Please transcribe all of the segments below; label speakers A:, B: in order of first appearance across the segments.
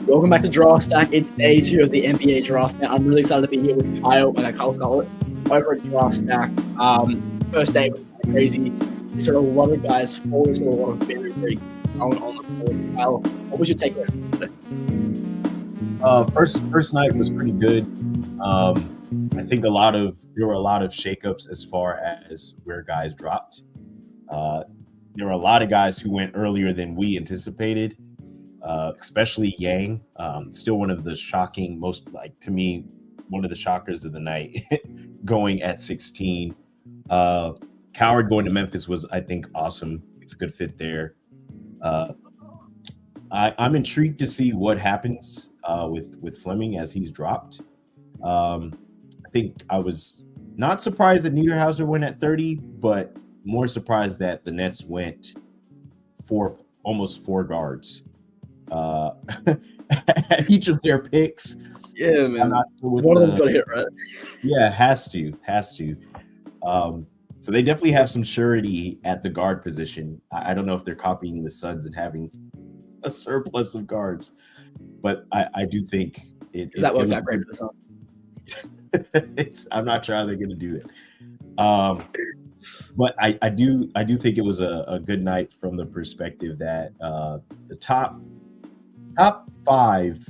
A: Welcome back to Draft Stack. It's day 2 of the NBA draft. Now, I'm really excited to be here with Kyle, like Kyle call it, over at Draft Stack. First day was crazy. We saw a lot of guys fall. We saw a lot of very, very talent on the board. Kyle, what was your takeaway from today?
B: First night was pretty good. I think there were a lot of shakeups as far as where guys dropped. There were a lot of guys who went earlier than we anticipated. Especially Yang, still one of the shocking, to me, one of the shockers of the night, going at 16. Coward going to Memphis was, I think, awesome. It's a good fit there. I'm intrigued to see what happens with Fleming as he's dropped. I think I was not surprised that Niederhauser went at 30, but more surprised that the Nets went almost four guards. At each of their picks.
A: Yeah, man. One of them got hit, right?
B: Yeah, has to. So they definitely have some surety at the guard position. I don't know if they're copying the Suns and having a surplus of guards, but I do think
A: that works out great for the
B: Suns. I'm not sure how they're going to do it. But I do think it was a good night from the perspective that the top 5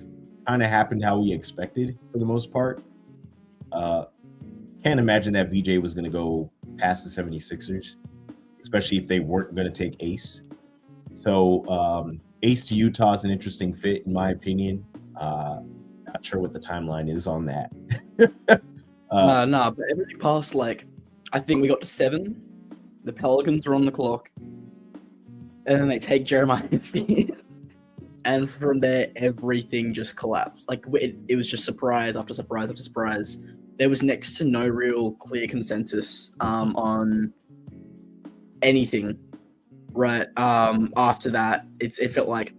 B: kind of happened how we expected for the most part. Can't imagine that VJ was going to go past the 76ers, especially if they weren't going to take Ace. So Ace to Utah is an interesting fit, in my opinion. Not sure what the timeline is on that.
A: But everything past, I think we got to 7. The Pelicans were on the clock. And then they take Jeremiah Fears. And from there, everything just collapsed. It was just surprise after surprise after surprise. There was next to no real clear consensus on anything, right? After that, it felt like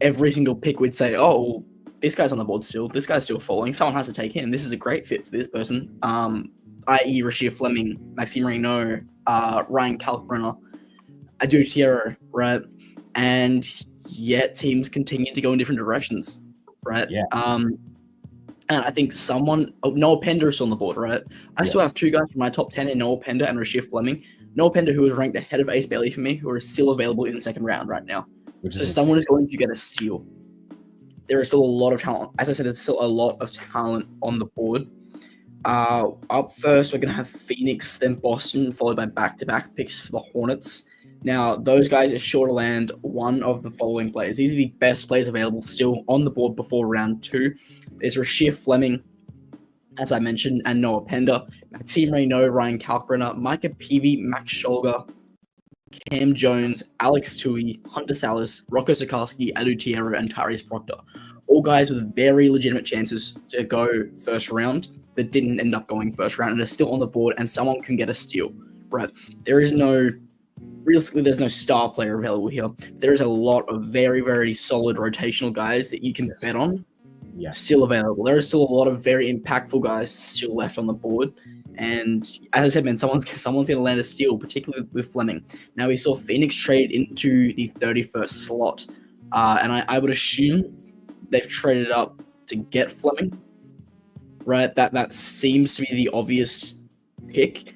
A: every single pick we'd say, oh, this guy's on the board still. This guy's still falling. Someone has to take him. This is a great fit for this person, i.e. Rasheed Fleming, Maxime Reynaud, Ryan Kalkbrenner, Adu Tierra, right? And yet teams continue to go in different directions, right?
B: Yeah.
A: And I think Noah Pender is still on the board, right? I still have 2 guys from my top 10 in Noah Pender and Rasheed Fleming. Noah Pender, who is ranked ahead of Ace Bailey for me, who are still available in the second round right now. So someone is going to get a steal. There is still a lot of talent. As I said, there's still a lot of talent on the board. Up first, we're going to have Phoenix, then Boston, followed by back-to-back picks for the Hornets. Now, those guys are sure to land one of the following players. These are the best players available still on the board before round 2. There's Rasheed Fleming, as I mentioned, and Noah Pender, Maxime Reynaud, Ryan Kalkbrenner, Micah Peavy, Max Scholger, Cam Jones, Alex Tui, Hunter Salas, Rocco Sikorsky, Adu Tierra, and Tyrese Proctor. All guys with very legitimate chances to go first round that didn't end up going first round and are still on the board, and someone can get a steal, right? Realistically, there's no star player available here. There is a lot of very, very solid rotational guys that you can bet on still available. There are still a lot of very impactful guys still left on the board. And as I said, man, someone's going to land a steal, particularly with Fleming. Now, we saw Phoenix trade into the 31st slot. And I would assume they've traded up to get Fleming, right? That seems to be the obvious pick.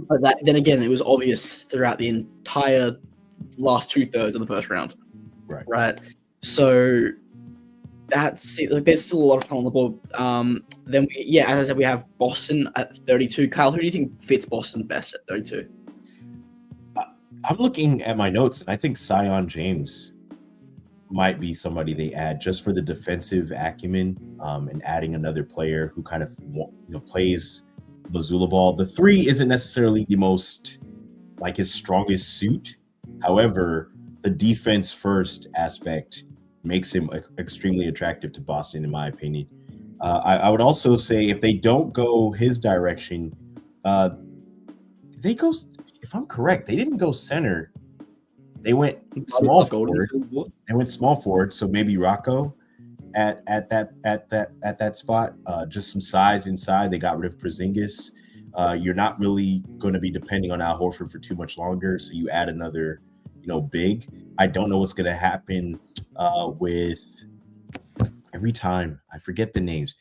A: But then again, it was obvious throughout the entire last 2/3 of the first round. Right. So that's it. There's still a lot of talent on the board. Then as I said, we have Boston at 32. Kyle, who do you think fits Boston best at 32?
B: I'm looking at my notes, and I think Zion James might be somebody they add just for the defensive acumen, and adding another player who kind of plays Mazzulla ball. The 3 isn't necessarily the most his strongest suit. However, the defense first aspect makes him extremely attractive to Boston, in my opinion. I would also say if they don't go his direction, they go. If I'm correct, they didn't go center. They went small forward. They went small forward, so maybe Rocco at that spot. Just some size inside. They got rid of Porzingis. You're not really going to be depending on Al Horford for too much longer, so you add another, big. I don't know what's going to happen with every time I forget the names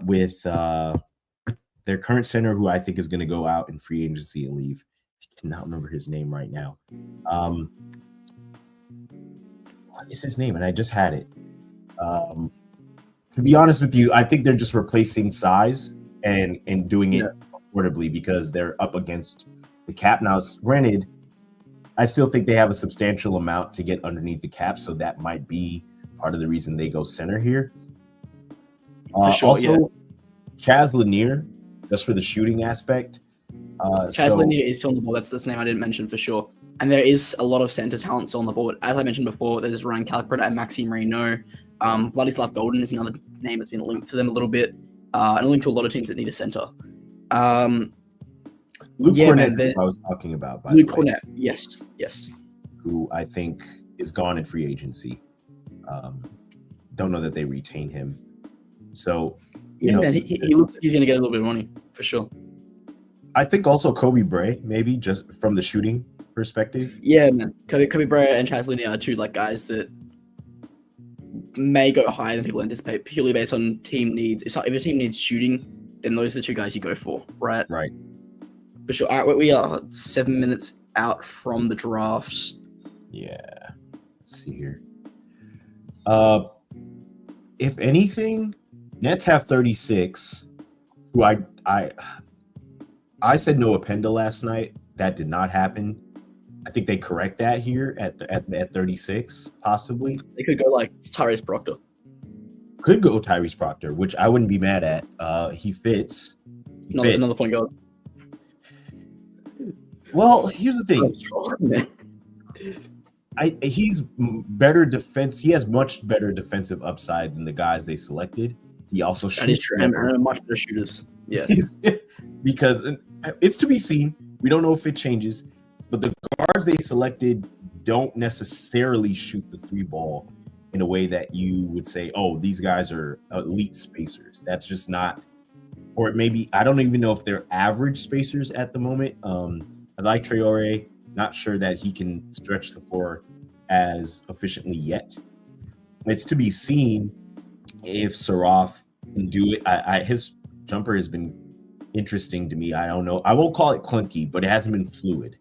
B: with their current center, who I think is going to go out in free agency and leave. I cannot remember his name right now. What is his name? And I just had it. To be honest with you, I think they're just replacing size and doing it affordably because they're up against the cap. Now, granted, I still think they have a substantial amount to get underneath the cap, so that might be part of the reason they go center here.
A: For sure,
B: also, Chaz Lanier, just for the shooting aspect.
A: Chaz Lanier is still on the board. That's the name I didn't mention for sure. And there is a lot of center talent still on the board. As I mentioned before, there's Ryan Calipert and Maxime Reynaud. Vladislav Golden is another name that's been linked to them a little bit, and linked to a lot of teams that need a center.
B: Luke Cornett, I was talking about.
A: Luke Cornett, yes.
B: Who I think is gone in free agency. Don't know that they retain him. So,
A: man, he looks like he's going to get a little bit of money for sure.
B: I think also Kobe Bray, maybe just from the shooting perspective.
A: Yeah, man. Kobe Bray and Chaz Lanier are two guys that may go higher than people anticipate, purely based on team needs. It's like if a team needs shooting, then those are the two guys you go for, right?
B: Right.
A: For sure. All right, we are 7 minutes out from the drafts.
B: Yeah. Let's see here. If anything, Nets have 36. Who I said Noah Penda last night. That did not happen. I think they correct that here at 36, possibly.
A: They could go Tyrese Proctor.
B: Could go Tyrese Proctor, which I wouldn't be mad at. He fits.
A: Another point guard.
B: Well, here's the thing. He's better defense. He has much better defensive upside than the guys they selected. He also shoots.
A: That is true. And much better shooters. Yeah.
B: Because it's to be seen. We don't know if it changes. But the guards they selected don't necessarily shoot the three ball in a way that you would say, oh, these guys are elite spacers. That's just not. Or maybe, I don't even know if they're average spacers at the moment. I like Traore. Not sure that he can stretch the floor as efficiently yet. It's to be seen if Saraf can do it. His jumper has been interesting to me. I don't know. I won't call it clunky, but it hasn't been fluid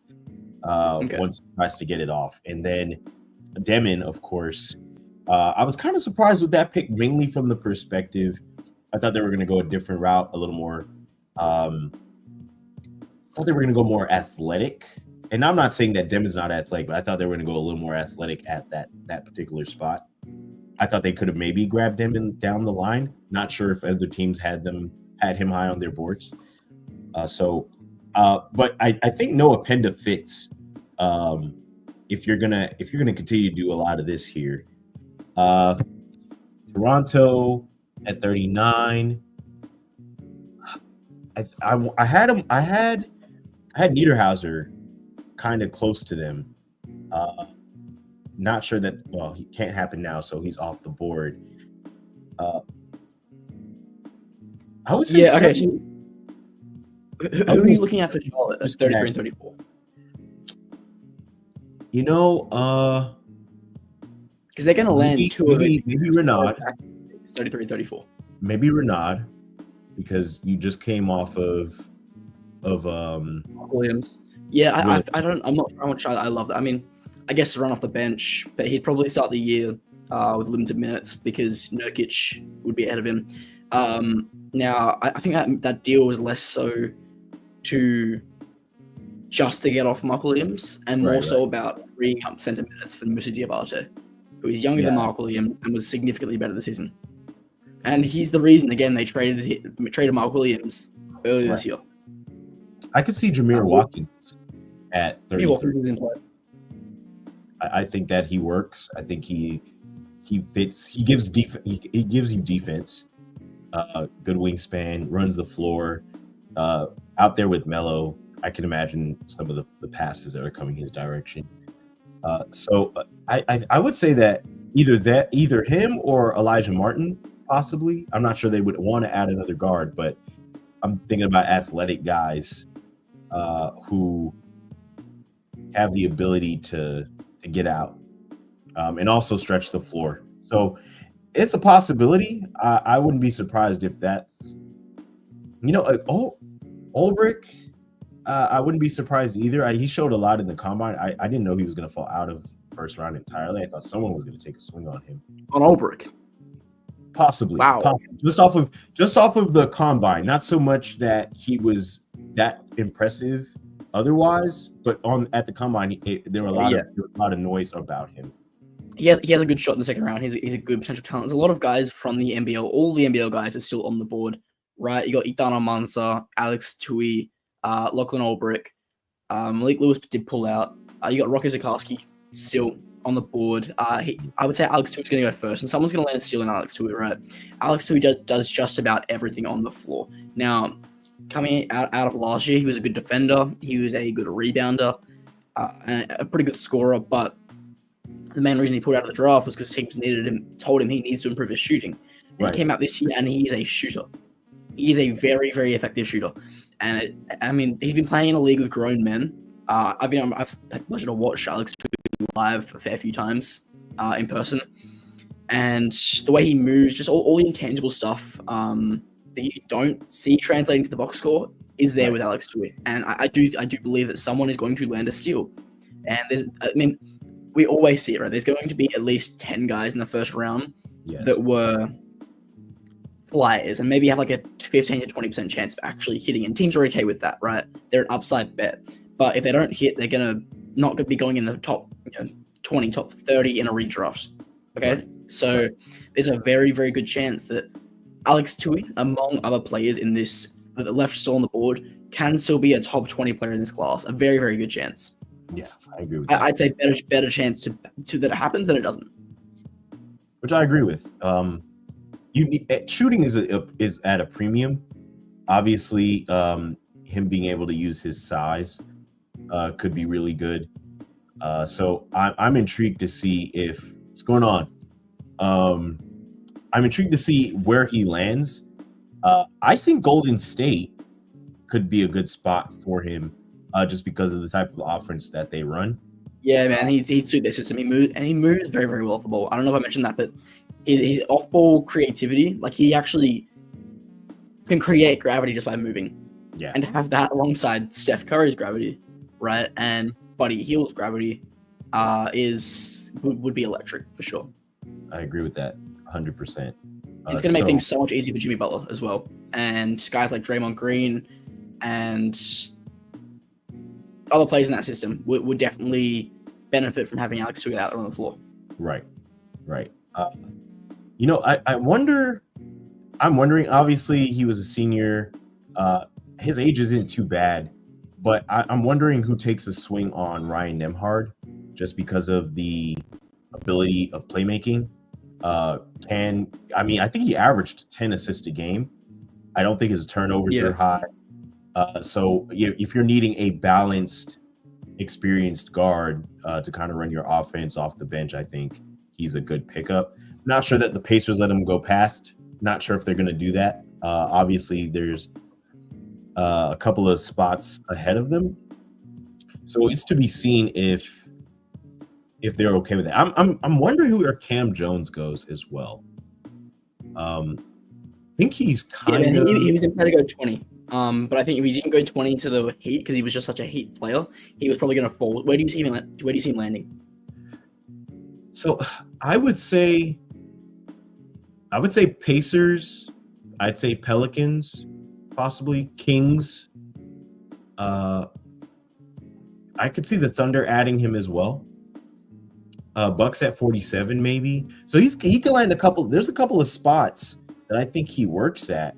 B: once he tries to get it off. And then Demon, of course. I was kind of surprised with that pick, mainly from the perspective. I thought they were going to go a different route, a little more. I thought they were going to go more athletic. And I'm not saying that Demon's not athletic, but I thought they were going to go a little more athletic at that particular spot. I thought they could have maybe grabbed Demon down the line. Not sure if other teams had him high on their boards. But I think Noah Penda fits. If you're gonna continue to do a lot of this here, Toronto at 39. I had him. I had Niederhauser kind of close to them. Not sure that. Well, he can't happen now, so he's off the board. I would say.
A: Yeah. Okay. So who are you looking at for Charlotte at 33 and 34? Because they're going to land two of it.
B: Maybe Renaud.
A: 33 and 34.
B: Maybe Renaud, because you just came off of
A: Williams. Yeah, I'm not sure how much I love that. I mean, I guess to run off the bench, but he'd probably start the year with limited minutes because Nurkic would be ahead of him. Now, I think that deal was less so to get off Mark Williams and more so about freeing up center minutes for Moussa Diabate, who is younger than Mark Williams and was significantly better this season. And he's the reason, again, they traded Mark Williams earlier this year.
B: I could see Jameer Watkins at 33. I think that he works. I think he fits. He gives he gives you defense. Good wingspan, runs the floor. Out there with Melo, I can imagine some of the passes that are coming his direction. So I would say that either him or Elijah Martin, possibly. I'm not sure they would want to add another guard, but I'm thinking about athletic guys who have the ability to to get out, and also stretch the floor. So it's a possibility. I wouldn't be surprised if that's, Ulbrich. I wouldn't be surprised either. He showed a lot in the combine. I didn't know he was going to fall out of first round entirely. I thought someone was going to take a swing on him.
A: On Ulbrich.
B: Possibly.
A: Wow.
B: Possibly. Just off of the combine. Not so much that he was that impressive otherwise, but at the combine, there was a lot of noise about him.
A: He has a good shot in the second round. He's a good potential talent. There's a lot of guys from the NBL. All the NBL guys are still on the board, right? You got Idana Mansa, Alex Tui, Lachlan Ulbrich. Malik Lewis did pull out. You got Rocky Zakarsky still on the board. I would say Alex Tui is going to go first, and someone's going to land a steal in Alex Tui, right? Alex Tui does just about everything on the floor. Now, coming out of last year, he was a good defender. He was a good rebounder, and a pretty good scorer. But the main reason he pulled out of the draft was because teams told him he needs to improve his shooting. And He came out this year, and he is a shooter. He is a very, very effective shooter. And he's been playing in a league with grown men. I've had the pleasure to watch Alex Tui live a fair few times in person, and the way he moves, just all the intangible stuff that you don't see translating to the box score is there with Alex Tui. And I do believe that someone is going to land a steal. And we always see it, right? There's going to be at least 10 guys in the first round that were flyers and maybe have like a 15 to 20% chance of actually hitting. And teams are okay with that, right? They're an upside bet. But if they don't hit, they're not going to be going in the top 20, top 30 in a redraft. Okay? Right. So there's a very, very good chance that Alex Tui, among other players in this that left still on the board, can still be a top 20 player in this class. A very, very good chance.
B: Yeah, I agree with that.
A: I'd say better chance to that it happens than it doesn't.
B: Which I agree with. Shooting is at a premium. Obviously, him being able to use his size could be really good. So I'm intrigued to see what's going on. I'm intrigued to see where he lands. I think Golden State could be a good spot for him, just because of the type of offense that they run.
A: Yeah, man, he'd suit their system. He moves very, very well off the ball. I don't know if I mentioned that, but his off-ball creativity, like he actually can create gravity just by moving.
B: Yeah. And
A: to have that alongside Steph Curry's gravity, right, and Buddy Hield's gravity, would be electric for sure.
B: I agree with that 100%.
A: It's going to make things so much easier for Jimmy Butler as well. And guys like Draymond Green and other players in that system would definitely benefit from having Alex Tui out there on the floor.
B: Right. I'm wondering, obviously he was a senior. His age isn't too bad, but I'm wondering who takes a swing on Ryan Nembhard just because of the ability of playmaking. I think he averaged 10 assists a game. I don't think his turnovers are high. So if you're needing a balanced, experienced guard to kind of run your offense off the bench, I think he's a good pickup. Not sure that the Pacers let him go past. Not sure if they're going to do that. Obviously, there's a couple of spots ahead of them, so it's to be seen if they're okay with it. I'm wondering where Cam Jones goes as well. I think he's kind of
A: he was in play to go 20. But I think if he didn't go 20 to the Heat because he was just such a Heat player, he was probably going to fall. Where do you see him landing?
B: So I would say Pacers. I'd say Pelicans, possibly Kings. I could see the Thunder adding him as well. Bucks at 47, maybe. So he can land a couple. There's a couple of spots that I think he works at.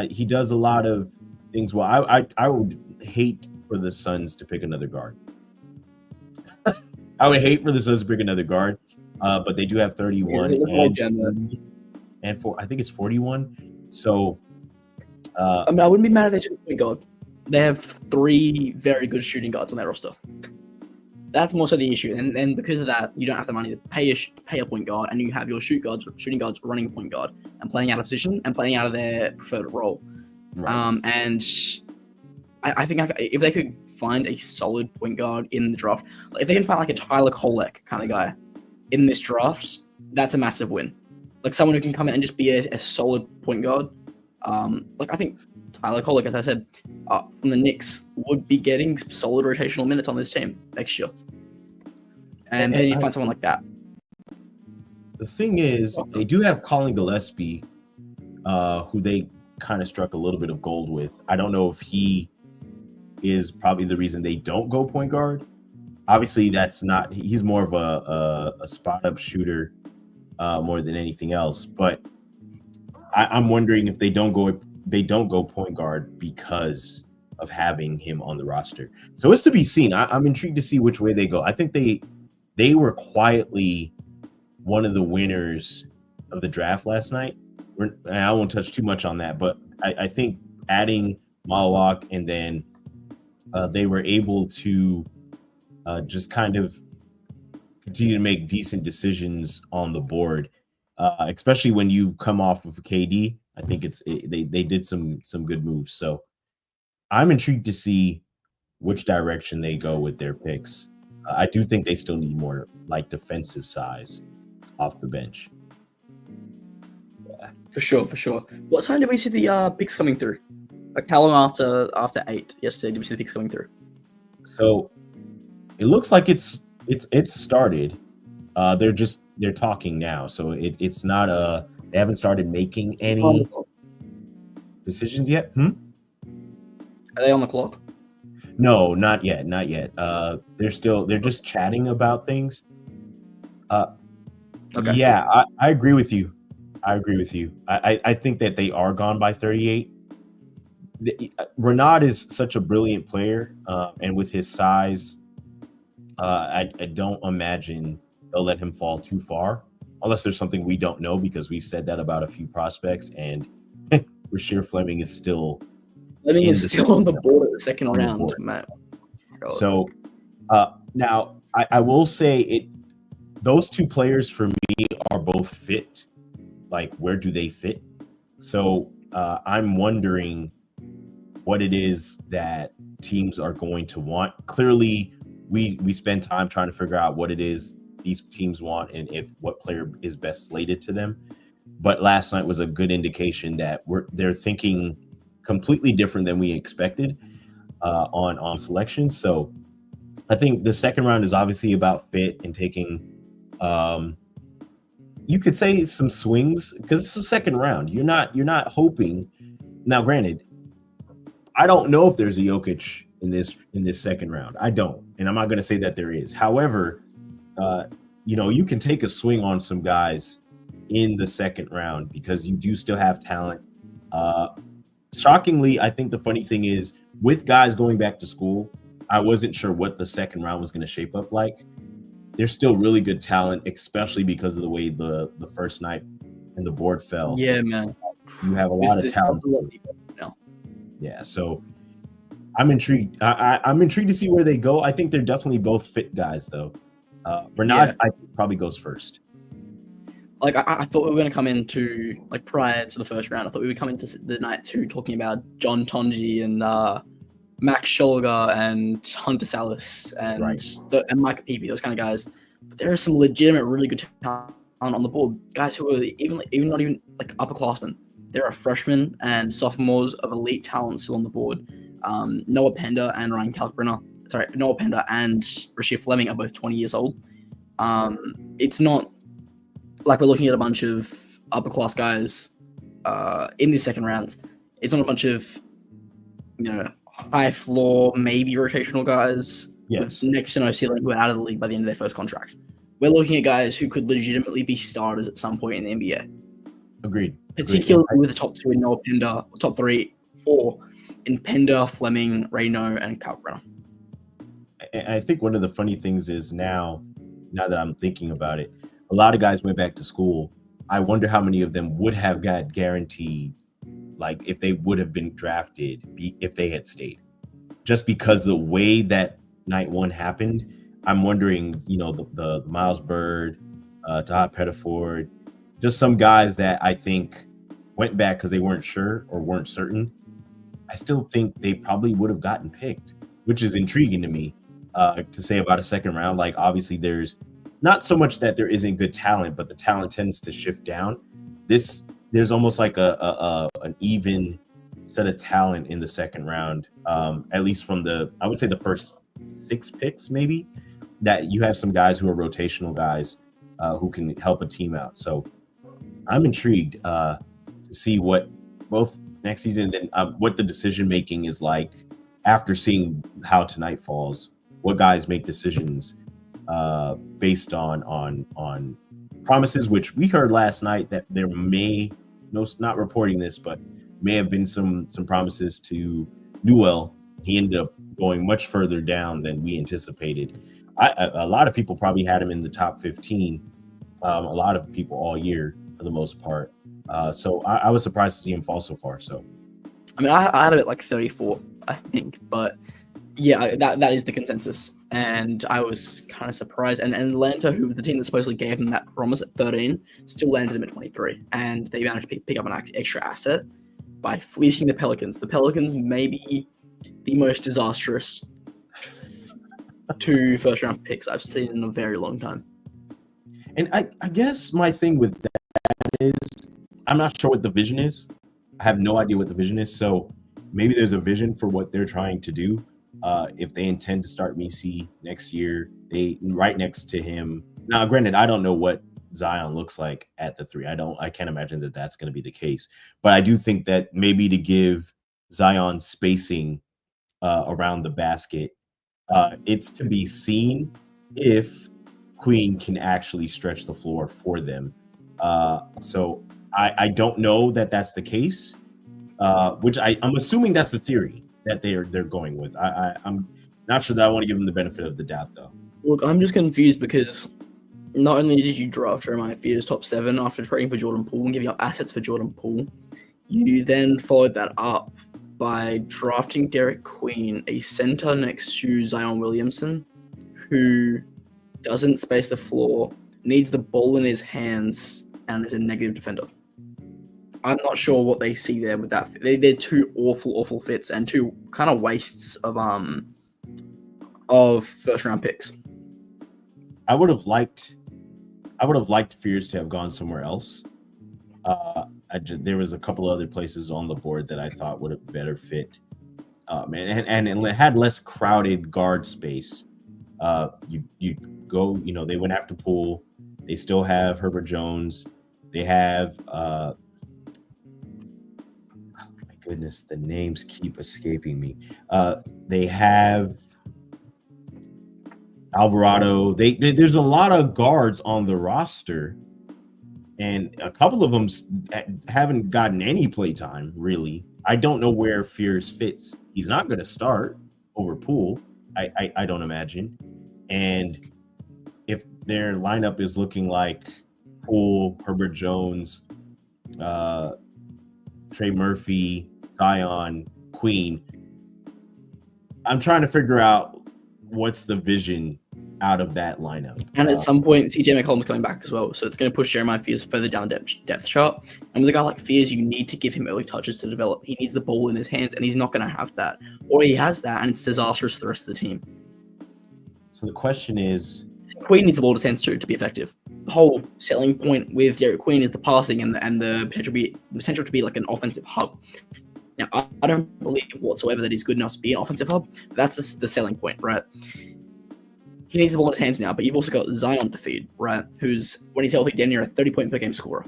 B: He does a lot of things well. I would hate for the Suns to pick another guard. I would hate for the Suns to pick another guard, but they do have 31 and I think it's 41. So,
A: I wouldn't be mad if they took a point guard. They have 3 very good shooting guards on their roster. That's more so the issue, and because of that, you don't have the money to pay a point guard, and you have your shooting guards running a point guard and playing out of position and playing out of their preferred role. Right. And I think if they could find a solid point guard in the draft, like if they can find like a Tyler Kolek kind of guy in this draft, that's a massive win. Like someone who can come in and just be a solid point guard. Like I think Tyler Kolek, as I said, from the Knicks would be getting solid rotational minutes on this team next year. And then you find someone like that.
B: The thing is, they do have Colin Gillespie, who they kind of struck a little bit of gold with. I don't know if he is probably the reason they don't go point guard. Obviously, he's more of a spot up shooter more than anything else. But I'm wondering if they don't go point guard because of having him on the roster. So it's to be seen. I'm intrigued to see which way they go. I think they were quietly one of the winners of the draft last night. And I won't touch too much on that, but I think adding Malawak and then they were able to just kind of continue to make decent decisions on the board, especially when you come off of KD. I think they did some good moves. So I'm intrigued to see which direction they go with their picks. I do think they still need more like defensive size off the bench.
A: Yeah, for sure. What time did we see the picks coming through? Like how long after 8 yesterday did we see the picks coming through?
B: So it looks like it's started. They're talking now, so it's not they haven't started making any decisions yet.
A: Are they on the clock?
B: No, not yet. They're just chatting about things.
A: Okay.
B: Yeah, I agree with you. I think that they are gone by 38. Renaud is such a brilliant player, and with his size, I don't imagine they'll let him fall too far, unless there's something we don't know, because we've said that about a few prospects, and Rasheer Fleming is still
A: on the board at the second round, Matt.
B: So now I will say those two players for me are both fit. Like, where do they fit? So I'm wondering what it is that teams are going to want. Clearly, we spend time trying to figure out what it is these teams want and if what player is best slated to them. But last night was a good indication that they're thinking completely different than we expected on selection. So I think the second round is obviously about fit and taking you could say some swings, because it's the second round. You're not hoping. Now, granted, I don't know if there's a Jokic in this second round. I don't, and I'm not going to say that there is. However, you can take a swing on some guys in the second round because you do still have talent. Shockingly, I think the funny thing is, with guys going back to school, I wasn't sure what the second round was going to shape up like. There's still really good talent, especially because of the way the first night and the board fell.
A: Yeah, man.
B: You have a lot of talent. Yeah, so I'm intrigued. I'm intrigued to see where they go. I think they're definitely both fit guys, though. Renaud, I think, probably goes first.
A: Like I thought we were going to come into, like, prior to the first round, I thought we would come into the night 2 talking about John Tonji and Max Scholger and Hunter Salas and and Mike Peavy, those kind of guys. But there are some legitimate, really good talent on the board. Guys who are even not even like upperclassmen. There are freshmen and sophomores of elite talent still on the board. Noah Pender and Ryan Kalkbrenner. Noah Pender and Rasheer Fleming are both 20 years old. It's not like we're looking at a bunch of upper-class guys in the second round. It's not a bunch of, high floor, maybe rotational guys with next to no ceiling who are out of the league by the end of their first contract. We're looking at guys who could legitimately be starters at some point in the NBA.
B: Agreed.
A: Particularly with the top 2 in Noah Pender, top 4 in Pender, Fleming, Reyno, and Kalkbrenner.
B: I think one of the funny things is now that I'm thinking about it, a lot of guys went back to school. I wonder how many of them would have got guaranteed, like if they would have been drafted if they had stayed. Just because the way that night 1 happened, I'm wondering, the Miles Bird, Todd Pettiford, just some guys that I think went back because they weren't sure or weren't certain. I still think they probably would have gotten picked. which is intriguing to me to say about a second round. Like, obviously, there's not so much that there isn't good talent, but the talent tends to shift down. There's almost like an even set of talent in the second round, at least from I would say the first 6 picks, maybe, that you have some guys who are rotational guys who can help a team out. So I'm intrigued to see what both next season and what the decision making is like after seeing how tonight falls. What guys make decisions based on promises, which we heard last night that there may, not reporting this, but may have been some promises to Newell. He ended up going much further down than we anticipated. A lot of people probably had him in the top 15. A lot of people all year for the most part. So I was surprised to see him fall so far. So,
A: I mean, I had it at like 34, I think, but yeah, that is the consensus. And I was kind of surprised. And Atlanta, who was the team that supposedly gave him that promise at 13, still landed him at 23. And they managed to pick up an extra asset by fleecing the Pelicans. The Pelicans may be the most disastrous 2 first-round picks I've seen in a very long time.
B: And I guess my thing with that is I'm not sure what the vision is. I have no idea what the vision is. So maybe there's a vision for what they're trying to do. If they intend to start Messi next year, they right next to him. Now, granted, I don't know what Zion looks like at the 3. I can't imagine that that's going to be the case. But I do think that maybe to give Zion spacing around the basket, it's to be seen if Queen can actually stretch the floor for them. So I don't know that that's the case, which I'm assuming that's the theory that they're going with. I'm not sure that I want to give them the benefit of the doubt, though.
A: Look, I'm just confused because not only did you draft Jeremiah Fears top 7 after trading for Jordan Poole and giving up assets for Jordan Poole, you then followed that up by drafting Derek Queen, a center next to Zion Williamson, who doesn't space the floor, needs the ball in his hands, and is a negative defender. I'm not sure what they see there with that. They're 2 awful fits and 2 kind of wastes of first round picks.
B: I would have liked Fears to have gone somewhere else. There was a couple other places on the board that I thought would have better fit, and it had less crowded guard space. You go, they went after Poole. They still have Herbert Jones. They have goodness, the names keep escaping me. They have Alvarado. There's a lot of guards on the roster, and a couple of them haven't gotten any play time, really. I don't know where Fears fits. He's not going to start over Poole, I don't imagine. And if their lineup is looking like Poole, Herbert Jones, Trey Murphy, Zion, Queen, I'm trying to figure out what's the vision out of that lineup.
A: And at some point, CJ McCollum's coming back as well, so it's going to push Jeremiah Fears further down the depth chart. And with a guy like Fears, you need to give him early touches to develop. He needs the ball in his hands, and he's not going to have that. Or he has that, and it's disastrous for the rest of the team.
B: So the question is,
A: Queen needs the ball in his hands too to be effective. The whole selling point with Derek Queen is the passing and the potential to be like an offensive hub. Now, I don't believe whatsoever that he's good enough to be an offensive hub. But that's the selling point, right? He needs the ball in his hands now, but you've also got Zion to feed, right? Who's, when he's healthy, damn near a 30-point per game scorer.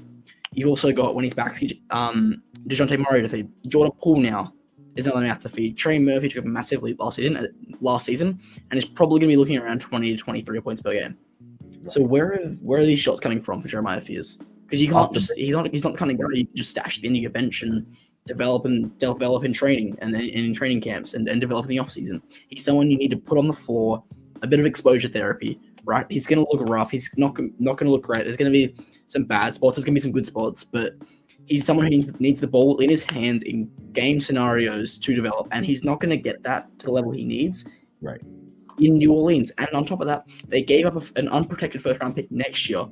A: You've also got, when he's back, DeJounte Murray to feed. Jordan Poole now is another man to feed. Trey Murphy took a massive leap last season, and is probably going to be looking around 20 to 23 points per game. Right. So where are these shots coming from for Jeremiah Fears? Because you can't he's not the kind of guy you can just stash at the end of your bench and develop in training and in training camps and develop in the off season. He's someone you need to put on the floor, a bit of exposure therapy, right? He's going to look rough. He's not going to look great. There's going to be some bad spots. There's going to be some good spots, but he's someone who needs the ball in his hands in game scenarios to develop, and he's not going to get that to the level he needs.
B: Right.
A: In New Orleans. And on top of that, they gave up an unprotected first-round pick next year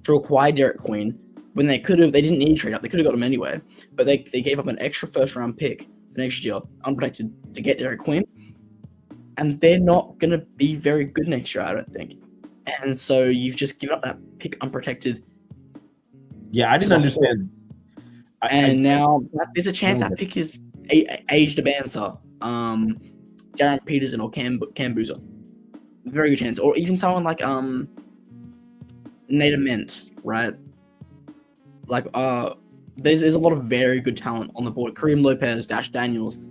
A: to acquire Derek Queen when they didn't need to trade up. They could have got him anyway, but they gave up an extra first-round pick for next year, unprotected, to get Derek Queen. and they're not going to be very good next year, I don't think. And so you've just given up that pick unprotected.
B: Yeah, I didn't understand.
A: And now there's a chance that pick is aged Abanza, Darren Peterson or Cam Boozer. Very good chance. Or even someone like Nate Ament, right? Like there's a lot of very good talent on the board. Kareem Lopez, Dash Daniels.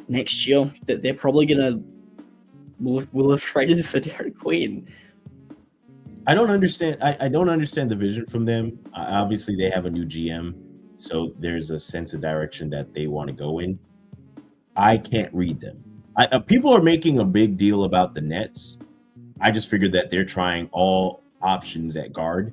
A: Next year, that they're probably gonna will have traded for Derek Queen.
B: I don't understand. I don't understand the vision from them. Obviously, they have a new GM, so there's a sense of direction that they want to go in. I can't read them. People are making a big deal about the Nets. I just figured that they're trying all options at guard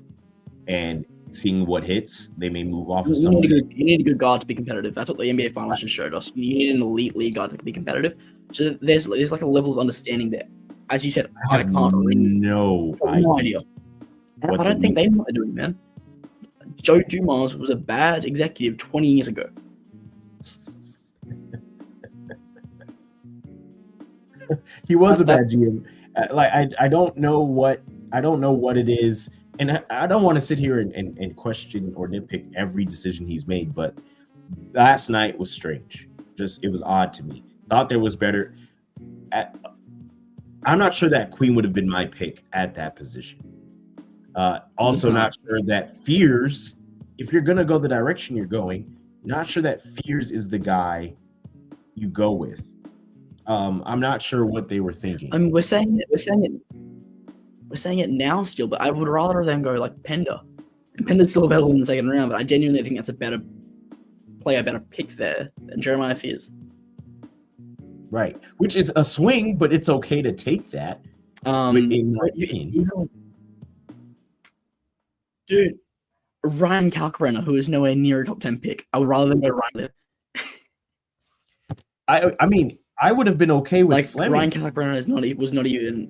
B: and seeing what hits. They may move off of someone.
A: You need a good guard to be competitive. That's what the NBA Finals just showed us. You need an elite league guard to be competitive. So there's like a level of understanding there. As you said,
B: I have no idea.
A: And I don't think they know what they're doing, man. Joe Dumars was a bad executive 20 years ago.
B: He was a bad GM. I don't know what it is, and I don't want to sit here and question or nitpick every decision he's made, but last night was strange. It was odd to me. Thought there was better. I'm not sure that Queen would have been my pick at that position. Also, not sure that Fears, if you're going to go the direction you're going, not sure that Fears is the guy you go with. I'm not sure what they were thinking.
A: I mean, we're saying it now still, but I would rather them go like Pender. And Pender's still available in the second round, but I genuinely think that's a better pick there than Jeremiah Fears.
B: Right, which is a swing, but it's okay to take that.
A: Dude, Ryan Kalkbrenner, who is nowhere near a top 10 pick, I would rather than go Ryan.
B: I mean, I would have been okay with
A: like
B: Fleming.
A: Ryan Kalkbrenner was not even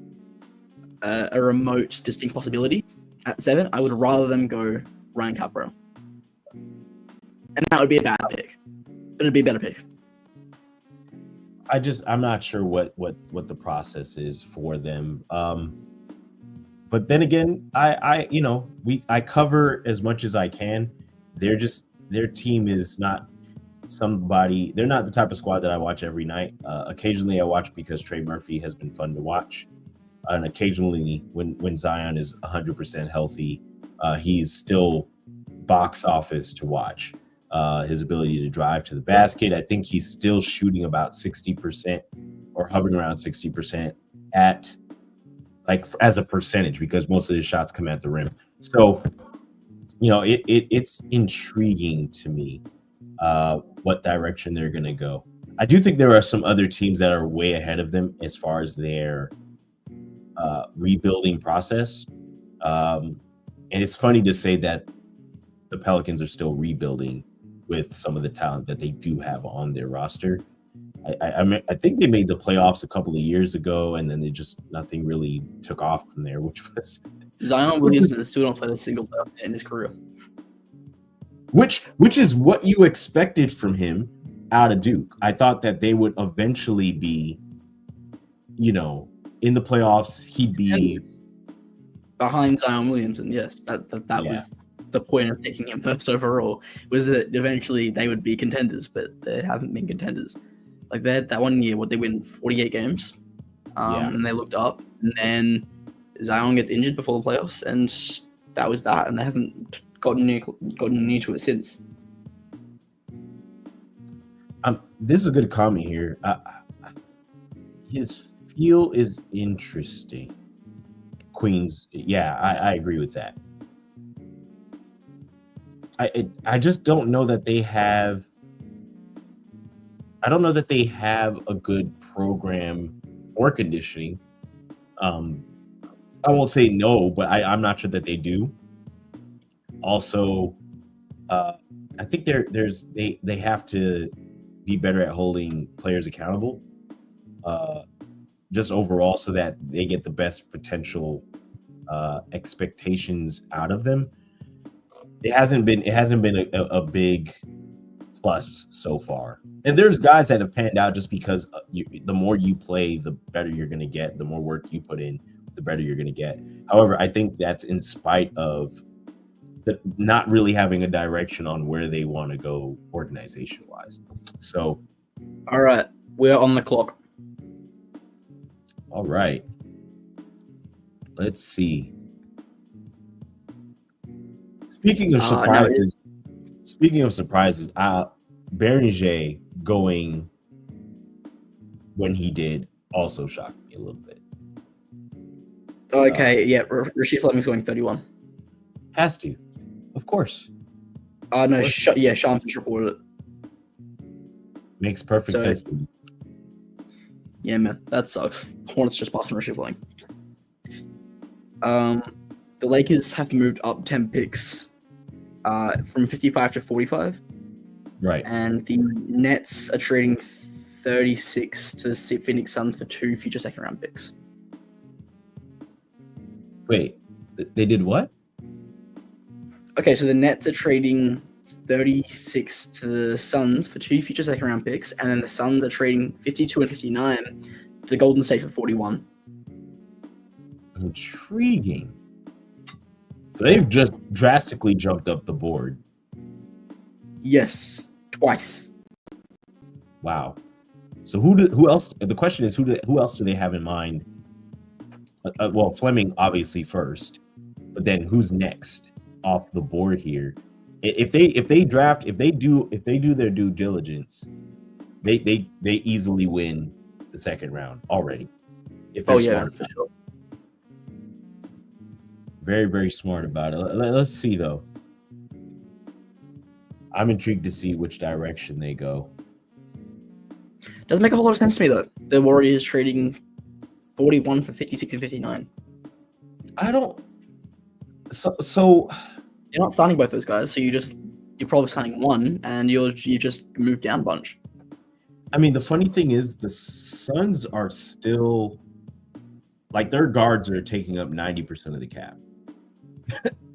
A: a remote distinct possibility at 7. I would rather them go Ryan Kalkbrenner, and that would be a bad pick, but it'd be a better pick.
B: I'm not sure what the process is for them. But then again, I cover as much as I can. Their team is not somebody. They're not the type of squad that I watch every night. Occasionally I watch because Trey Murphy has been fun to watch. And occasionally when Zion is 100% healthy, he's still box office to watch. His ability to drive to the basket. I think he's still shooting about 60% or hovering around 60% at as a percentage, because most of his shots come at the rim. So, it's intriguing to me what direction they're going to go. I do think there are some other teams that are way ahead of them as far as their rebuilding process. And it's funny to say that the Pelicans are still rebuilding with some of the talent that they do have on their roster. I think they made the playoffs a couple of years ago, and then nothing really took off from there, which was
A: Zion Williamson has still not played a single playoff in his career.
B: Which is what you expected from him out of Duke. I thought that they would eventually be, in the playoffs. He'd be
A: behind Zion Williamson. Yes, that was the point of taking him first overall, was that eventually they would be contenders, but they haven't been contenders. Like that one year, they win 48 games, and they looked up, and then Zion gets injured before the playoffs, and that was that, and they haven't gotten near to it since.
B: This is a good comment here. His feel is interesting. Queens, I agree with that. I just don't know that they have. I don't know that they have a good program for conditioning. I won't say no, but I'm not sure that they do. Also, I think they have to be better at holding players accountable, just overall, so that they get the best potential expectations out of them. It hasn't been a big plus so far. And there's guys that have panned out just because the more you play, the better you're going to get. The more work you put in, the better you're going to get. However, I think that's in spite of not really having a direction on where they want to go organization wise. So,
A: all right, we're on the clock.
B: All right, let's see. Speaking of surprises, Bernier going when he did also shocked me a little bit.
A: Okay, yeah, Rasheed Fleming's going 31.
B: Has to, of course.
A: No, Sean just reported it.
B: Makes perfect sense to me.
A: Yeah, man, that sucks. Hornets just passed on Rasheed Fleming. The Lakers have moved up 10 picks from 55 to 45.
B: Right.
A: And the Nets are trading 36 to the Phoenix Suns for 2 future second-round picks.
B: Wait, they did what?
A: Okay, so the Nets are trading 36 to the Suns for 2 future second-round picks, and then the Suns are trading 52 and 59 to the Golden State for 41.
B: Intriguing. So they've just drastically jumped up the board.
A: Yes, twice.
B: Wow. So who else? The question is who else do they have in mind? Well, Fleming obviously first, but then who's next off the board here? If they do their due diligence, they easily win the second round already. If they're smart,
A: for sure.
B: Very, very smart about it. Let's see though. I'm intrigued to see which direction they go.
A: Doesn't make a whole lot of sense to me though. The Warriors trading 41 for 56 and 59.
B: I don't. So
A: you're not signing both those guys, so you're probably signing one, and you just moved down a bunch.
B: I mean, the funny thing is, the Suns are still like their guards are taking up 90% of the cap.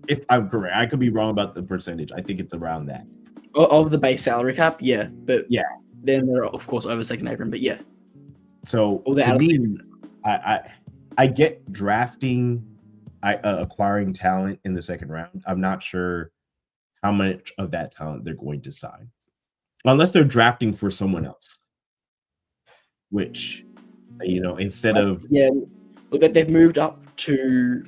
B: If I'm correct, I could be wrong about the percentage. I think it's around that.
A: Of the base salary cap, yeah, but
B: yeah,
A: then they're of course over second apron, but yeah.
B: So to me, I get drafting, acquiring talent in the second round. I'm not sure how much of that talent they're going to sign, unless they're drafting for someone else. Which, instead of
A: look, they've moved up to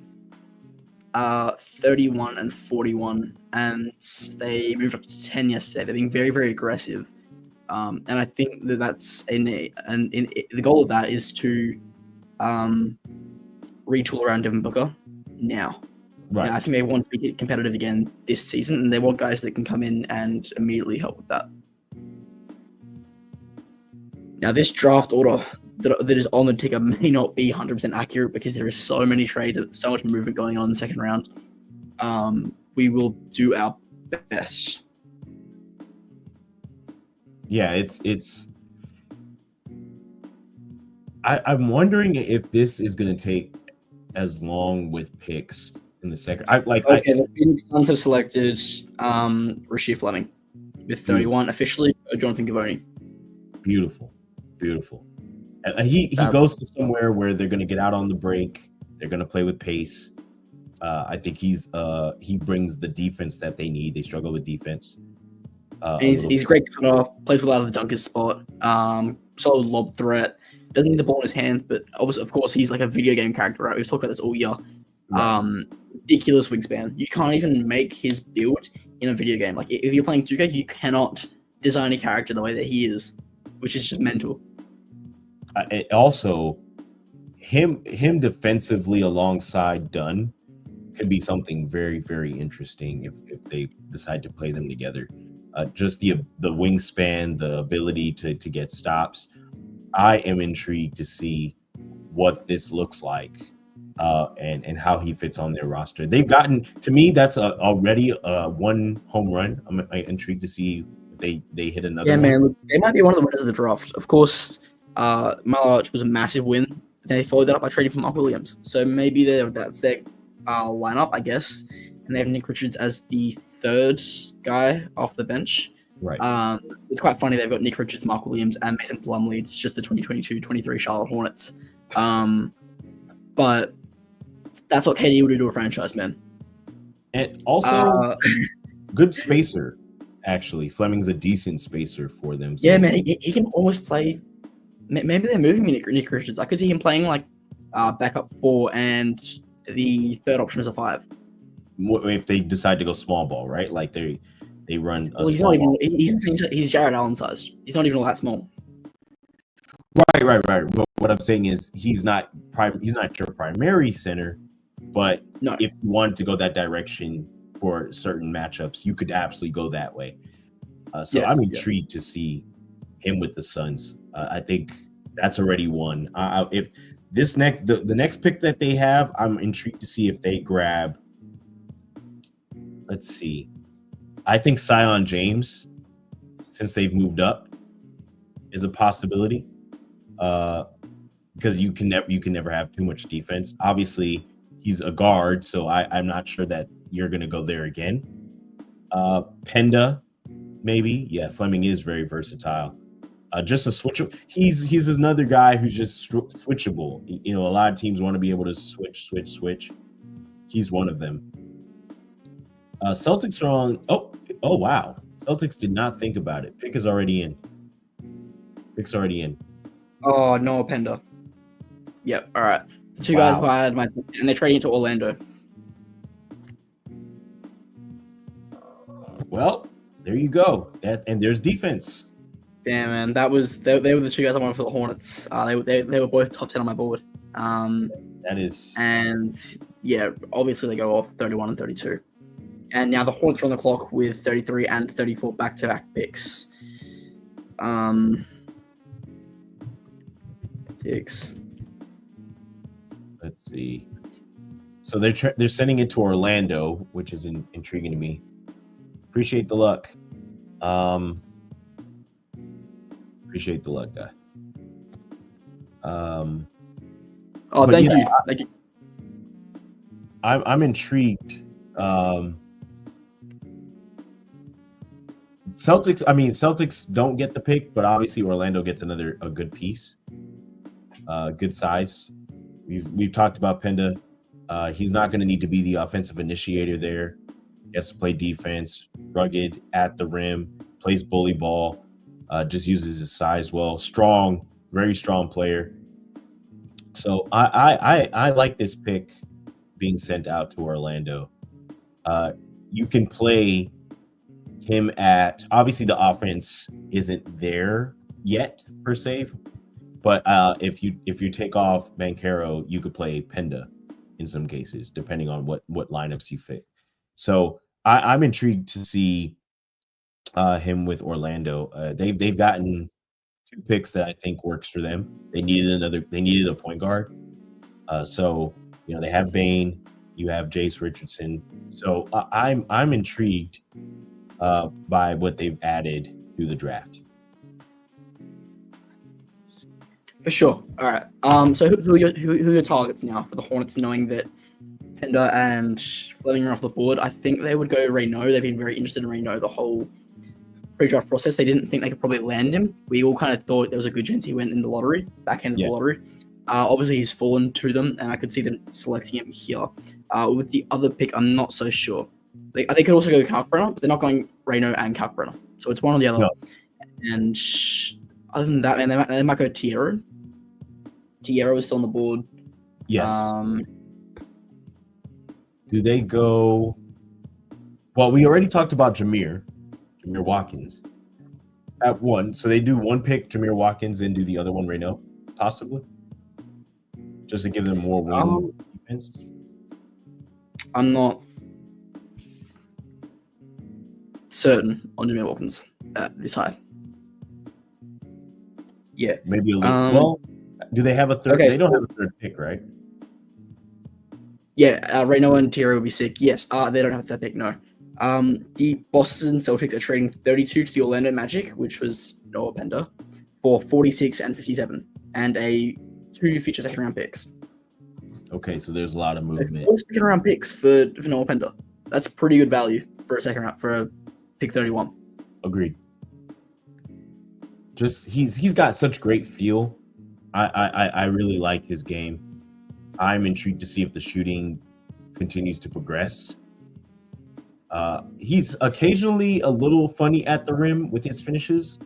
A: 31 and 41, and they moved up to 10 yesterday. They're being very, very aggressive, and I think that's the goal of that is to retool around Devin Booker now.
B: Right.
A: And I think they want to be competitive again this season, and they want guys that can come in and immediately help with that. Now, this draft order that is on the ticker may not be 100% accurate because there is so many trades, so much movement going on in the second round. We will do our best.
B: Yeah, it's. I'm wondering if this is going to take as long with picks in the second.
A: The Phoenix Suns have selected Rasheed Fleming with 31 officially. Jonathan Givony.
B: Beautiful. He goes to somewhere where they're going to get out on the break. They're going to play with pace. I think he brings the defense that they need. They struggle with defense.
A: He's a great cutter. Plays well out of the dunker spot. Solid lob threat. Doesn't need the ball in his hands, but of course he's like a video game character, right? We've talked about this all year. Right. Ridiculous wingspan. You can't even make his build in a video game. Like if you're playing 2K, you cannot design a character the way that he is, which is just mental.
B: Also, him defensively alongside Dunn could be something very, very interesting if they decide to play them together. Just the wingspan, the ability to get stops. I am intrigued to see what this looks like and how he fits on their roster. They've gotten, to me, that's already one home run. I'm intrigued to see if they hit another one.
A: Man, look, they might be one of the winners of the draft. Of course, March was a massive win. They followed that up by trading for Mark Williams. So maybe that's their lineup, I guess. And they have Nick Richards as the third guy off the bench.
B: Right.
A: It's quite funny. They've got Nick Richards, Mark Williams, and Mason Plumlee. It's just the 2022-23 Charlotte Hornets. But that's what KD will do to a franchise, man.
B: And also, good spacer, actually. Fleming's a decent spacer for them.
A: So. Yeah, man. He can almost play. Maybe they're moving Nick Richards. I could see him playing like backup 4 and the third option is a 5.
B: If they decide to go small ball, right? Like they run a
A: he's
B: small
A: not even
B: ball.
A: He's Jared Allen size. He's not even all that small.
B: Right. But what I'm saying is he's not your primary center, but if you want to go that direction for certain matchups, you could absolutely go that way. I'm intrigued to see him with the Suns. I think that's already one. If this the next pick that they have, I'm intrigued to see if they grab. Let's see. I think Zion James, since they've moved up, is a possibility. Because you can never have too much defense. Obviously, he's a guard, so I'm not sure that you're gonna go there again. Penda, maybe. Yeah, Fleming is very versatile. Just a switch. He's another guy who's just switchable. You know, a lot of teams want to be able to switch. He's one of them. Celtics are on. Oh wow. Celtics did not think about it. Pick's already in.
A: Oh, Noah Pender. Yep. All right. The two guys who I had and they're trading to Orlando.
B: Well, there you go. And there's defense.
A: Damn, man. They were the two guys I wanted for the Hornets. They were both top 10 on my board.
B: That is.
A: And yeah, obviously they go off 31 and 32. And now the Hornets are on the clock with 33 and 34 back-to-back picks.
B: Let's see. So they're sending it to Orlando, which is intriguing to me. Appreciate the luck. Appreciate the luck, guy.
A: Thank you. Thank you.
B: I'm intrigued. Celtics don't get the pick, but obviously Orlando gets a good piece. Good size. We've talked about Penda. He's not going to need to be the offensive initiator there. He has to play defense, rugged at the rim, plays bully ball, just uses his size well. Strong, very strong player. So I like this pick being sent out to Orlando. You can play him at, obviously the offense isn't there yet per se, but if you take off Banchero, you could play Penda in some cases, depending on what lineups you fit. So I'm intrigued to see him with Orlando. They've gotten 2 picks that I think works for them. They needed a point guard. So they have Bane, you have Jace Richardson. So I'm intrigued by what they've added through the draft.
A: For sure. All right. So who are your targets now for the Hornets, knowing that Penda and Fleming are off the board? I think they would go Reynaud. They've been very interested in Reynaud the whole pre-draft process. They didn't think they could probably land him. We all kind of thought there was a good chance he went in the lottery, back end of the lottery. Obviously, he's fallen to them, and I could see them selecting him here. With the other pick, I'm not so sure. They could also go Kalkbrenner, but they're not going Reynaud and Kalkbrenner. So it's one or the other. No. And other than that, man, they might go Tierra. Tierra is still on the board.
B: Yes. Do they go? Well, we already talked about Jameer Watkins at 1. So they do 1 pick Jameer Watkins and do the other one Reynaud, possibly, just to give them more win defense.
A: I'm not certain on Jameer Watkins this high. Yeah,
B: maybe a little. Well, do they have a third? Okay, they don't have a third pick, right?
A: Yeah, Reynaud and Tierra would be sick. Yes, they don't have a third pick. No. The Boston Celtics are trading 32 to the Orlando Magic, which was Noah Pender, for 46 and 57, and 2 future second-round picks.
B: Okay, so there's a lot of movement.
A: So 4 second-round picks for Noah Pender. That's pretty good value for a second round for a pick 31.
B: Agreed. just he's got such great feel. I really like his game. I'm intrigued to see if the shooting continues to progress. He's occasionally a little funny at the rim with his finishes.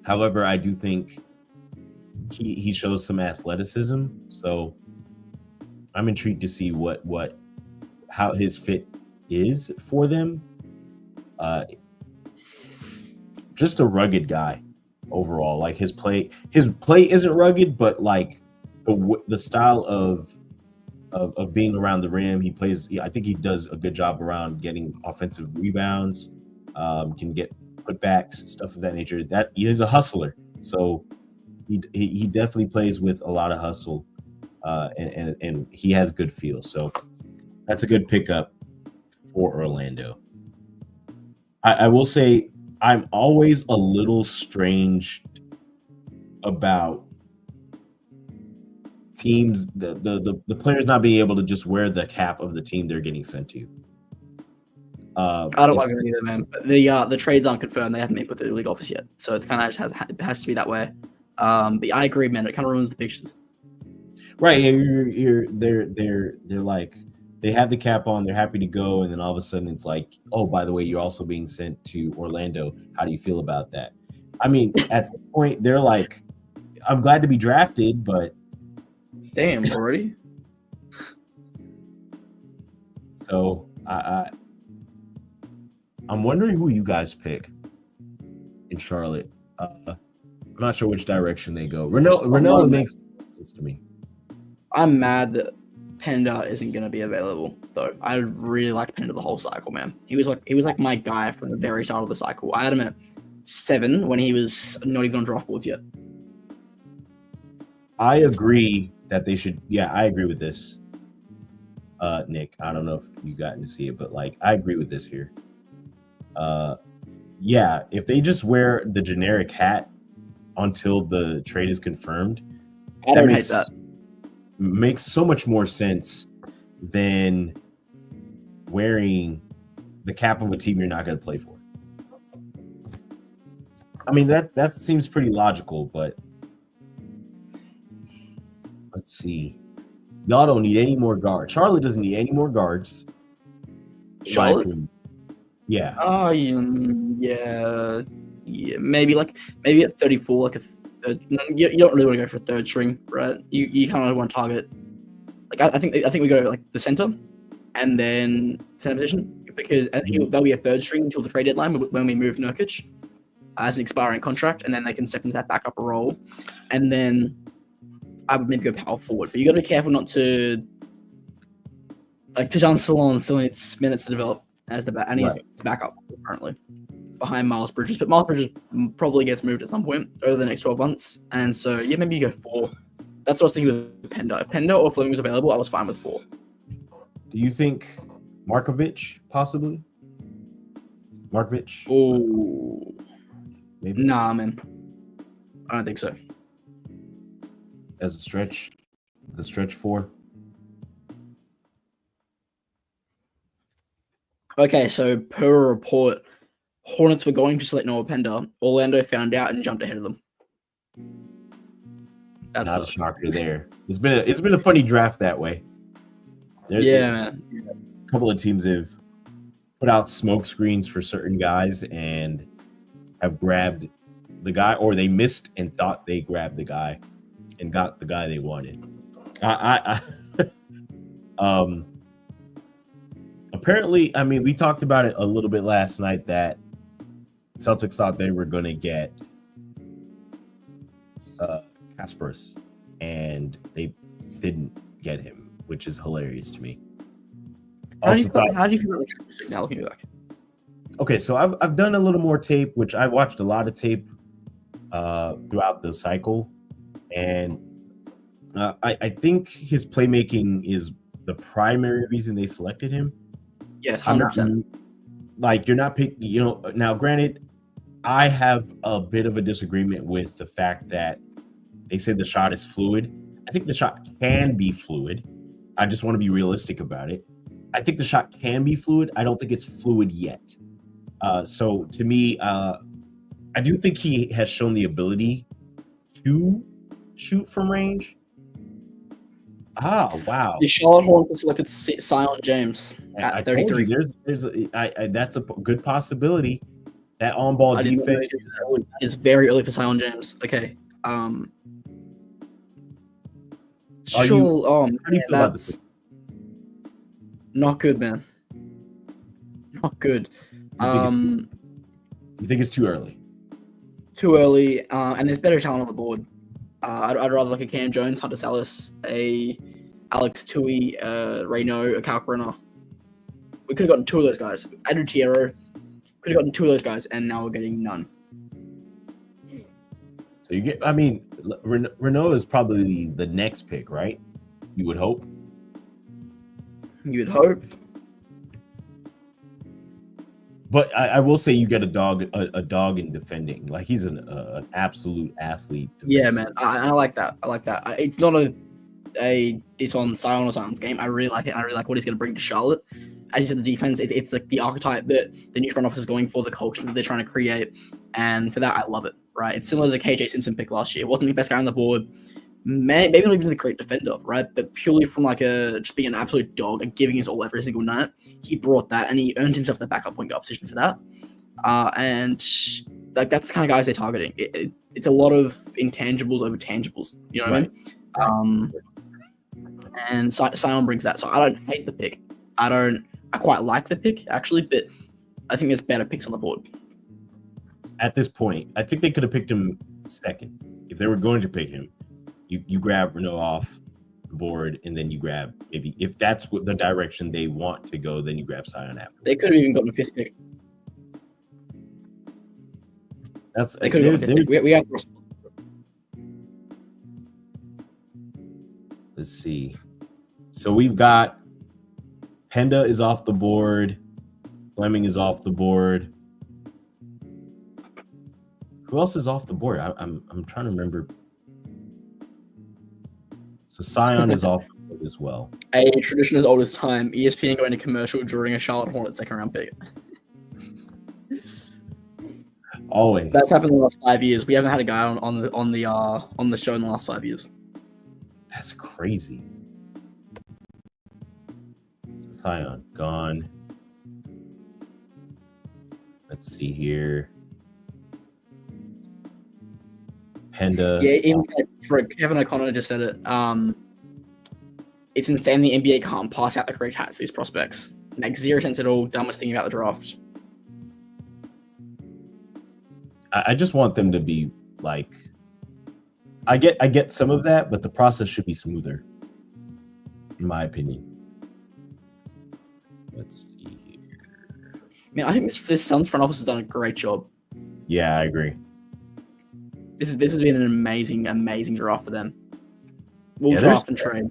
B: However, I do think he shows some athleticism. So I'm intrigued to see how his fit is for them. Just a rugged guy overall. Like his play isn't rugged, but like the style of being around the rim, he plays. I think he does a good job around getting offensive rebounds, can get putbacks, stuff of that nature. That he is a hustler, so he definitely plays with a lot of hustle, and he has good feel. So that's a good pickup for Orlando. I will say I'm always a little strange about teams, the players not being able to just wear the cap of the team they're getting sent to.
A: I don't like it either, man. But the trades aren't confirmed; they haven't met with the league office yet, so it's kind of just has to be that way. But I agree, man. It kind of ruins the pictures.
B: Right? They're like they have the cap on, they're happy to go, and then all of a sudden it's like, oh, by the way, you're also being sent to Orlando. How do you feel about that? I mean, at this point, they're like, I'm glad to be drafted, but
A: damn, already.
B: So I'm wondering who you guys pick in Charlotte. I'm not sure which direction they go. Renault makes sense to me.
A: I'm mad that Penda isn't going to be available, though. I really liked Penda the whole cycle, man. He was like my guy from the very start of the cycle. I had him at 7 when he was not even on draft boards yet.
B: I agree that they should. Yeah, I agree with this. Nick, I don't know if you gotten to see it, but like I agree with this here. Yeah, if they just wear the generic hat until the trade is confirmed,
A: I don't hate that.
B: Makes so much more sense than wearing the cap of a team you're not going to play for. I mean, that seems pretty logical, but let's see. Y'all don't need any more guards. Charlotte doesn't need any more guards.
A: Charlotte?
B: Yeah.
A: Oh, yeah. Maybe at 34, like a third. You don't really want to go for a third string, right? You kind of want to target. Like I think we go like the center, and then center position, because there'll be a third string until the trade deadline when we move Nurkic as an expiring contract, and then they can step into that backup role, and then I would maybe go power forward. But you got to be careful not to like Tijan Salon still needs minutes to develop as and he's the backup currently behind Miles Bridges, but Miles Bridges probably gets moved at some point over the next 12 months, and so yeah, maybe you go 4. That's what I was thinking with Penda. If Penda or Fleming was available, I was fine with 4.
B: Do you think Markovic possibly? Markovic?
A: Oh,
B: maybe.
A: Nah, man, I don't think so.
B: As a stretch, the stretch 4.
A: Okay, so per report, Hornets were going to select Noah Penda. Orlando found out and jumped ahead of them.
B: That's not a shocker there. It's been a funny draft that way.
A: Man.
B: A couple of teams have put out smoke screens for certain guys and have grabbed the guy, or they missed and thought they grabbed the guy and got the guy they wanted. Apparently, I mean, we talked about it a little bit last night that Celtics thought they were going to get Kasparas, and they didn't get him, which is hilarious to me.
A: How do you feel about the now looking back?
B: Okay, so I've done a little more tape, which I watched a lot of tape throughout the cycle, and I think his playmaking is the primary reason they selected him.
A: Yeah, 100%.
B: Like you're not picking, now granted, I have a bit of a disagreement with the fact that they said the shot is fluid. I think the shot can be fluid. I just want to be realistic about it. I think the shot can be fluid. I don't think it's fluid yet. So to me, I do think he has shown the ability to shoot from range. Wow.
A: The Charlotte Hornets have selected Zion James
B: I
A: at
B: told you
A: 33.
B: that's a good possibility. That on-ball
A: I didn't know
B: defense.
A: that is very early for Zion James. Okay. Sure.
B: How do you feel about
A: That's not good, man. Not good.
B: You think it's too early?
A: Too early, and there's better talent on the board. I'd rather like a Cam Jones, Hunter Salas, a Alex Tui, Reno, a Cal Brenner. We could have gotten 2 of those guys. Andrew Tierro. Could have gotten 2 of those guys, and now we're getting none.
B: So you get. I mean, Renault is probably the next pick, right? You would hope.
A: You'd hope.
B: But I will say you get a dog in defending. Like he's an absolute athlete.
A: Yeah, man. I like that. It's not a diss on Zion or Zion's game. I really like it. I really like what he's going to bring to Charlotte. As you said, the defense, it's like the archetype that the new front office is going for, the culture that they're trying to create. And for that, I love it, right? It's similar to the KJ Simpson pick last year. It wasn't the best guy on the board. Maybe not even the great defender, right? But purely from like just being an absolute dog and giving his all every single night, he brought that and he earned himself the backup point guard position for that. And like that's the kind of guys they're targeting. It's a lot of intangibles over tangibles. You know what I mean? And Zion brings that. So I don't hate the pick. I quite like the pick actually, but I think there's better picks on the board.
B: At this point, I think they could have picked him second if they were going to pick him. You grab Renault off the board, and then you grab maybe if that's what the direction they want to go, then you grab Zion after.
A: They could have even gotten a 5th pick. They could have gotten a 5th pick. We have.
B: Let's see. So we've got Penda is off the board. Fleming is off the board. Who else is off the board? I'm trying to remember. So Zion is off the board as well.
A: A tradition as old as time. ESPN going to commercial during a Charlotte Hornets second round pick.
B: Always.
A: That's happened in the last 5 years. We haven't had a guy on the show in the last 5 years.
B: That's crazy. So Zion gone. Let's see here. Penda.
A: Yeah, even Kevin O'Connor just said it. It's insane the NBA can't pass out the correct hats to these prospects. Makes zero sense at all. Dumbest thing about the draft.
B: I just want them to be like. I get some of that, but the process should be smoother, in my opinion. Let's see here.
A: Man, I think this Suns front office has done a great job.
B: Yeah, I agree.
A: This has been an amazing draft for them. We'll draft and trade.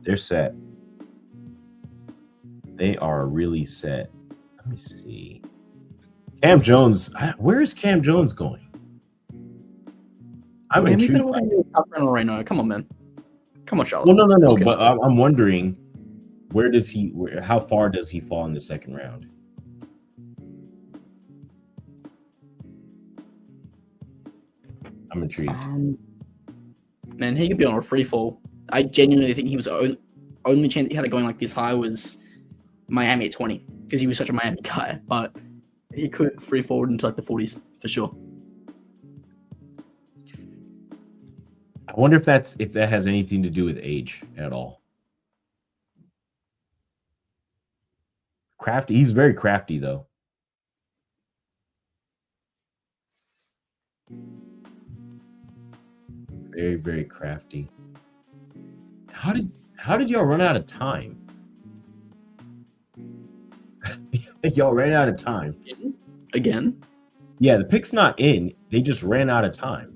B: They're set. They are really set. Let me see. Cam Jones. Where is Cam Jones going? I'm intrigued.
A: Right now. Come on, man. Come on, Charlotte.
B: Well, no. Okay. But I'm wondering, how far does he fall in the second round? I'm intrigued.
A: Man, he could be on a free fall. I genuinely think he was only chance he had it going like this high was Miami at 20 because he was such a Miami guy. But he could free forward into like the 40s for sure.
B: I wonder if that has anything to do with age at all. Crafty. He's very crafty though. Very, very crafty. How did y'all run out of time? Y'all ran out of time.
A: Again?
B: Yeah, the pick's not in. They just ran out of time.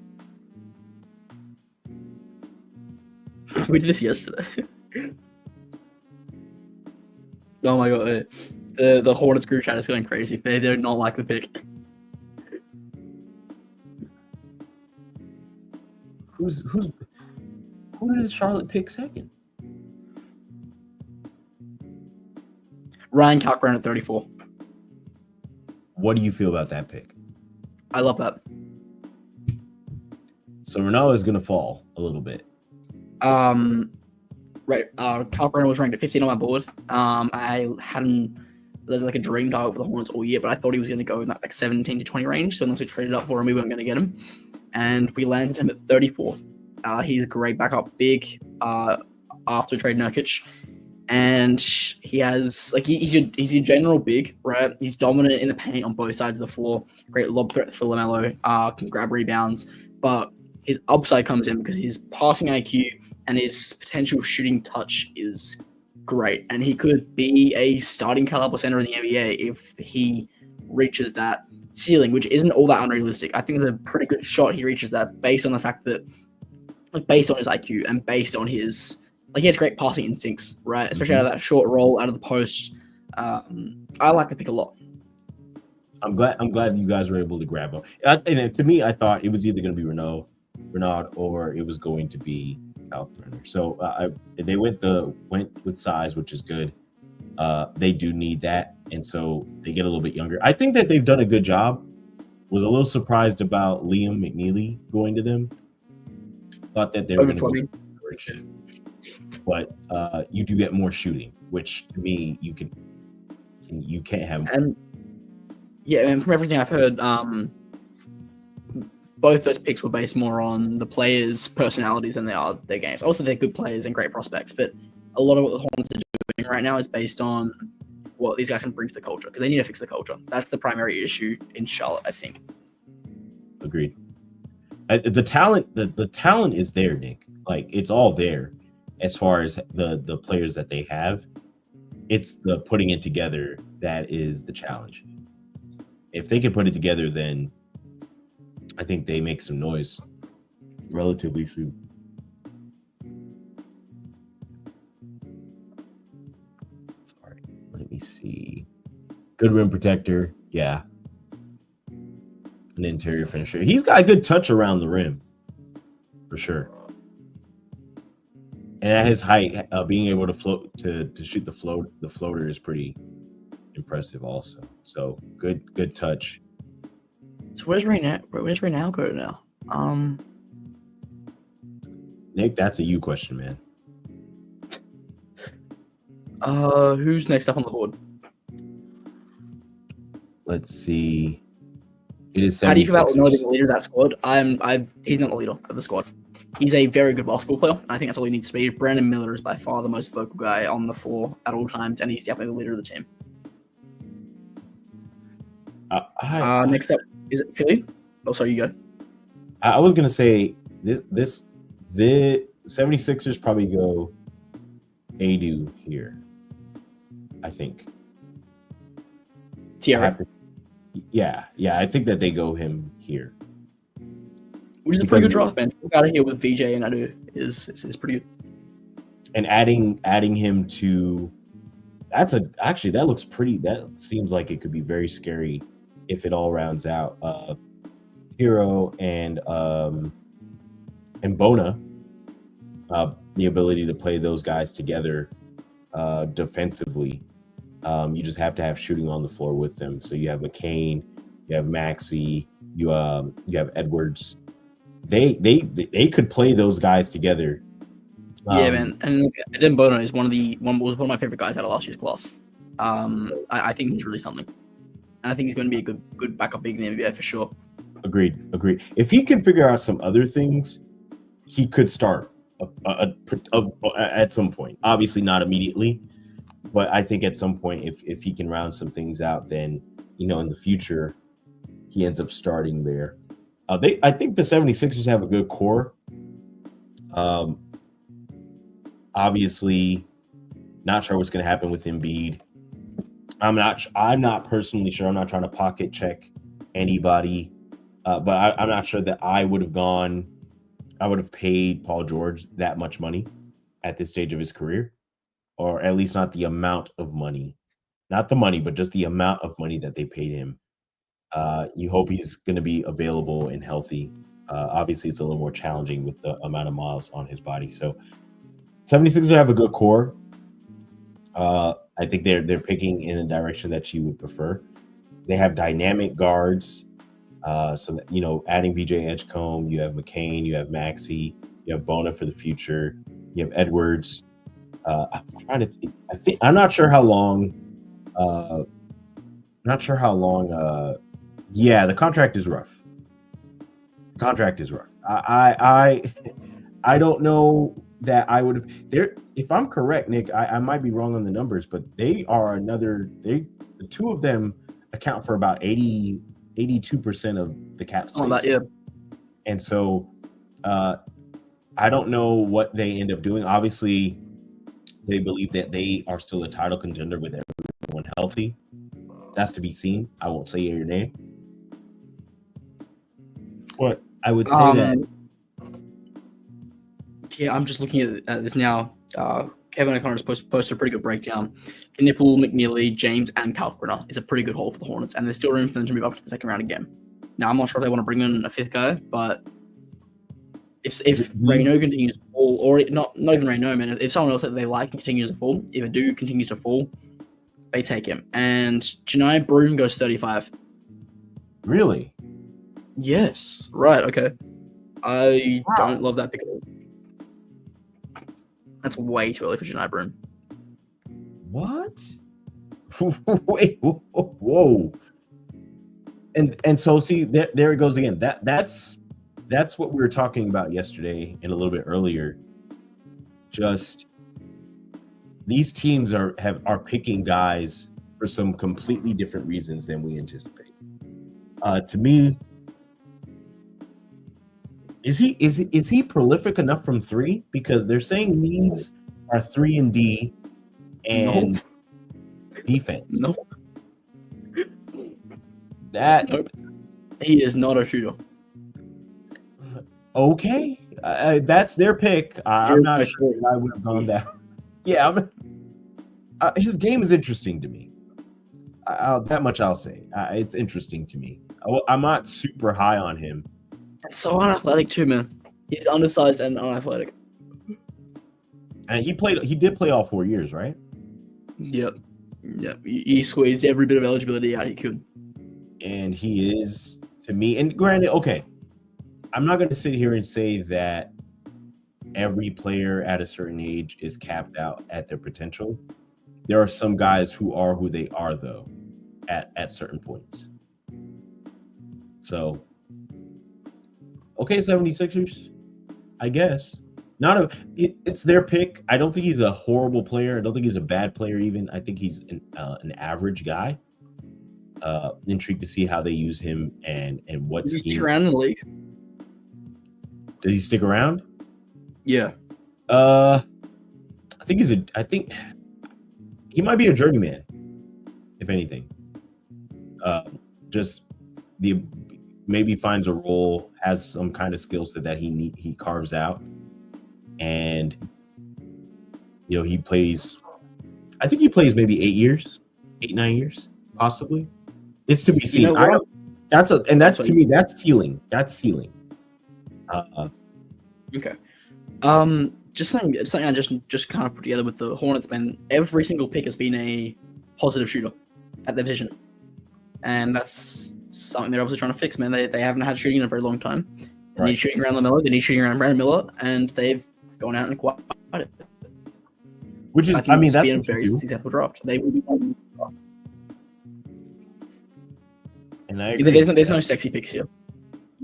A: We did this yesterday. Oh my god. The Hornets group chat is going crazy. They do not like the pick.
B: Who did Charlotte pick second?
A: Ryan Kalkbrenner at 34.
B: What do you feel about that pick?
A: I love that.
B: So Ronaldo is going to fall a little bit.
A: Right. Kyle was ranked at 15 on my board. I had him. There's like a dream target for the Hornets all year, but I thought he was going to go in that like 17 to 20 range. So unless we traded up for him, we weren't going to get him. And we landed him at 34. He's a great backup big after trade Nurkic. And he has like he's a general big, right? He's dominant in the paint on both sides of the floor. Great lob threat for LaMelo. Can grab rebounds, but his upside comes in because his passing IQ and his potential shooting touch is great. And he could be a starting caliber center in the NBA if he reaches that ceiling, which isn't all that unrealistic. I think there's a pretty good shot he reaches that based on the fact that, like, based on his IQ and based on his, like, he has great passing instincts, right? Especially out of that short roll, out of the post. I like the pick a lot.
B: I'm glad you guys were able to grab him. And to me, I thought it was either going to be Renaud, or it was going to be Kyle Turner. So they went with size, which is good. They do need that, and so they get a little bit younger. I think that they've done a good job. Was a little surprised about Liam McNeely going to them. Thought that they were going to go direction. But you do get more shooting, which to me you can't have.
A: And yeah, and from everything I've heard, both those picks were based more on the players' personalities than they are their games. Also, they're good players and great prospects, but a lot of what the Hornets are doing right now is based on what these guys can bring to the culture, because they need to fix the culture. That's the primary issue in Charlotte, I think.
B: Agreed. The talent is there, Nick. Like, it's all there as far as the players that they have. It's the putting it together that is the challenge. If they can put it together, then I think they make some noise relatively soon. Sorry, let me see. Good rim protector, yeah. An interior finisher. He's got a good touch around the rim, for sure. And at his height, being able to float to shoot the floater is pretty impressive, also. So good touch.
A: So where's Reynal go now?
B: Nick, that's a you question, man.
A: Who's next up on the board?
B: Let's see. It is 76ers.
A: How do you feel about Lamelo being the leader of that squad? He's not the leader of the squad. He's a very good basketball player. I think that's all he needs to be. Brandon Miller is by far the most vocal guy on the floor at all times, and he's definitely the leader of the team. Next up, is it Philly? Oh, sorry, you go.
B: I was gonna say the 76ers probably go Adu here. I think.
A: Tierra.
B: Yeah. I think that they go him here,
A: which is a pretty good draft, man. Out of here with VJ and Adu is pretty good.
B: And adding him to that looks pretty. That seems like it could be very scary if it all rounds out. Hero and Bona, the ability to play those guys together defensively. You just have to have shooting on the floor with them. So you have McCain, you have Maxey, you have Edwards. They could play those guys together.
A: Yeah, man. And Adem Bona is was one of my favorite guys out of last year's class. I think he's really something. And I think he's going to be a good backup big in the NBA for sure. Agreed.
B: If he can figure out some other things, he could start at some point. Obviously not immediately, but I think at some point, if he can round some things out, then, in the future, he ends up starting there. I think the 76ers have a good core. Obviously, not sure what's going to happen with Embiid. I'm not personally sure. I'm not trying to pocket check anybody, but I'm not sure that I would have paid Paul George that much money at this stage of his career, or at least not the amount of money, not the money, but just the amount of money that they paid him. You hope he's going to be available and healthy. Obviously, it's a little more challenging with the amount of miles on his body. So 76ers have a good core. I think they're picking in a direction that you would prefer. They have dynamic guards So that, adding VJ Edgecombe, you have McCain, you have Maxey, you have Bona for the future, you have Edwards. I'm trying to think. I'm not sure how long. Not sure how long. Yeah, the contract is rough. I don't know that I would have there. If I'm correct, Nick, I might be wrong on the numbers, but they are the two of them account for about 82% of the cap space.
A: Oh, that, yeah.
B: And so I don't know what they end up doing. Obviously, they believe that they are still a title contender with everyone healthy. That's to be seen. I won't say yay or nay. But I would say that.
A: Yeah, I'm just looking at this now. Kevin O'Connor's posted a pretty good breakdown. Knipple, McNeely, James, and Kalkbrenner is a pretty good haul for the Hornets, and there's still room for them to move up to the second round again. Now, I'm not sure if they want to bring in a fifth guy, but if Reyno continues to fall, or not even Reyno, man, if someone else that they like continues to fall, if a dude continues to fall, they take him. And Janai Broom goes 35.
B: Really?
A: Yes. Right, okay. I don't love that pick at all. That's way too early for Janai Broom.
B: What? Wait, whoa. And so see there it goes again. That's what we were talking about yesterday and a little bit earlier. Just these teams are picking guys for some completely different reasons than we anticipate. To me, is he prolific enough from three? Because they're saying needs are 3 and D and defense.
A: Nope.
B: Nope.
A: He is not a shooter.
B: Okay, that's their pick. I'm not sure I would have gone down. Yeah, his game is interesting to me. That much I'll say. It's interesting to me. I'm not super high on him.
A: That's so unathletic too, man. He's undersized and unathletic.
B: And he did play all 4 years, right?
A: Yep. He squeezed every bit of eligibility out he could.
B: And he is, to me, and granted, okay, I'm not going to sit here and say that every player at a certain age is capped out at their potential. There are some guys who are who they are, though, at certain points. So, okay, 76ers, I guess. It's their pick. I don't think he's a horrible player. I don't think he's a bad player even. I think he's an average guy. Intrigued to see how they use him and what
A: Does he stick around in the league?
B: Does he stick around?
A: Yeah.
B: I think he might be a journeyman, if anything. Just maybe finds a role, has some kind of skill set that he carves out, and he plays. I think he plays maybe 8-9 years, possibly. It's to be seen. That's to me. That's ceiling. That's ceiling.
A: Okay. Just something I just kind of put together with the Hornets, man. Every single pick has been a positive shooter at their position, and that's something they're obviously trying to fix, man. They haven't had shooting in a very long time. They need shooting around LaMelo. They need shooting around Brandon Miller, and they've gone out and acquired it.
B: Which is, that's
A: been a very successful draft. They will be.
B: And I agree.
A: There's no sexy picks here.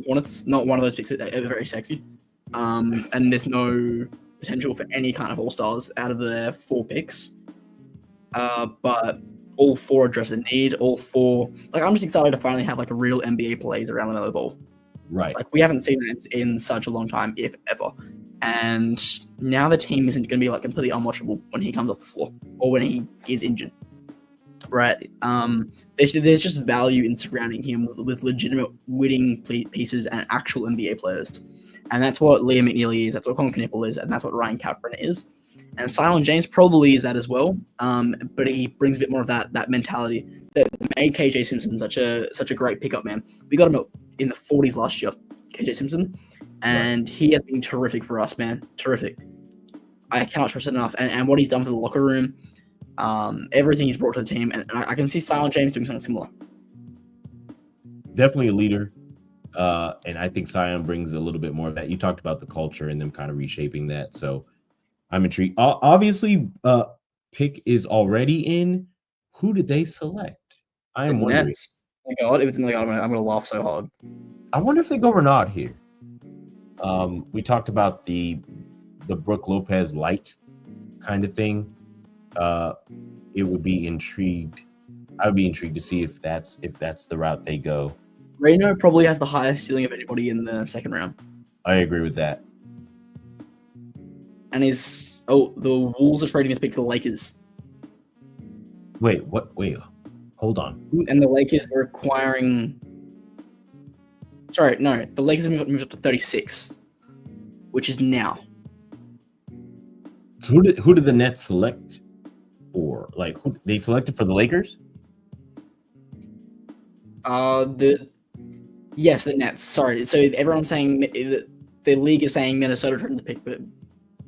A: Hornets not one of those picks that are very sexy. And there's no potential for any kind of all-stars out of their 4 picks. But all 4 address a need. All 4, I'm just excited to finally have a real NBA plays around the Melo Ball.
B: Right.
A: We haven't seen that in such a long time, if ever. And now the team isn't going to be completely unwatchable when he comes off the floor or when he is injured. Right. There's just value in surrounding him with legitimate winning pieces and actual NBA players. And that's what Liam McNeely is, that's what Colin Knippel is, and that's what Ryan Kalkbrenner is. And Silent James probably is that as well. But he brings a bit more of that mentality that made KJ Simpson such a great pickup, man. We got him in the 40s last year, KJ Simpson. And he has been terrific for us, man. Terrific. I cannot stress it enough. And what he's done for the locker room, everything he's brought to the team, and I can see Silent James doing something similar.
B: Definitely a leader. And I think Zion brings a little bit more of that. You talked about the culture and them kind of reshaping that. So I'm intrigued. Obviously, pick is already in. Who did they select? I
A: The
B: am wondering.
A: Nets. Oh my God, if it's in the God, I'm gonna laugh so hard.
B: I wonder if they go or not here. We talked about the Brooke Lopez light kind of thing. It would be intrigued. I would be intrigued to see if that's the route they go.
A: Reno probably has the highest ceiling of anybody in the second round,
B: I agree with that.
A: and the Wolves are trading his pick to the Lakers,
B: Wait, what? Wait, hold on.
A: and the Lakers are acquiring. Sorry, no, the Lakers have moved up to 36, which is now.
B: So who did the Nets select for? Like, who they selected for the Lakers?
A: The Nets. Sorry, so everyone's saying the league is saying Minnesota traded the pick, but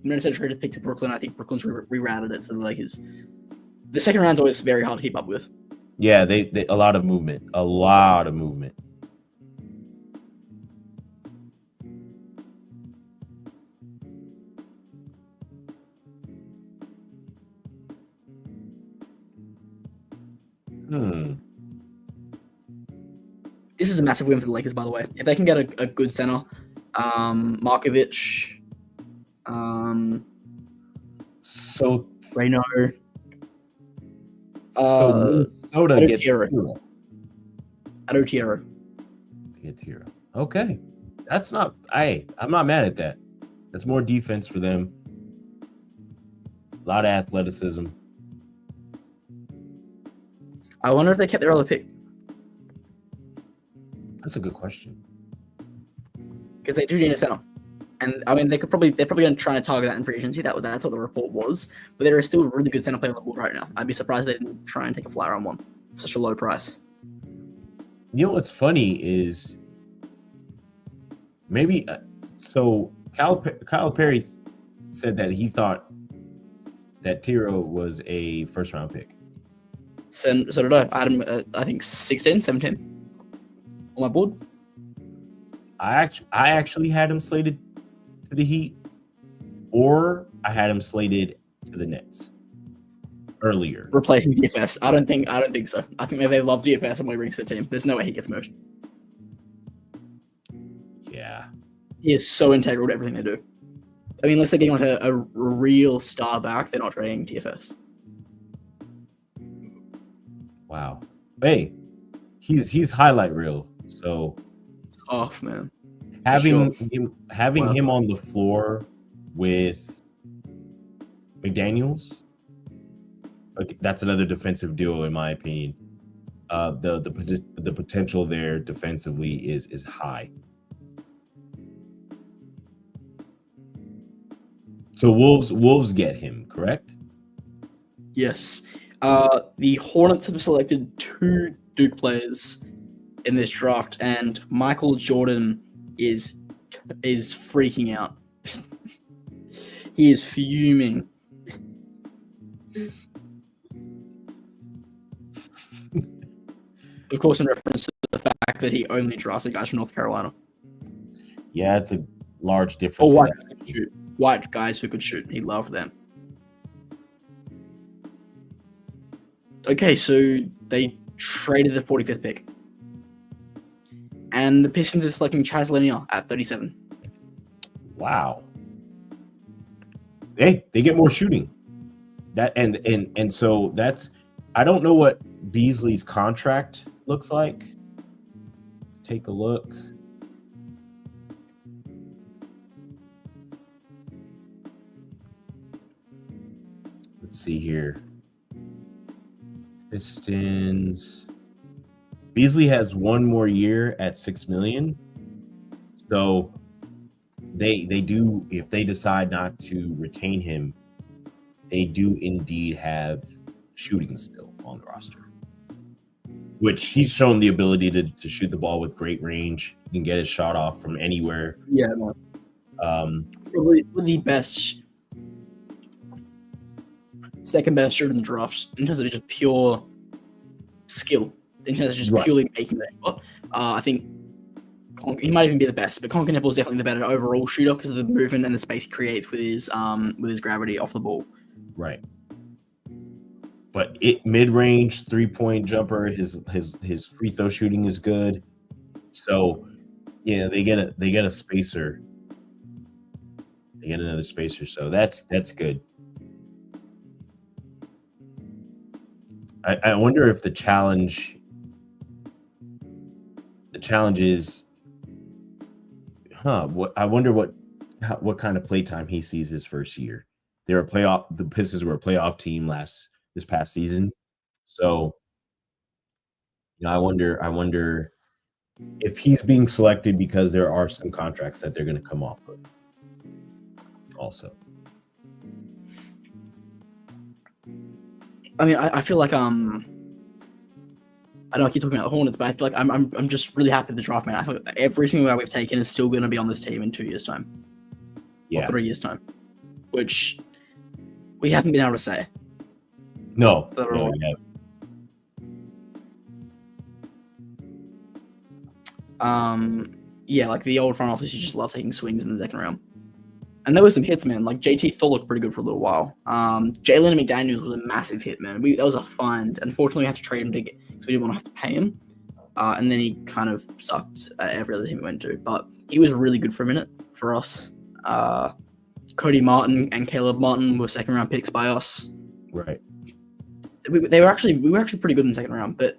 A: Minnesota traded the pick to Brooklyn. I think Brooklyn's rerouted it to the Lakers. The second round's always very hard to keep up with.
B: Yeah, they a lot of movement. A lot of movement.
A: This is a massive win for the Lakers, by the way. If they can get a good center, Markovic,
B: So
A: Reno,
B: Minnesota gets
A: Adotiero.
B: Gets Hero. Okay, that's not. I'm not mad at that. That's more defense for them. A lot of athleticism.
A: I wonder if they kept their other pick.
B: That's a good question.
A: Because they do need a center. And I mean, they're probably going to try to target that in free agency. That's what the report was. But there is still a really good center player on the board right now. I'd be surprised if they didn't try and take a flyer on one for such a low price.
B: You know what's funny is maybe so Kyle Perry said that he thought that Tiro was a first round pick.
A: So did I. I had him, I think 16, 17 on my board.
B: I actually had him slated to the Heat, or I had him slated to the Nets earlier.
A: Replacing DFS. I don't think so. I think they love DFS and we brings to the team. There's no way he gets moved.
B: Yeah.
A: He is so integral to everything they do. I mean, unless they're getting like a real star back, they're not trading DFS.
B: Wow. Hey, he's highlight reel. So
A: Tough, man.
B: having him on the floor with McDaniels, that's another defensive duo in my opinion. The potential there defensively is high. So Wolves get him, correct?
A: Yes. The Hornets have selected 2 Duke players in this draft, and Michael Jordan is freaking out. He is fuming. Of course, in reference to the fact that he only drafted guys from North Carolina.
B: Yeah, it's a large difference.
A: Or white guys who could shoot. He loved them. Okay, so they traded the 45th pick. And the Pistons are selecting Chaz Linear at 37.
B: Wow. Hey, they get more shooting. That and so that's, I don't know what Beasley's contract looks like. Let's take a look. Let's see here. Pistons. Beasley has 1 more year at $6 million. So they do, if they decide not to retain him, they do indeed have shooting still on the roster, which he's shown the ability to shoot the ball with great range. He can get his shot off from anywhere.
A: Yeah, no. Probably the best, second best shooter in the drafts in terms of just pure skill. In terms of just purely making that shot. I think he might even be the best, but Conker is definitely the better overall shooter because of the movement and the space he creates with his gravity off the ball.
B: Right. But mid-range 3-point jumper, his free throw shooting is good. So yeah, they get a spacer. They get another spacer, so that's good. I wonder if the challenge is, I wonder what kind of playtime he sees his first year. The Pistons were a playoff team this past season, so I wonder if he's being selected because there are some contracts that they're going to come off of. Also,
A: I mean, I feel like I know I keep talking about the Hornets, but I feel like I'm just really happy with the draft, man. I feel like every single guy we've taken is still going to be on this team in 2 years' time, or 3 years' time, which we haven't been able to say.
B: No,
A: yeah, like the old front office, you just love taking swings in the second round. And there were some hits, man. Like JT Thor looked pretty good for a little while. Jalen McDaniels was a massive hit, man. That was a find. Unfortunately, we had to trade him because we didn't want to have to pay him. And then he kind of sucked at every other team he went to. But he was really good for a minute for us. Cody Martin and Caleb Martin were second round picks by us.
B: Right.
A: We were actually pretty good in the second round, but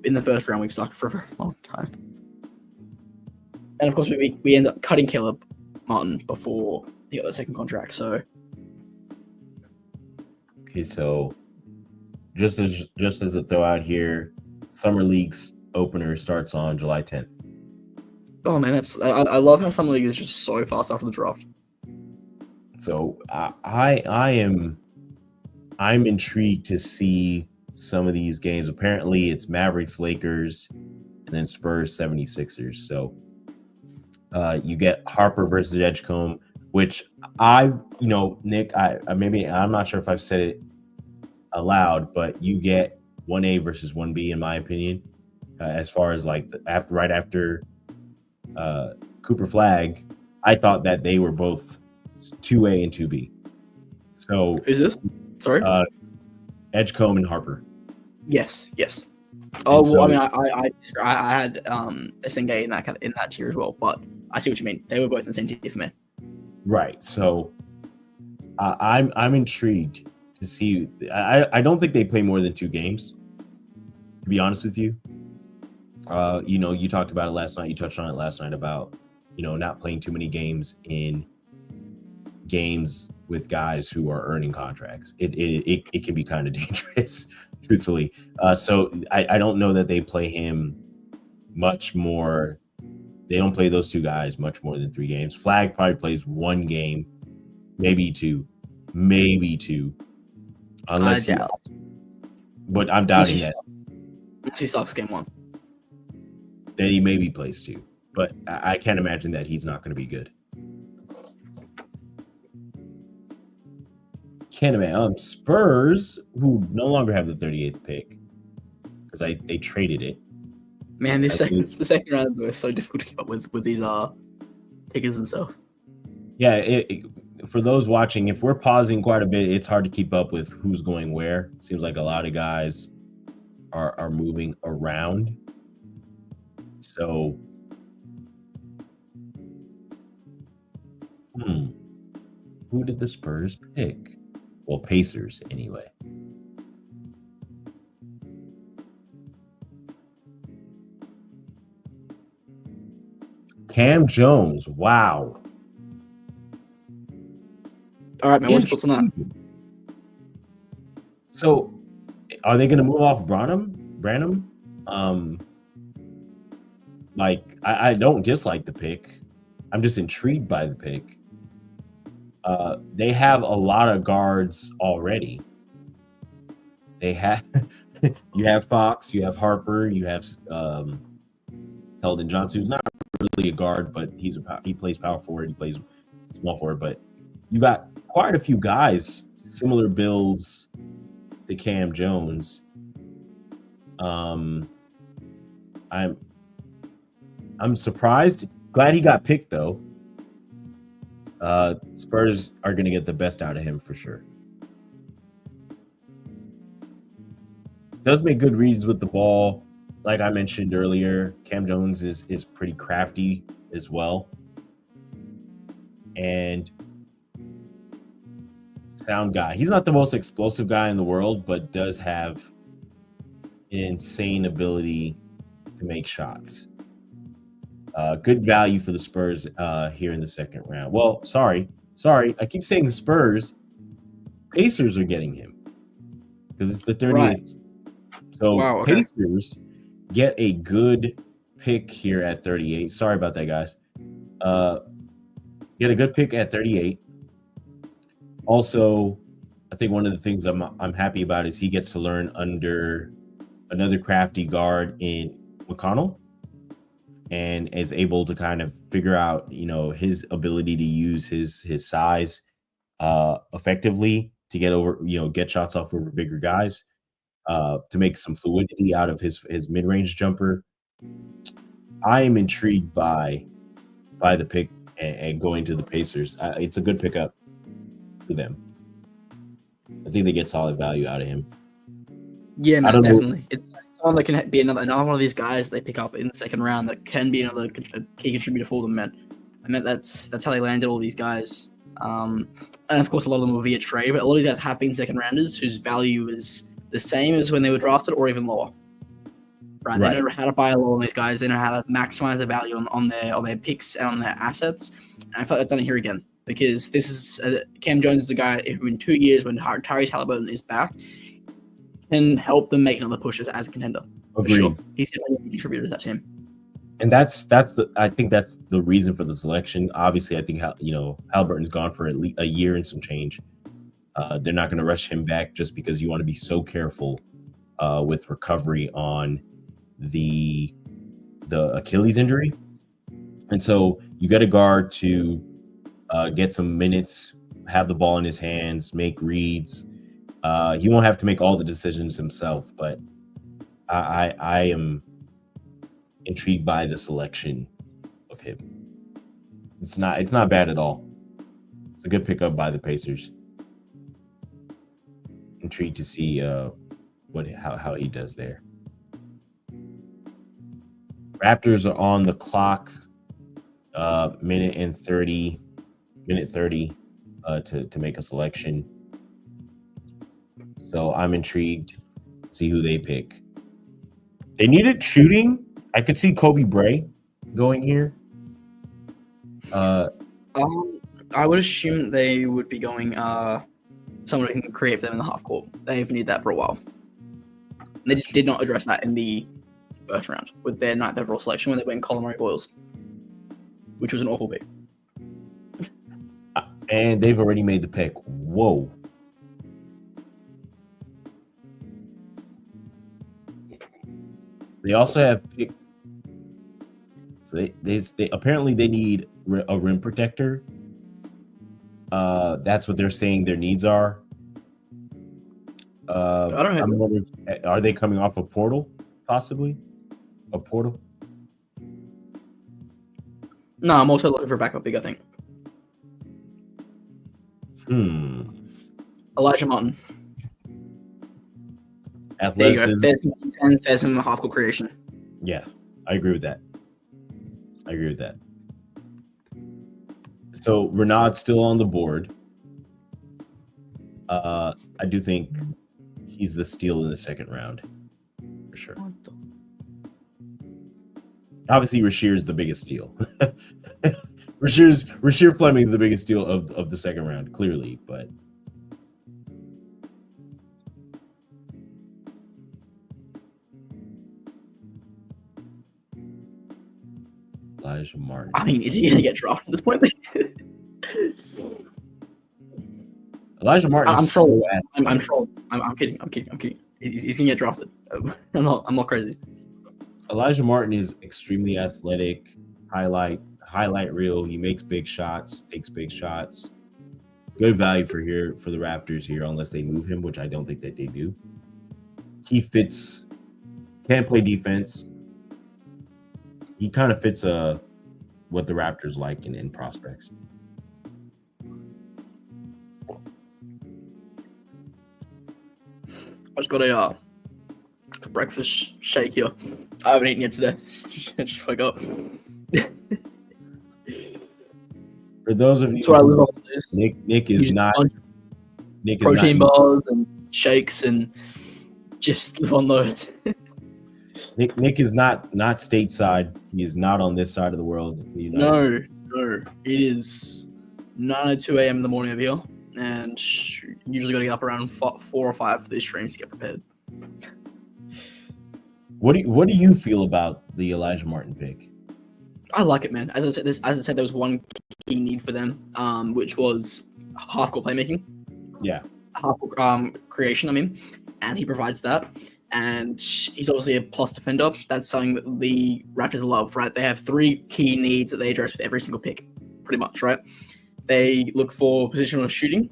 A: in the first round we've sucked for a very long time. And of course we end up cutting Caleb Martin before he got the second contract. So
B: okay, so just as a throw out here, Summer League's opener starts on July 10th.
A: Oh man, I love how Summer League is just so fast after the draft.
B: So I'm intrigued to see some of these games. Apparently it's Mavericks, Lakers, and then Spurs, 76ers. So you get Harper versus Edgecombe, which Nick, I'm not sure if I've said it aloud, but you get 1A versus 1B in my opinion. As far as like right after Cooper Flag, I thought that they were both 2A and 2B. So
A: who's this? Sorry,
B: Edgecombe and Harper.
A: Yes. Oh well, I mean, I had Senge in that tier as well, but I see what you mean. They were both in the same tier for me.
B: Right. So I'm intrigued to see. I don't think they play more than 2 games. To be honest with you, you talked about it last night. You touched on it last night about not playing too many games with guys who are earning contracts. It can be kind of dangerous, truthfully. So I don't know that they play him much more. They don't play those 2 guys much more than 3 games. Flag probably plays 1 game, maybe 2, unless
A: I doubt.
B: But I'm doubting that.
A: Unless he sucks game 1.
B: Then he maybe plays 2, but I can't imagine that he's not going to be good. Can't imagine. Spurs, who no longer have the 38th pick because they traded it.
A: Man, the second round was so difficult to keep up with these pickers and stuff.
B: Yeah, for those watching, if we're pausing quite a bit, it's hard to keep up with who's going where. Seems like a lot of guys are moving around. So, who did the Spurs pick? Well, Pacers anyway. Cam Jones. Wow.
A: All right, man. What's your thoughts on that?
B: So, are they going to move off Branham? I don't dislike the pick. I'm just intrigued by the pick. They have a lot of guards already. They have you have Fox, you have Harper, you have Keldon Johnson, who's not really a guard, but he plays power forward, he plays small forward. But you got quite a few guys similar builds to Cam Jones. I'm I'm surprised. Glad he got picked though. Spurs are going to get the best out of him for sure. Does make good reads with the ball. Like I mentioned earlier, Cam Jones is pretty crafty as well. And sound guy. He's not the most explosive guy in the world, but does have an insane ability to make shots. Good value for the Spurs here in the second round. Well, sorry. I keep saying the Spurs. Pacers are getting him because it's the 30th.
A: Right.
B: So
A: Wow, okay.
B: Pacers get a good pick here at 38. Sorry about that, guys. Get a good pick at 38. Also, I think one of the things I'm happy about is he gets to learn under another crafty guard in McConnell, and is able to kind of figure out, his ability to use his size effectively to get shots off over bigger guys, to make some fluidity out of his mid-range jumper. I am intrigued by the pick and going to the Pacers. It's a good pickup for them. I think they get solid value out of him.
A: Yeah, man, definitely. It's someone that can be another one of these guys they pick up in the second round that can be another key contributor for them, man. I mean, that's how they landed all these guys. And of course, a lot of them were via trade, but a lot of these guys have been second rounders whose value is the same as when they were drafted or even lower. Right? They know how to buy low on these guys. They know how to maximize the value on their picks and on their assets. And I feel like I've done it here again because this is Cam Jones is a guy who in 2 years when Tyrese Halliburton is back can help them make another push as a contender. For sure. He's definitely a contributor to that team.
B: And I think that's the reason for the selection. Obviously, I think Halliburton's gone for at least a year and some change. They're not going to rush him back just because you want to be so careful with recovery on the Achilles injury. And so you get a guard to get some minutes, have the ball in his hands, make reads. He won't have to make all the decisions himself, but I am intrigued by the selection of him. It's not bad at all. It's a good pickup by the Pacers. Intrigued to see how he does there. Raptors are on the clock. Minute 30 to make a selection. So I'm intrigued to see who they pick. They needed shooting. I could see Kobe Bray going here.
A: I would assume they would be going someone who can create for them in the half court. They've needed that for a while. They did not address that in the first round with their ninth overall selection when they went Colin Murray Boyles, which was an awful pick.
B: And they've already made the pick. Whoa. They also have pick. So they apparently they need a rim protector. That's what they're saying their needs are. I don't know. I'm wondering, are they coming off a portal? Possibly a portal.
A: No, I'm also looking for a backup big, I think. Elijah Martin.
B: Athleticism.
A: There you go. There's some defense, there's some half-court creation.
B: Yeah, I agree with that. So Renaud's still on the board. I do think he's the steal in the second round, for sure. Obviously, Rasheer is the biggest steal. Rasheer Fleming is the biggest steal of the second round, clearly, but Elijah Martin.
A: I mean, is he gonna get drafted at this point?
B: Elijah Martin.
A: I'm trolling. I'm trolling. I'm kidding. He's gonna get drafted. I'm not crazy.
B: Elijah Martin is extremely athletic. Highlight reel. He makes big shots. Takes big shots. Good value for the Raptors here, unless they move him, which I don't think that they do. He fits. Can't play defense. he kind of fits what the Raptors like in prospects.
A: I just got a breakfast shake here. I haven't eaten yet today. I just woke up.
B: For those of you,
A: That's what I live on this.
B: Nick is not. Nick is
A: protein
B: not,
A: bars and shakes and just live on those.
B: Nick is not stateside. He is not on this side of the world.
A: No. It is 9:02 a.m. in the morning over here, and usually got to get up around 4 or 5 for these streams to get prepared.
B: What do you feel about the Elijah Martin pick?
A: I like it, man. As I said, there was one key need for them, which was half-court playmaking.
B: Yeah.
A: Half-court creation, and he provides that. And he's obviously a plus defender. That's something that the Raptors love, right? They have 3 key needs that they address with every single pick, pretty much, right? They look for positional shooting,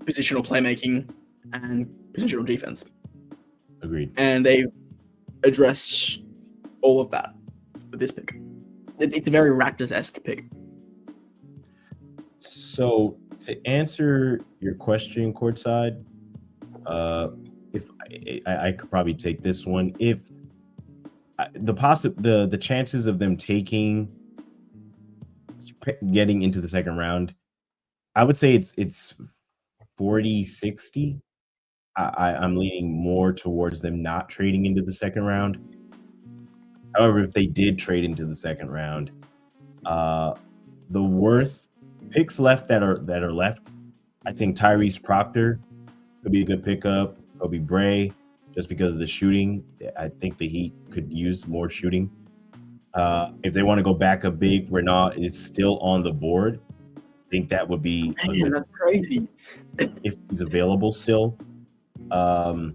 A: positional playmaking, and positional defense.
B: Agreed.
A: And they address all of that with this pick. It's a very Raptors-esque pick.
B: So to answer your question, courtside, if I could probably take this one. If the chances of them getting into the second round, I would say it's 40-60. I'm leaning more towards them not trading into the second round. However, if they did trade into the second round, the worth picks left that are left, I think Tyrese Proctor could be a good pickup. Kobe Bray, just because of the shooting. I think the Heat could use more shooting. If they want to go back a big, Renault is still on the board. I think that would be
A: that's crazy.
B: If he's available still. Let's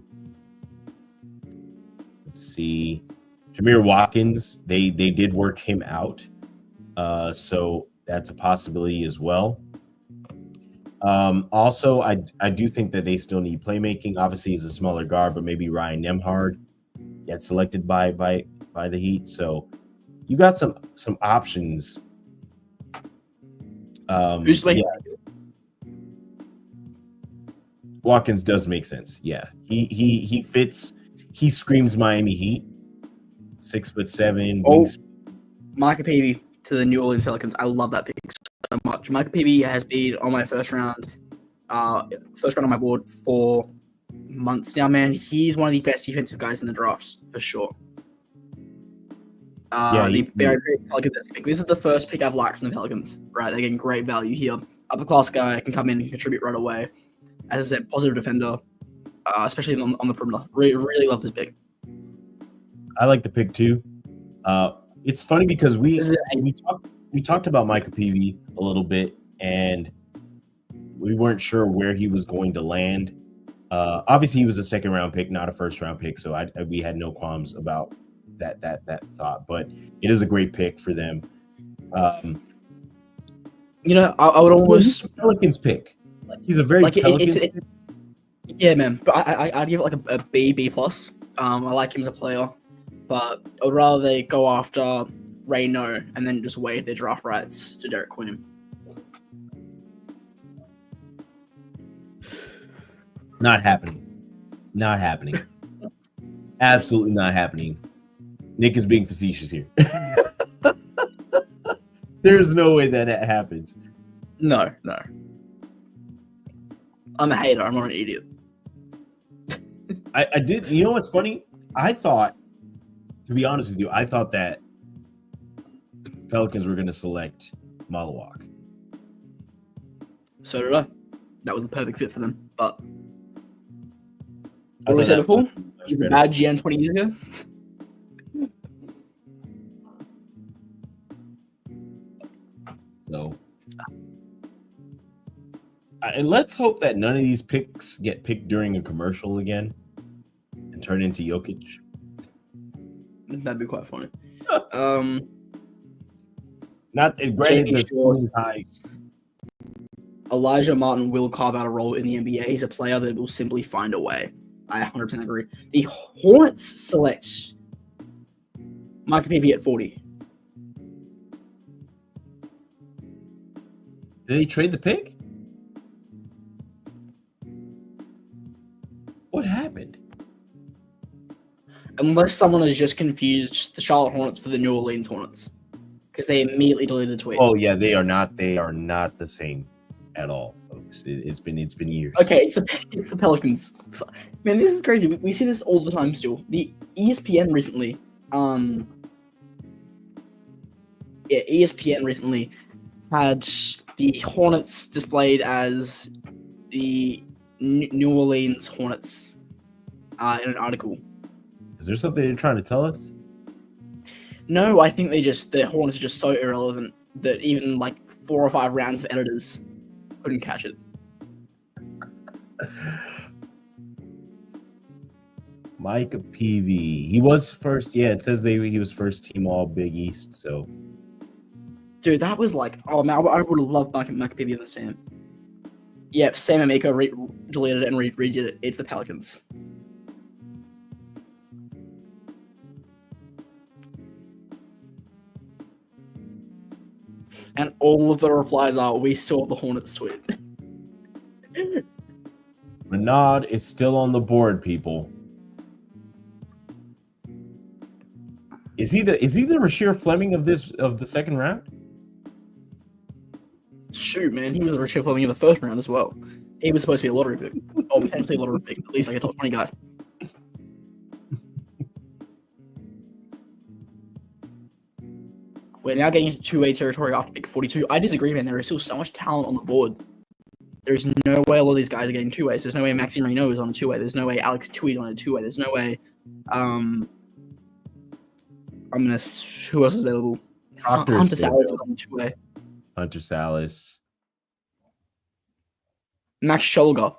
B: see. Jameer Watkins, they did work him out. So that's a possibility as well. Also, I do think that they still need playmaking. Obviously, he's a smaller guard, but maybe Ryan Nembhard gets selected by the Heat. So you got some options.
A: Who's like?
B: Yeah. Watkins does make sense. Yeah, he fits. He screams Miami Heat. 6'7".
A: Micah Peavy to the New Orleans Pelicans. I love that pick so much. Micah Peavy has been on my first round on my board for months now, man. He's one of the best defensive guys in the drafts for sure. The very great Pelicans pick. This is the first pick I've liked from the Pelicans. Right, they're getting great value here. Upper class guy can come in and contribute right away. As I said, positive defender, especially on the perimeter. Really love this pick.
B: I like the pick too. It's funny because we talked about Micah Peavy a little bit, and we weren't sure where he was going to land. Obviously, he was a second round pick, not a first round pick, so we had no qualms about that thought. But it is a great pick for them. I would almost Pelicans pick. He's a very Pelican.
A: Yeah, man. But I'd give it like a B plus. I like him as a player. But I would rather they go after Rayno and then just waive their draft rights to Derek Quinn.
B: Not happening. Absolutely not happening. Nick is being facetious here. There's no way that happens.
A: No. I'm a hater. I'm not an idiot.
B: I did. You know what's funny? I thought, to be honest with you, I thought that Pelicans were going to select Malawak.
A: So did I. That was the perfect fit for them. But what we said before? He's a bad GM 20 years ago.
B: So, and let's hope that none of these picks get picked during a commercial again and turn into Jokic.
A: That'd be quite funny.
B: Not granted, the ceiling is high.
A: Elijah Martin will carve out a role in the NBA. He's a player that will simply find a way. I 100% agree. The Hornets select Micah PV at 40.
B: Did he trade the pick? What happened?
A: Unless someone has just confused the Charlotte Hornets for the New Orleans Hornets, because they immediately deleted the tweet.
B: Oh yeah, they are not the same at all, folks. It's been years.
A: Okay, it's the Pelicans. Man, this is crazy. We see this all the time still. The ESPN recently, ESPN recently had the Hornets displayed as the New Orleans Hornets in an article.
B: Is there something you're trying to tell us?
A: No, I think the Hornets are just so irrelevant that even like 4 or 5 rounds of editors couldn't catch it.
B: Micah PV. He was first. Yeah, it says he was first team all Big East. So,
A: dude, that was like, oh man, I would have loved Micah PV in the Sam. Yeah, Sam Amico deleted it and redid it. It's the Pelicans. And all of the replies are, we saw the Hornets tweet.
B: Renard is still on the board, people. Is he the Rasheer Fleming of the second round?
A: Shoot, man, he was a Rasheer Fleming in the first round as well. He was supposed to be a lottery pick, or potentially a lottery pick, at least like a top 20 guy. We're now getting into 2A territory after pick 42. I disagree, man. There is still so much talent on the board. There's no way a lot of these guys are getting 2As. There's no way Maxime Reno is on a 2A. There's no way Alex Tui is on a 2A. There's no way. Who else is available? Hunter Salas on a 2A.
B: Hunter Salas.
A: Max Scholger.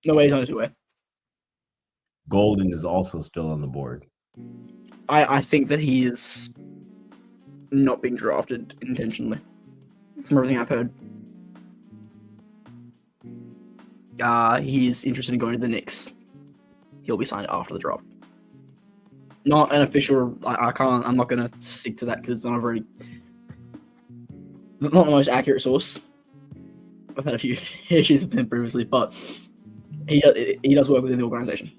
A: No way he's on a 2A.
B: Golden is also still on the board.
A: I think that he is not being drafted intentionally, from everything I've heard. He's interested in going to the Knicks. He'll be signed after the draft. Not an official. I'm not gonna stick to that because it's not the most accurate source. I've had a few issues with him previously, but he does work within the organization.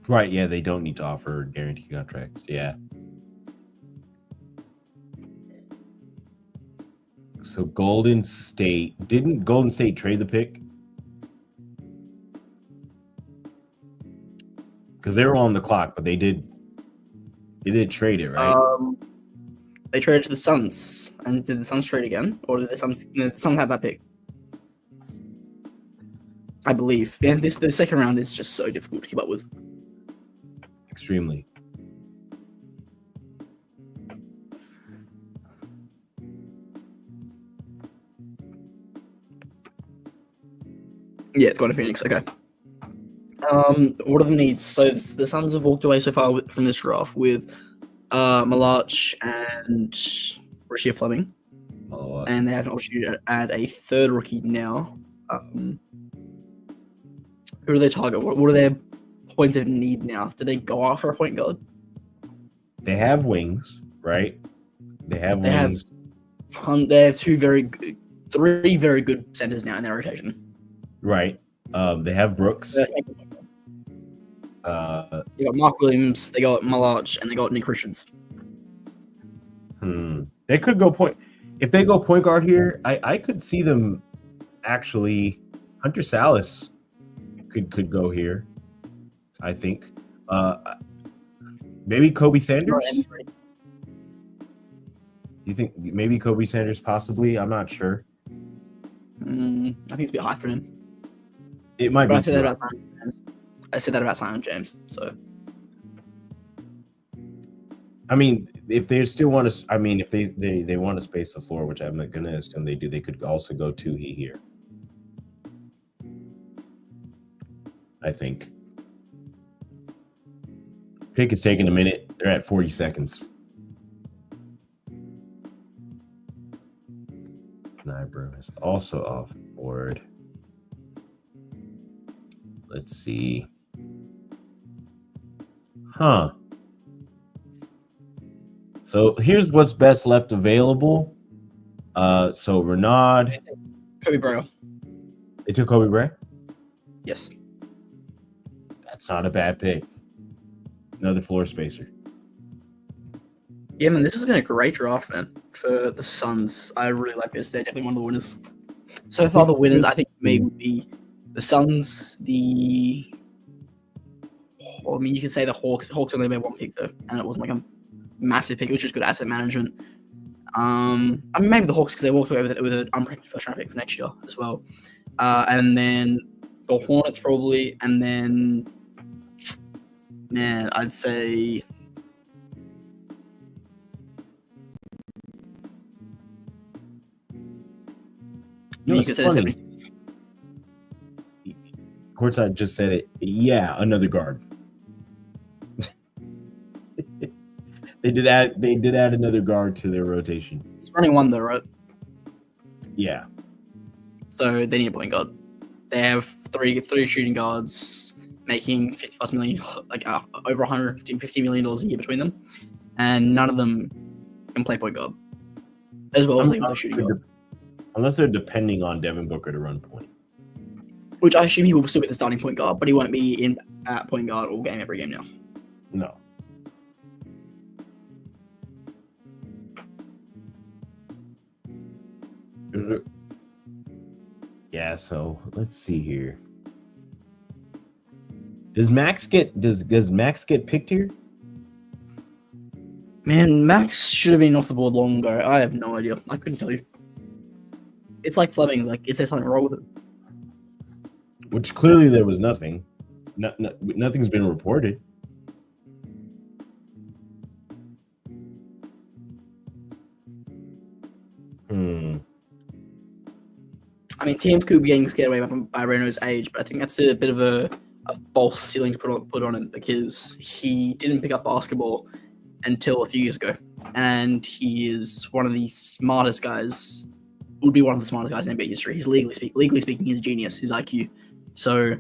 B: Right, yeah, they don't need to offer guaranteed contracts. Yeah. So Golden State didn't Golden State trade the pick? Because they were on the clock, but they did trade it, right?
A: They traded to the Suns, and did the Suns trade again, or did the Suns have that pick? I believe. And the second round is just so difficult to keep up with.
B: Extremely.
A: Yeah, it's going to Phoenix. Okay. What are the needs? So the Suns have walked away so far from this draft with Malach and Rasheer Fleming, and they have an opportunity to add a third rookie now. Who do they target? What are their points of need now? Do they go after a point guard?
B: They have wings, right? They have wings.
A: They have three very good centers now in their rotation.
B: Right. They have Brooks.
A: They got Mark Williams, they got Malach, and they got Nick Richards.
B: They could go point. If they go point guard here, I could see them actually. Hunter Salas could go here. I think. Maybe Kobe Sanders. Do you think maybe Kobe Sanders possibly? I'm not sure.
A: I think it's a bit high for him.
B: It might
A: but
B: be.
A: I said that about Simon James. So,
B: I mean, if they still want to, if they want to space the floor, which I'm going to assume they do, they could also go Tuhi here. I think. Pick is taking a minute. They're at 40 seconds. Nybro is also off board. Let's see. Huh. So here's what's best left available. So Renaud.
A: Kobe Bryant.
B: They took Kobe Bryant?
A: Yes.
B: That's not a bad pick. Another floor spacer.
A: Yeah, man, this has been a great draft, man, for the Suns. I really like this. They're definitely one of the winners. So far, the winners, I think, for me, would be the Suns, you could say the Hawks. The Hawks only made one pick, though, and it wasn't like a massive pick. It was just good asset management. Maybe the Hawks, because they walked away with an unprotected first-round pick for next year as well. And then the Hornets, probably. And then, man, I'd say... You could say the 76ers.
B: Courtside just said it. Yeah, another guard. They did add another guard to their rotation.
A: He's running one though, right?
B: Yeah.
A: So they need a point guard. They have three shooting guards making $50+ million, over $150 million a year between them, and none of them can play point guard as well as they can play shooting guard.
B: Unless they're depending on Devin Booker to run point.
A: Which I assume he will still be the starting point guard, but he won't be in at point guard all game every game now.
B: No. Is it? Yeah, so let's see here. Does Max get picked here?
A: Man, Max should have been off the board long ago. I have no idea. I couldn't tell you. It's like Fleming. Like, is there something wrong with it?
B: Which clearly there was nothing. Nothing's been reported.
A: I mean, teams could be getting scared away by Renaud's age, but I think that's a bit of a false ceiling to put on him, because he didn't pick up basketball until a few years ago, and he is one of the smartest guys. Would be one of the smartest guys in NBA history. He's legally speaking, he's a genius. His IQ. So,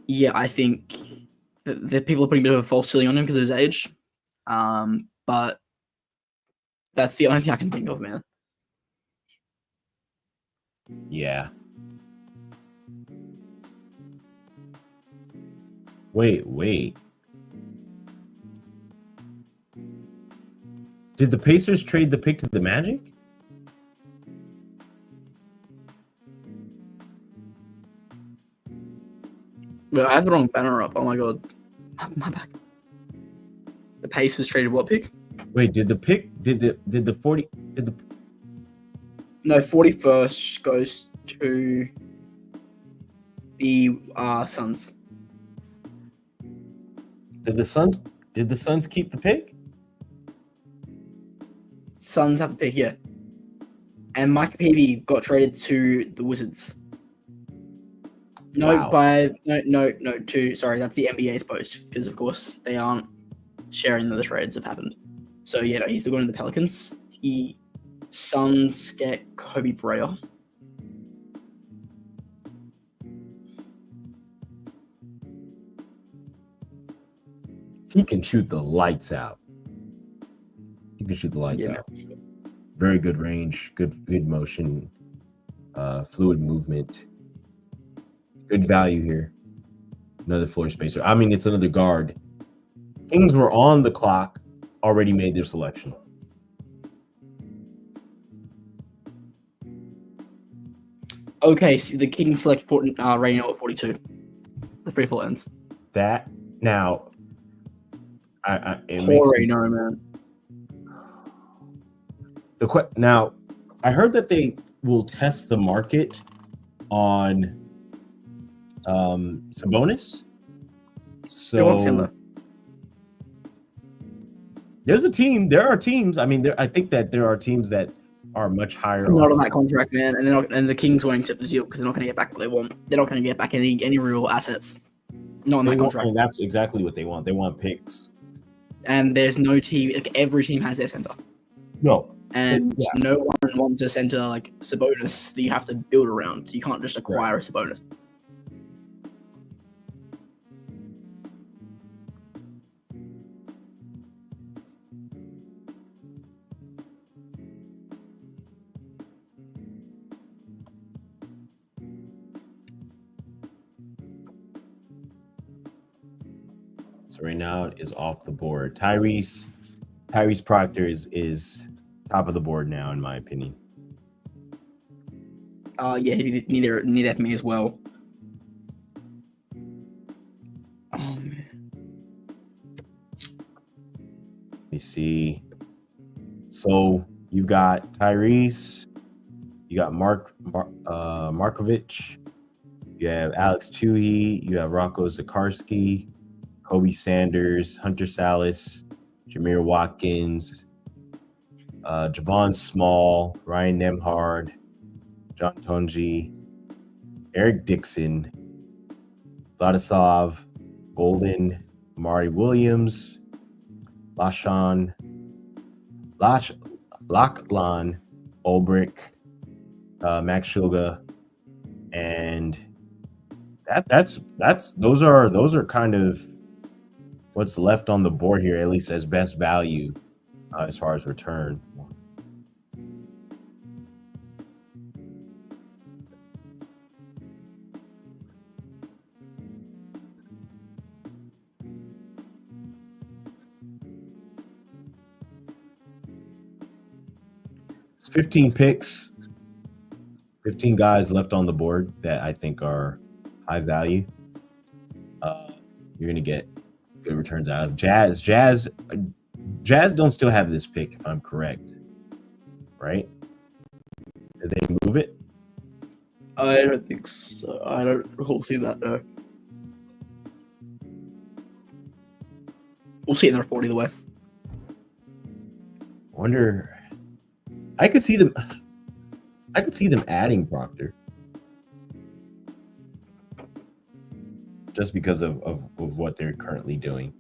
A: yeah, I think that people are putting a bit of a false ceiling on him because of his age. But that's the only thing I can think of, man.
B: Yeah. Wait. Did the Pacers trade the pick to the Magic?
A: Well, I have the wrong banner up. Oh my god. My back. The Pacers traded what pick?
B: Wait, did the
A: 41st goes to the Suns.
B: Did the Suns keep the pick?
A: Suns have the pick, yeah. And Mike Peavy got traded to the Wizards. Sorry, that's the NBA's post, because of course they aren't sharing the trades have happened. So yeah, no, he's still going to the Pelicans. The Suns get Kobe Bryant.
B: He can shoot the lights out. Out. Very good range, good motion, fluid movement. Good value here. Another floor spacer. I mean, it's another guard. Kings were on the clock, already made their selection.
A: Okay, so the Kings select Rainier at 42. The free fall ends.
B: That now,
A: Poor Rainier, man.
B: Now, I heard that they will test the market on Sabonis. So there's a team. There are teams. I mean, I think that there are teams that are much higher.
A: Not on that contract, man, and the Kings won't accept the deal because they're not going to get back what they want. They're not going to get back any real assets. Not on that contract.
B: And that's exactly what they want. They want picks.
A: And there's no team. Like, every team has their center.
B: No.
A: And no one wants a center like Sabonis that you have to build around. You can't just acquire a Sabonis.
B: So right now it is off the board. Tyrese Proctor is top of the board now, in my opinion.
A: Yeah, neither for me as well. Oh man.
B: Let me see. So you've got Tyrese, you got Markovich, you have Alex Tuhey, you have Rocco Zakarski, Kobe Sanders, Hunter Salas, Jameer Watkins, Javon Small, Ryan Nemhard, John Tonji, Eric Dixon, Vladislav Golden, Amari Williams, Lachlan Ulbrich, Max Shulga, and those are kind of what's left on the board here, at least as best value as far as return. It's 15 picks, 15 guys left on the board that I think are high value. You're gonna get good returns out of Jazz. Jazz don't still have this pick, if I'm correct, right? Did they move it?
A: I don't think so. I don't recall seeing that, no. We'll see it in the report either way.
B: Wonder. I could see them adding Proctor. Just because of what they're currently doing.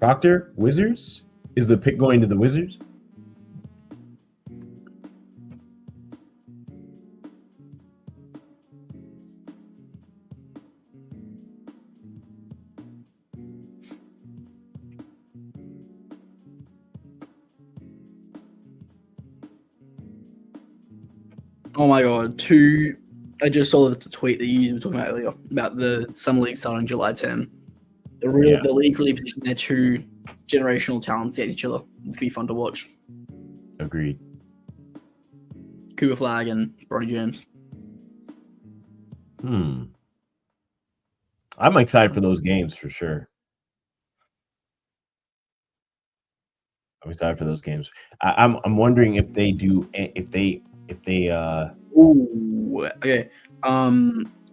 B: Proctor, Wizards? Is the pick going to the Wizards?
A: Oh my god, I just saw the tweet that you were talking about earlier about the Summer League starting July 10. The league really positioned their two generational talents against each other. It's gonna be fun to watch.
B: Agreed.
A: Cooper Flag and Bronny James.
B: I'm excited for those games for sure. I'm excited for those games. I'm wondering if they do
A: Ooh, okay.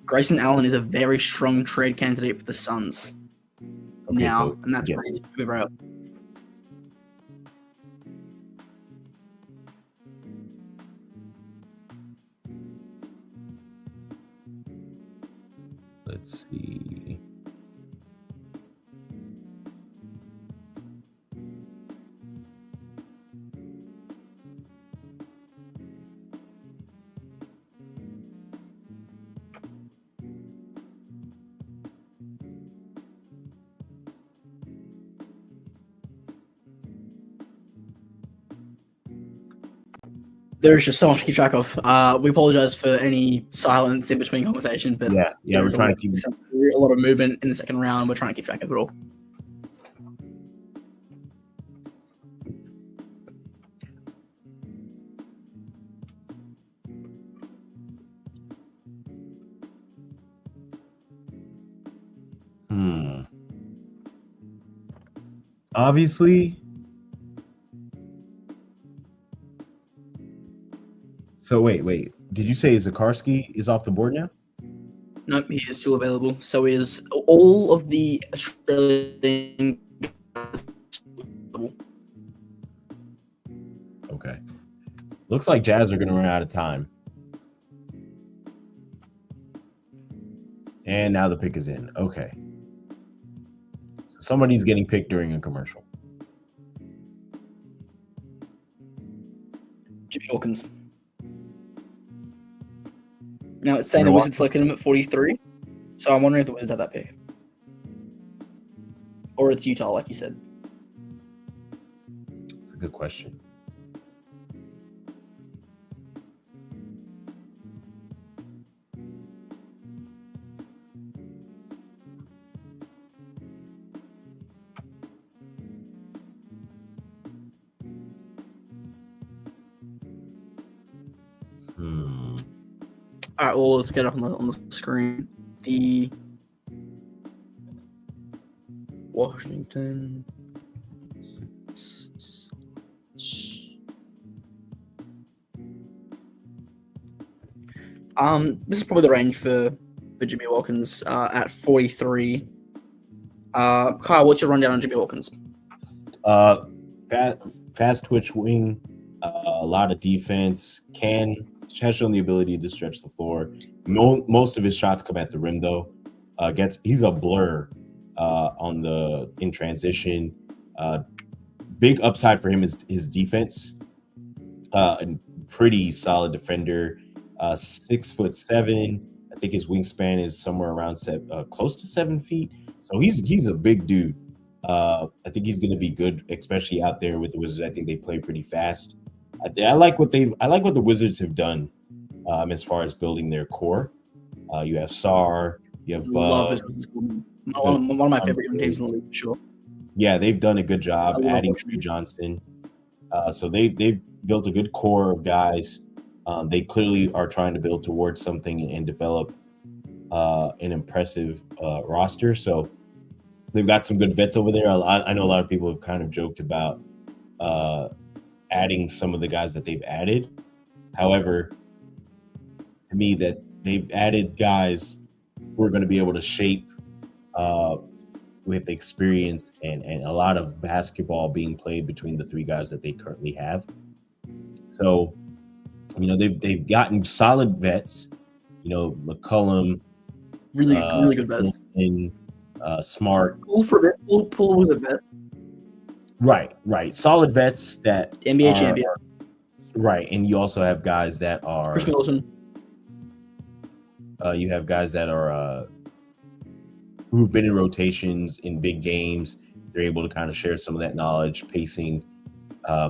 A: Grayson Allen is a very strong trade candidate for the Suns.
B: Okay,
A: now,
B: so
A: and that's right up.
B: Let's see.
A: There's just so much to keep track of. We apologize for any silence in between conversation, but
B: yeah, we're trying to keep
A: a lot of movement in the second round. We're trying to keep track of it all.
B: Obviously. So wait. Did you say Zakarski is off the board now?
A: Nope, he is still available. So is all of the Australian.
B: Okay. Looks like Jazz are going to run out of time. And now the pick is in. Okay. So somebody's getting picked during a commercial.
A: Jimmy Hawkins. Now it's saying the Wizards selected him at 43. So I'm wondering if the Wizards have that pick. Or it's Utah, like you said.
B: That's a good question.
A: All right, well, let's get up on the screen. The Washington. This is probably the range for Jimmy Watkins at 43. Kyle, what's your rundown on Jimmy Watkins?
B: Fast twitch wing, a lot of defense, has shown the ability to stretch the floor. Most of his shots come at the rim though. He's a blur in transition. Big upside for him is his defense. And pretty solid defender. 6'7". I think his wingspan is somewhere around close to 7 feet. So he's a big dude. I think he's going to be good, especially out there with the Wizards. I think they play pretty fast. I like what the Wizards have done as far as building their core. You have Sar, you have Bud.
A: One of my favorite young teams in the league, sure.
B: Yeah, they've done a good job adding Trey Johnson. So they've built a good core of guys. They clearly are trying to build towards something and develop an impressive roster. So they've got some good vets over there. I know a lot of people have kind of joked about adding some of the guys that they've added. However, to me, that they've added guys who are going to be able to shape with experience and a lot of basketball being played between the three guys that they currently have. So, they've gotten solid vets. McCollum,
A: really good vets.
B: And Smart.
A: Poole was a vet.
B: Right. Solid vets that
A: NBA champion.
B: Right, and you also have guys that are
A: Chris Middleton.
B: You have guys that are who've been in rotations in big games. They're able to kind of share some of that knowledge, pacing,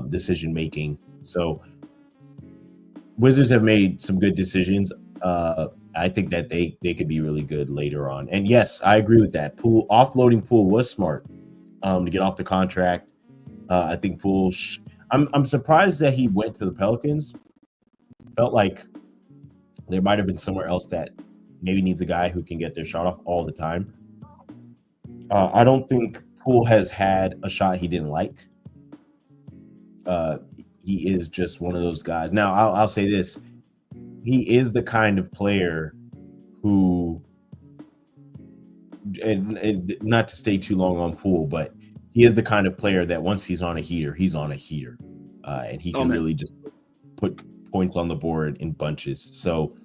B: decision making. So Wizards have made some good decisions. I think that they could be really good later on. And yes, I agree with that. Offloading Poole was smart to get off the contract. I think Poole. I'm surprised that he went to the Pelicans. Felt like there might have been somewhere else that maybe needs a guy who can get their shot off all the time. I don't think Poole has had a shot he didn't like. He is just one of those guys. Now, I'll say this. He is the kind of player who, and not to stay too long on Poole, but he is the kind of player that once he's on a heater, he's on a heater. And he can really just put points on the board in bunches. So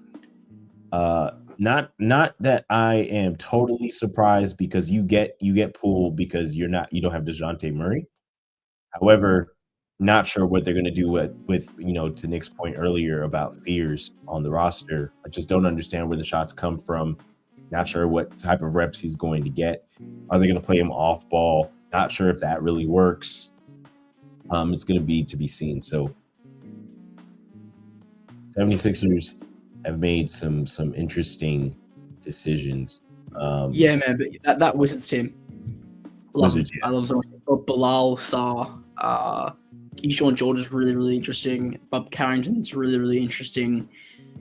B: not that I am totally surprised because you get Poole because you don't have DeJounte Murray. However, not sure what they're going to do with to Nick's point earlier about fears on the roster. I just don't understand where the shots come from. Not sure what type of reps he's going to get. Are they going to play him off ball? Not sure if that really works. It's going to be seen. So 76ers have made some interesting decisions.
A: Yeah, man, but that Wizards team. I love so much. Bilal, Sarr, Keyshawn George is really, really interesting. Bob Carrington's really, really interesting.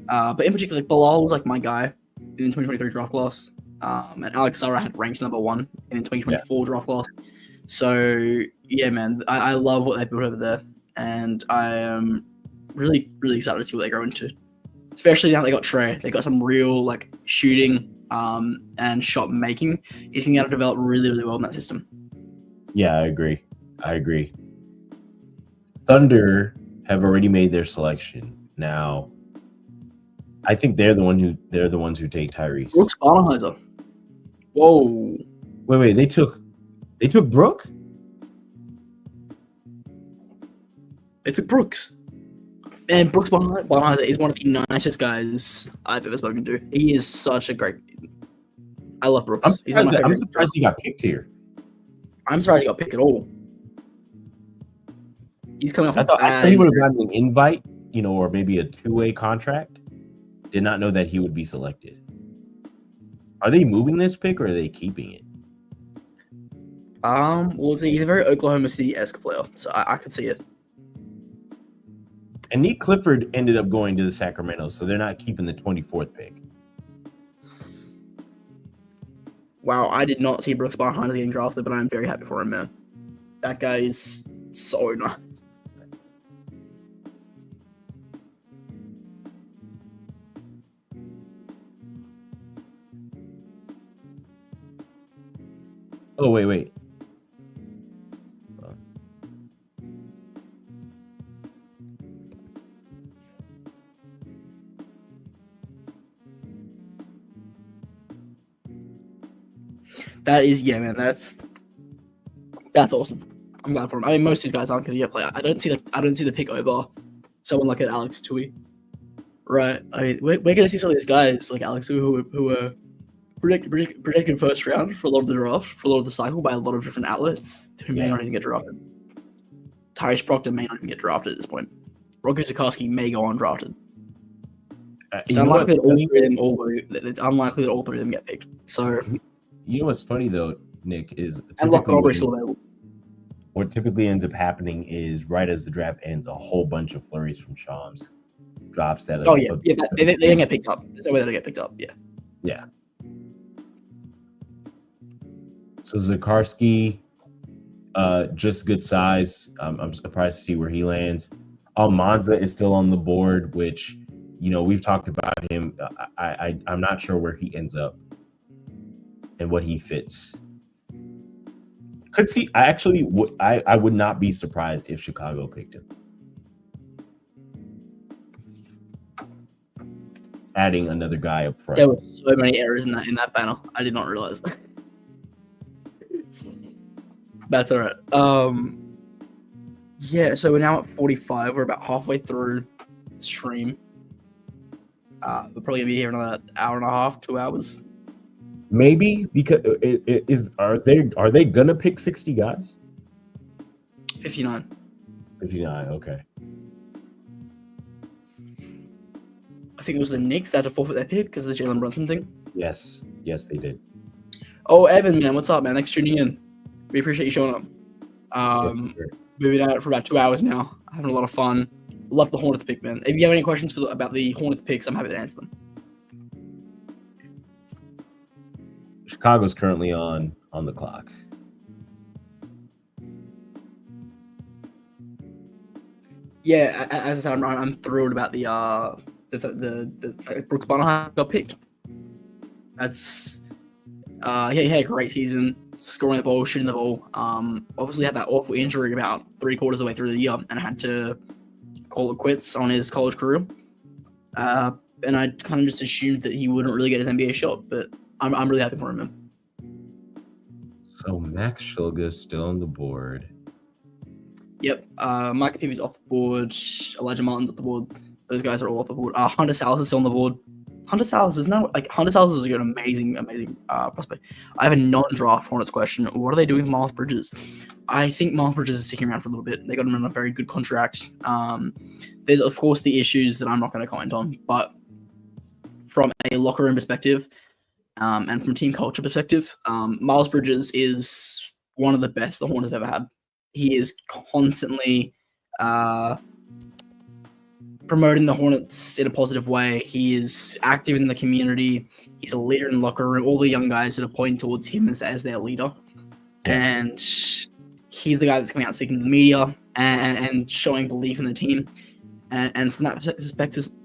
A: But in particular, Bilal was like my guy in the 2023 draft class. And Alex Sarah had ranked number 1 in the 2024 draft class. So, yeah, man, I love what they built over there. And I am really, really excited to see what they grow into. Especially now they got Trey. They got some real, shooting and shot making. He's going to be able to develop really, really well in that system.
B: Yeah, I agree. Thunder have already made their selection. Now, I think they're the ones who take Tyrese.
A: Brooks Bonheiser. Whoa.
B: Wait, they took Brook?
A: They took Brooks. And Brooks Bonheiser is one of the nicest guys I've ever spoken to. He is such a great. I love Brooks.
B: I'm surprised he got picked here.
A: I'm surprised he got picked at all. He's coming off.
B: I thought he would have gotten an invite, or maybe a 2-way contract. Did not know that he would be selected. Are they moving this pick or are they keeping it?
A: Well, he's a very Oklahoma City-esque player, so I could see it.
B: And Nick Clifford ended up going to the Sacramento, so they're not keeping the 24th pick.
A: Wow, I did not see Brooks Barnes getting drafted, but I'm very happy for him, man. That guy is so nice.
B: Oh, wait.
A: That is, yeah, man. That's awesome. I'm glad for him. I mean, most of these guys aren't going to get play. I don't see the pick over someone like an Alex Tui, right? I mean, we're going to see some of these guys like Alex Tui who are predicted first round for a lot of the draft, for a lot of the cycle by a lot of different outlets who may not even get drafted. Tyrese Proctor may not even get drafted at this point. Roger Zukoski may go undrafted. It's unlikely that all three of them get picked. So,
B: you know what's funny though, Nick, is
A: and Locke Aubrey's still available.
B: What typically ends up happening is right as the draft ends, a whole bunch of flurries from Shams drops that.
A: They didn't get picked up. There's no way they get picked up. Yeah.
B: So Zakarski, just good size. I'm surprised to see where he lands. Almanza is still on the board, which, you know, we've talked about him. I'm not sure where he ends up and what he fits. Could see. I would not be surprised if Chicago picked him. Adding another guy up front.
A: There were so many errors in that panel. I did not realize. That's all right. Yeah, so we're now at 45. We're about halfway through the stream. We're probably gonna be here another hour and a half, 2 hours.
B: Maybe, because are they gonna pick 60 guys?
A: 59.
B: 59. Okay.
A: I think it was the Knicks that had to forfeit their pick because of the Jalen Brunson thing.
B: Yes, they did.
A: Oh, Evan, man, what's up, man? Thanks for tuning in. We appreciate you showing up. We've been at it for about 2 hours now. Having a lot of fun. Love the Hornets pick, man. If you have any questions about the Hornets picks, I'm happy to answer them.
B: Chicago's currently on the clock.
A: Yeah, as I said, I'm thrilled about the Brooks Bonner got picked. That's he had a great season, scoring the ball, shooting the ball. Obviously had that awful injury about 3/4 of the way through the year, and had to call it quits on his college career. And I kind of just assumed that he wouldn't really get his NBA shot, but I'm really happy for him, man.
B: So Max Shulga's still on the board.
A: Yep. Mike Peavy's off the board. Elijah Martin's off the board. Those guys are all off the board. Hunter Salas is still on the board. Hunter Salas is an amazing prospect. I have a non-draft Hornets question. What are they doing with Miles Bridges? I think Miles Bridges is sticking around for a little bit. They got him on a very good contract. There's of course the issues that I'm not going to comment on, but from a locker room perspective, and from a team culture perspective, Miles Bridges is one of the best the Hornets have ever had. He is constantly promoting the Hornets in a positive way. He is active in the community. He's a leader in the locker room. All the young guys that are pointing towards him as their leader. And he's the guy that's coming out and speaking to the media and showing belief in the team. And from that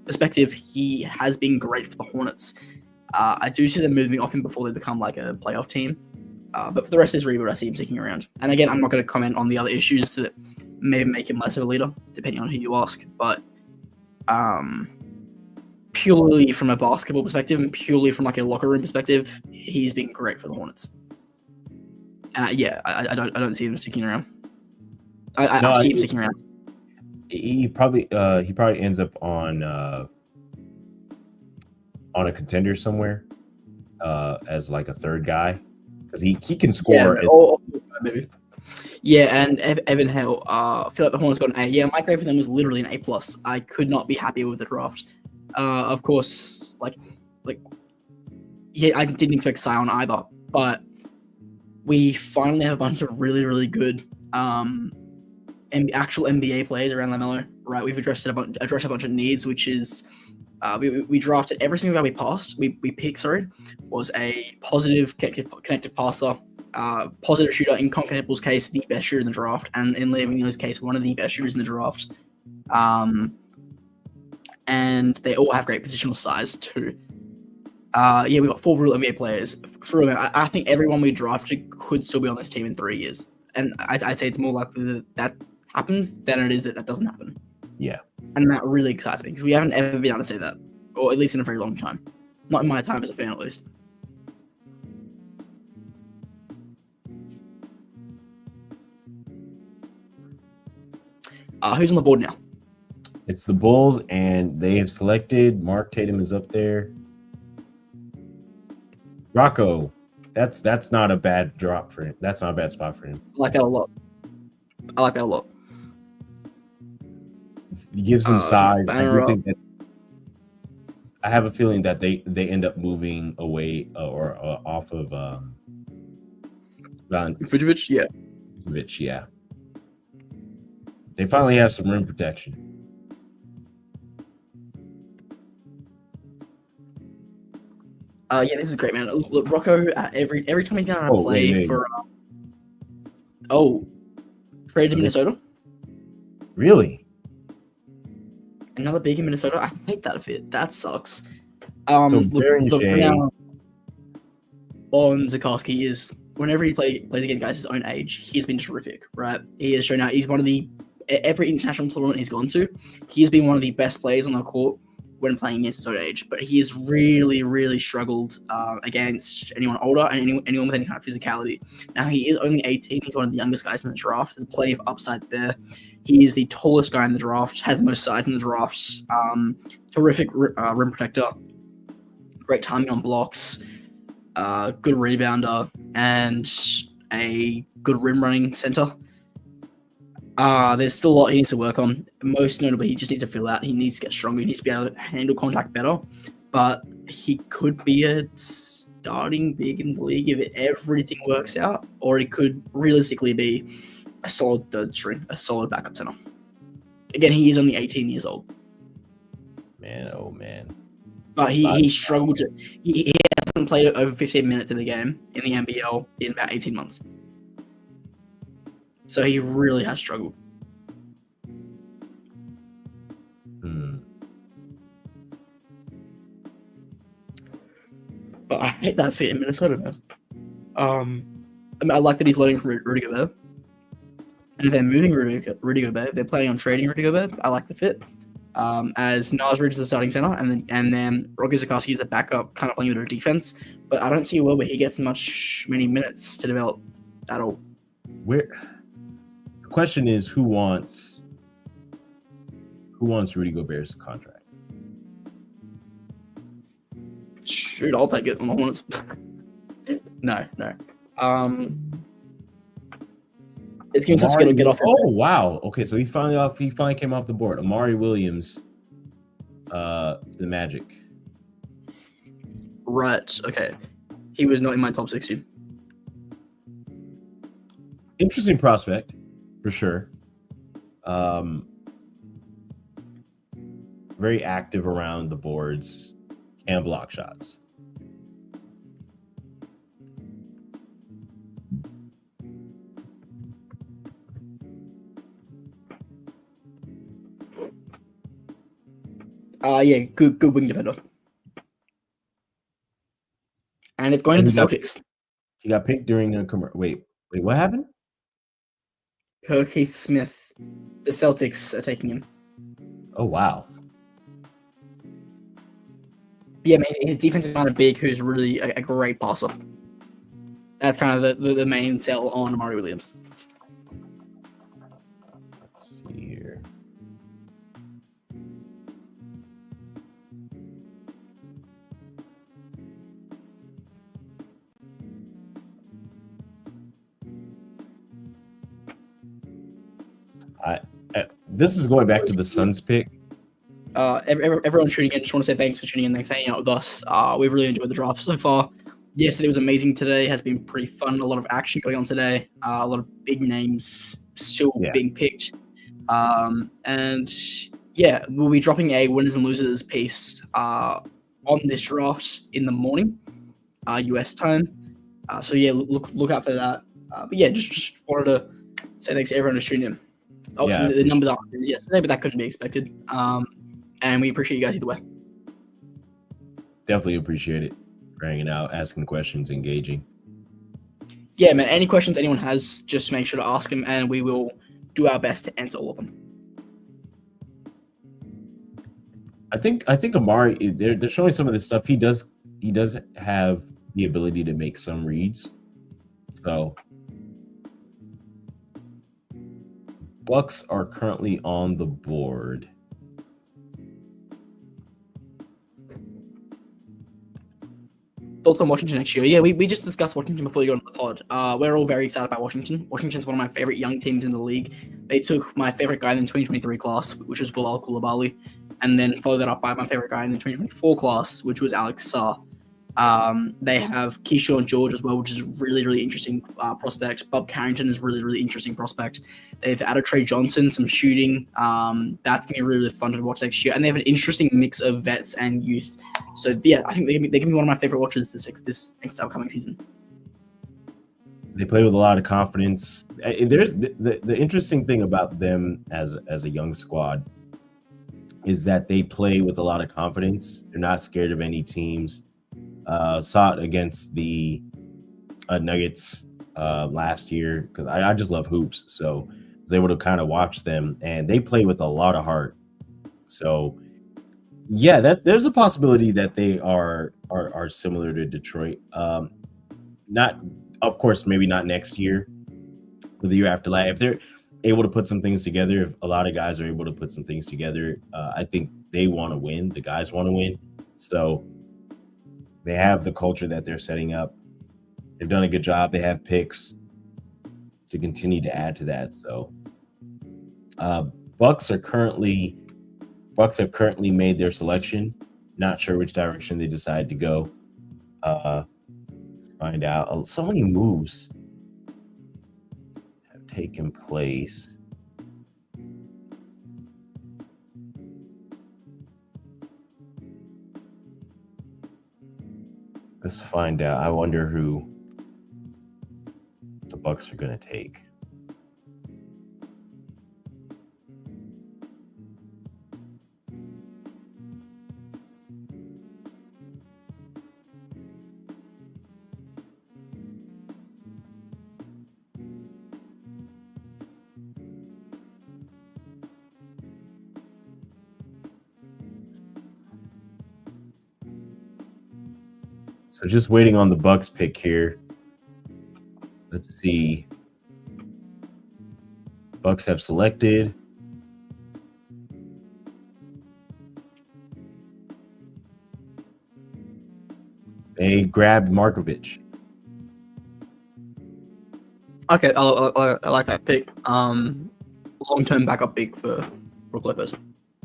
A: perspective, he has been great for the Hornets. I do see them moving off him before they become like a playoff team. But for the rest of his rebuild, I see him sticking around. And again, I'm not going to comment on the other issues that may make him less of a leader, depending on who you ask. But purely from a basketball perspective and purely from like a locker room perspective, he's been great for the Hornets. I don't see him sticking around. I see him sticking around.
B: He probably ends up on a contender somewhere as like a third guy because he can score.
A: Maybe. Yeah, and Evan Hale, I feel like the Hornets got an A. Yeah, my grade for them was literally an A+. I could not be happier with the draft. Of course, I didn't expect Zion either, but we finally have a bunch of really, really good actual NBA players around LaMelo. right? We've addressed a bunch of needs, which is we drafted every single guy we picked, was a positive connective passer, positive shooter. In Concantable's case, the best shooter in the draft, and in Liam Wheeler's case, one of the best shooters in the draft. And they all have great positional size too. We got 4 real NBA players. For real, I think everyone we drafted could still be on this team in 3 years, and I'd say it's more likely that happens than it is that doesn't happen.
B: Yeah,
A: and that really excites me because we haven't ever been able to say that, or at least in a very long time. Not in my time as a fan, at least. Who's on the board now?
B: it's the Bulls, and they have selected Mark Tatum is up there. Rocco, that's not a bad drop for him. That's not a bad spot for him.
A: I like that a lot.
B: He gives him size. I have a feeling that they end up moving away or off of
A: Vujovic, yeah.
B: Vujovic, yeah. They finally have some rim protection.
A: This is great, man. Look, Rocco, every time he's gonna play for traded to Minnesota.
B: Really?
A: Another big in Minnesota. I hate that fit. That sucks.
B: So now,
A: on Zukowski is whenever he plays against guys his own age, he's been terrific, right? He has shown out. He's one of every international tournament he's gone to, he's been one of the best players on the court when playing against his own age. But he has really, really struggled against anyone older and anyone with any kind of physicality. Now, he is only 18. He's one of the youngest guys in the draft. There's plenty of upside there. He is the tallest guy in the draft, has the most size in the draft. Terrific rim protector. Great timing on blocks. Good rebounder. And a good rim running center. There's still a lot he needs to work on. Most notably, he just needs to fill out. He needs to get stronger. He needs to be able to handle contact better. But he could be a starting big in the league if everything works out. Or he could realistically be a solid third string, a solid backup center. Again, he is only 18 years old.
B: Man, oh man.
A: But he struggled to... He hasn't played over 15 minutes in the game in the NBL in about 18 months. So he really has struggled. But I hate that fit in Minnesota, man. I like that he's loading for Rudy Gobert. And if they're moving Rudy Gobert, they're planning on trading Rudy Gobert. I like the fit. As Nas Ridge is the starting center, and then Roger Zukowski is the backup, kind of playing a bit of defense. But I don't see a world where he gets many minutes to develop at all.
B: The question is, who wants Rudy Gobert's contract?
A: Shoot, I'll take it on the Hornets. No. It's going to get off.
B: Oh wow! Okay, so he finally came off the board. Amari Williams, to the Magic.
A: Right. Okay. He was not in my top 60.
B: Interesting prospect, for sure. Very active around the boards, can block shots.
A: Good wing defender. And it's going to the Celtics.
B: He got picked during a commercial. Wait, what happened?
A: Keith Smith. The Celtics are taking him.
B: Oh, wow.
A: Yeah, man, he's a defensive minded big who's really a great passer. That's kind of the main sell on Amari Williams.
B: Let's see here. This is going back to the Suns pick.
A: Everyone tuning in, just want to say thanks for tuning in. Thanks for hanging out with us. We've really enjoyed the draft so far. Yesterday was amazing. Today has been pretty fun. A lot of action going on today. A lot of big names still being picked. And yeah, we'll be dropping a winners and losers piece on this draft in the morning, US time. So yeah, look out for that. But yeah, just wanted to say thanks to everyone who's tuning in. Obviously,
B: Yeah,
A: the numbers aren't as yesterday, but that couldn't be expected. And we appreciate you guys either way.
B: definitely appreciate it for hanging out, asking questions, engaging.
A: Yeah, man. Any questions anyone has, just make sure to ask them, and we will do our best to answer all of them.
B: I think Amari, they're showing some of this stuff. He does have the ability to make some reads. So Bucks are currently on the board.
A: Thoughts on Washington next year? Yeah, we just discussed Washington before you got on the pod. We're all very excited about Washington. Washington's one of my favorite young teams in the league. They took my favorite guy in the 2023 class, which was Bilal Coulibaly, and then followed that up by my favorite guy in the 2024 class, which was Alex Sarr. They have Keyshawn George as well, which is really, really interesting prospect. Bob Carrington is really, really interesting prospect. They've added Trey Johnson, some shooting. That's going to be really, really fun to watch next year. And they have an interesting mix of vets and youth. So, yeah, I think they can be one of my favorite watches this next upcoming season.
B: They play with a lot of confidence. There's the interesting thing about them as a young squad is that they play with a lot of confidence. They're not scared of any teams. Saw it against the Nuggets last year because I just love hoops, so I was able to kind of watch them, and they play with a lot of heart. So yeah, there's a possibility that they are similar to Detroit. Not, of course, maybe not next year, but the year after that. If they're able to put some things together, if a lot of guys are able to put some things together, I think they want to win. The guys want to win, so they have the culture that they're setting up. They've done a good job. They have picks to continue to add to that. So Bucks have currently made their selection. Not sure which direction they decide to go. Let's find out. So many moves have taken place. Let's find out. I wonder who the Bucks are going to take. So just waiting on the Bucks pick here. Let's see. Bucks have selected. They grabbed Markovic.
A: Okay, I like that pick. Long-term backup pick for Brook Lopez.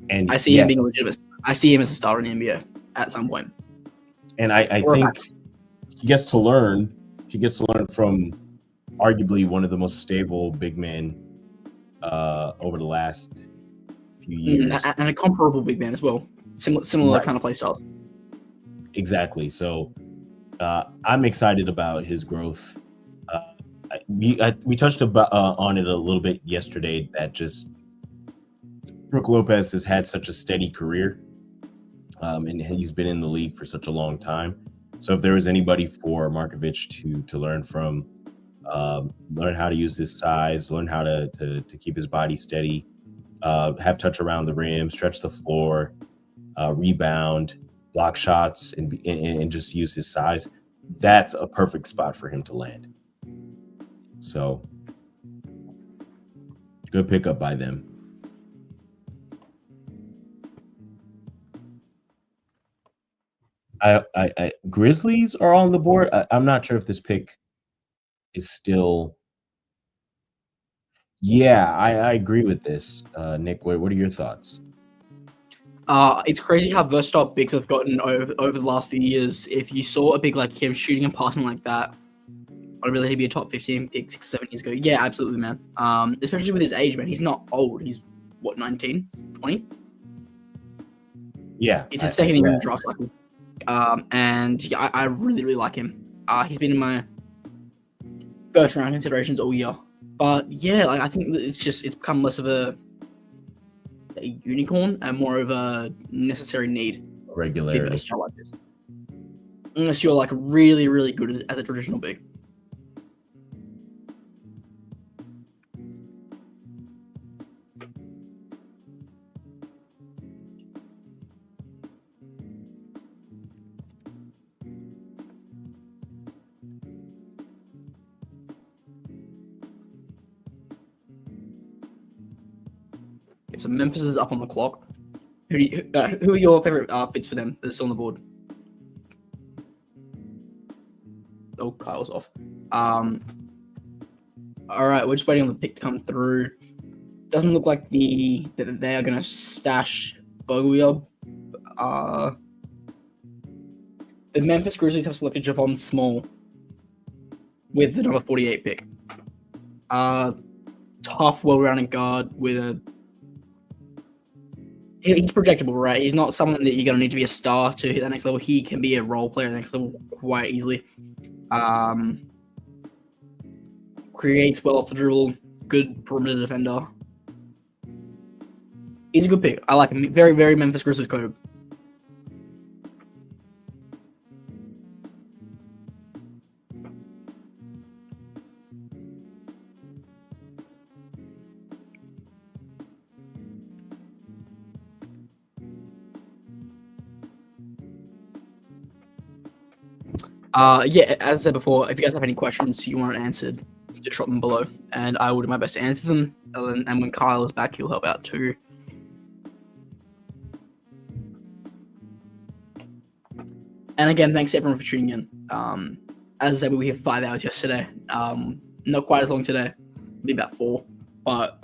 B: And
A: I see him being legitimate. I see him as a star in the NBA at some point.
B: And I think he gets to learn. He gets to learn from arguably one of the most stable big men over the last few years,
A: and a comparable big man as well. Similar kind of play styles.
B: Exactly. So I'm excited about his growth. We touched on it a little bit yesterday. That just Brook Lopez has had such a steady career. And he's been in the league for such a long time. So if there was anybody for Markovic to learn from, learn how to use his size, learn how to keep his body steady, have touch around the rim, stretch the floor, rebound, block shots, and just use his size, that's a perfect spot for him to land. So good pickup by them. Grizzlies are on the board. I'm not sure if this pick is still. Yeah, I agree with this. Nick, what are your thoughts?
A: It's crazy how versatile bigs have gotten over the last few years. If you saw a big like him shooting and passing like that ability to be a top 15 pick 6 or 7 years ago. Yeah, absolutely, man. Especially with his age, man. He's not old. He's, what, 19, 20?
B: Yeah,
A: It's his second year in the draft cycle. And yeah, I really, really like him. He's been in my first round considerations all year. But yeah, like I think that it's become less of a unicorn and more of a necessary need.
B: regularity.
A: A shot like this. Unless you're like really, really good as a traditional big. Okay, so Memphis is up on the clock. Who are your favorite picks for them that's on the board? Oh, Kyle's off. All right, we're just waiting on the pick to come through. Doesn't look like they are gonna stash Boguya. The Memphis Grizzlies have selected Javon Small with the number 48 pick. Tough, well-rounded guard with a. He's projectable, right? He's not someone that you're gonna need to be a star to hit that next level. He can be a role player at the next level quite easily. Creates well off the dribble, good perimeter defender. He's a good pick. I like him. Very, very Memphis Grizzlies code. Yeah, as I said before, if you guys have any questions you want answered, just drop them below, and I will do my best to answer them. And when Kyle is back, he'll help out too. And again, thanks everyone for tuning in. As I said, we were here 5 hours yesterday. Not quite as long today, maybe about 4. But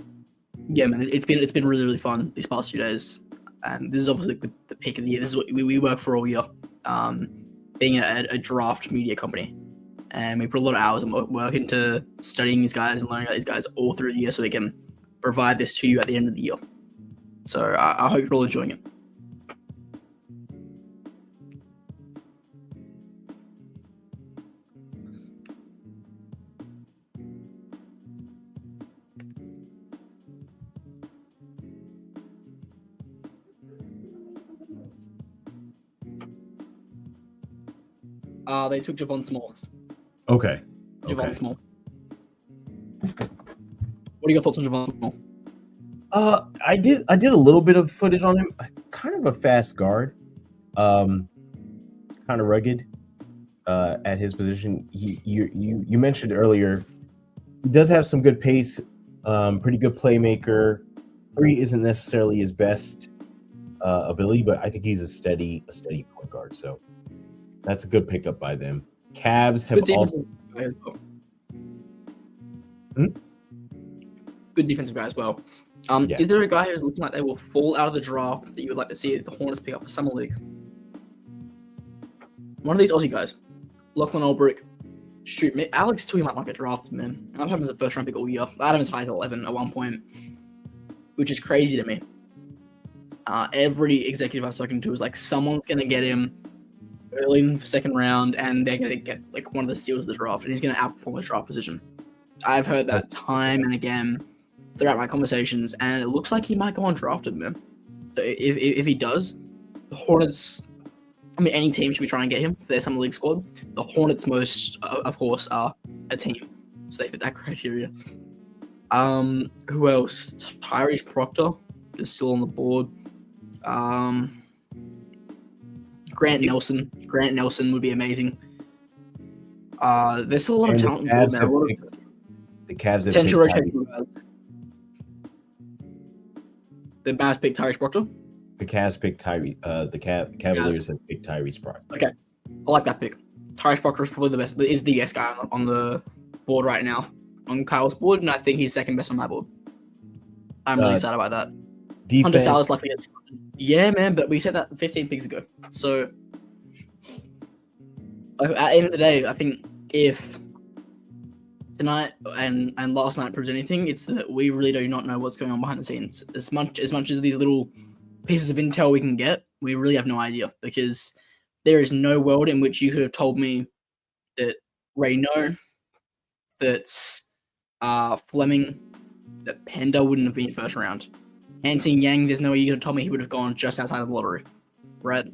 A: yeah, man, it's been really, really fun these past 2 days. And this is obviously the peak of the year. This is what we work for all year. Being a draft media company, and we put a lot of hours and work into studying these guys and learning about these guys all through the year, so we can provide this to you at the end of the year. So I hope you're all enjoying it. They took Javon Small.
B: Okay.
A: Javon Small. What are your thoughts on Javon Small?
B: I did a little bit of footage on him. Kind of a fast guard. Kind of rugged. At his position, you mentioned earlier, he does have some good pace. Pretty good playmaker. 3 isn't necessarily his best ability, but I think he's a steady point guard. So that's a good pickup by them. Cavs have also.
A: Good defensive guy as well.
B: Yeah.
A: Is there a guy who's looking like they will fall out of the draft that you would like to see the Hornets pick up for Summer League? One of these Aussie guys. Lachlan Olbrich. Shoot, Alex too, he might not get drafted, man. I've had him as a first round pick all year. I had him as high as 11 at one point, which is crazy to me. Every executive I've spoken to is like, someone's going to get him early in the second round, and they're going to get like one of the steals of the draft, and he's going to outperform his draft position. I've heard that time and again throughout my conversations, and it looks like he might go undrafted, man. So if he does, the Hornets, I mean, any team should be trying to get him for their Summer League squad. The Hornets most, of course, are a team, so they fit that criteria. Who else? Tyrese Proctor is still on the board. Grant Nelson. Grant Nelson would be amazing. There's still a lot of talent on the board, man.
B: The Cavs have
A: potential rotation. The Mavs picked Tyrese Proctor.
B: The Cavs picked Tyrese. The Cavaliers have picked Tyrese Proctor.
A: Okay, I like that pick. Tyrese Proctor is probably the best. Is the best guy on the board right now on Kyle's board, and I think he's second best on my board. I'm really excited about that.
B: Defense.
A: Hunter Sallis likely gets. Yeah, man, but we said that 15 picks ago. So at the end of the day, I think if tonight and last night proves anything, it's that we really do not know what's going on behind the scenes. As much as these little pieces of intel we can get, we really have no idea, because there is no world in which you could have told me that Rayno, that Fleming, that Pender wouldn't have been first round. Hansen Yang, there's no way you could have told me he would have gone just outside of the lottery, right?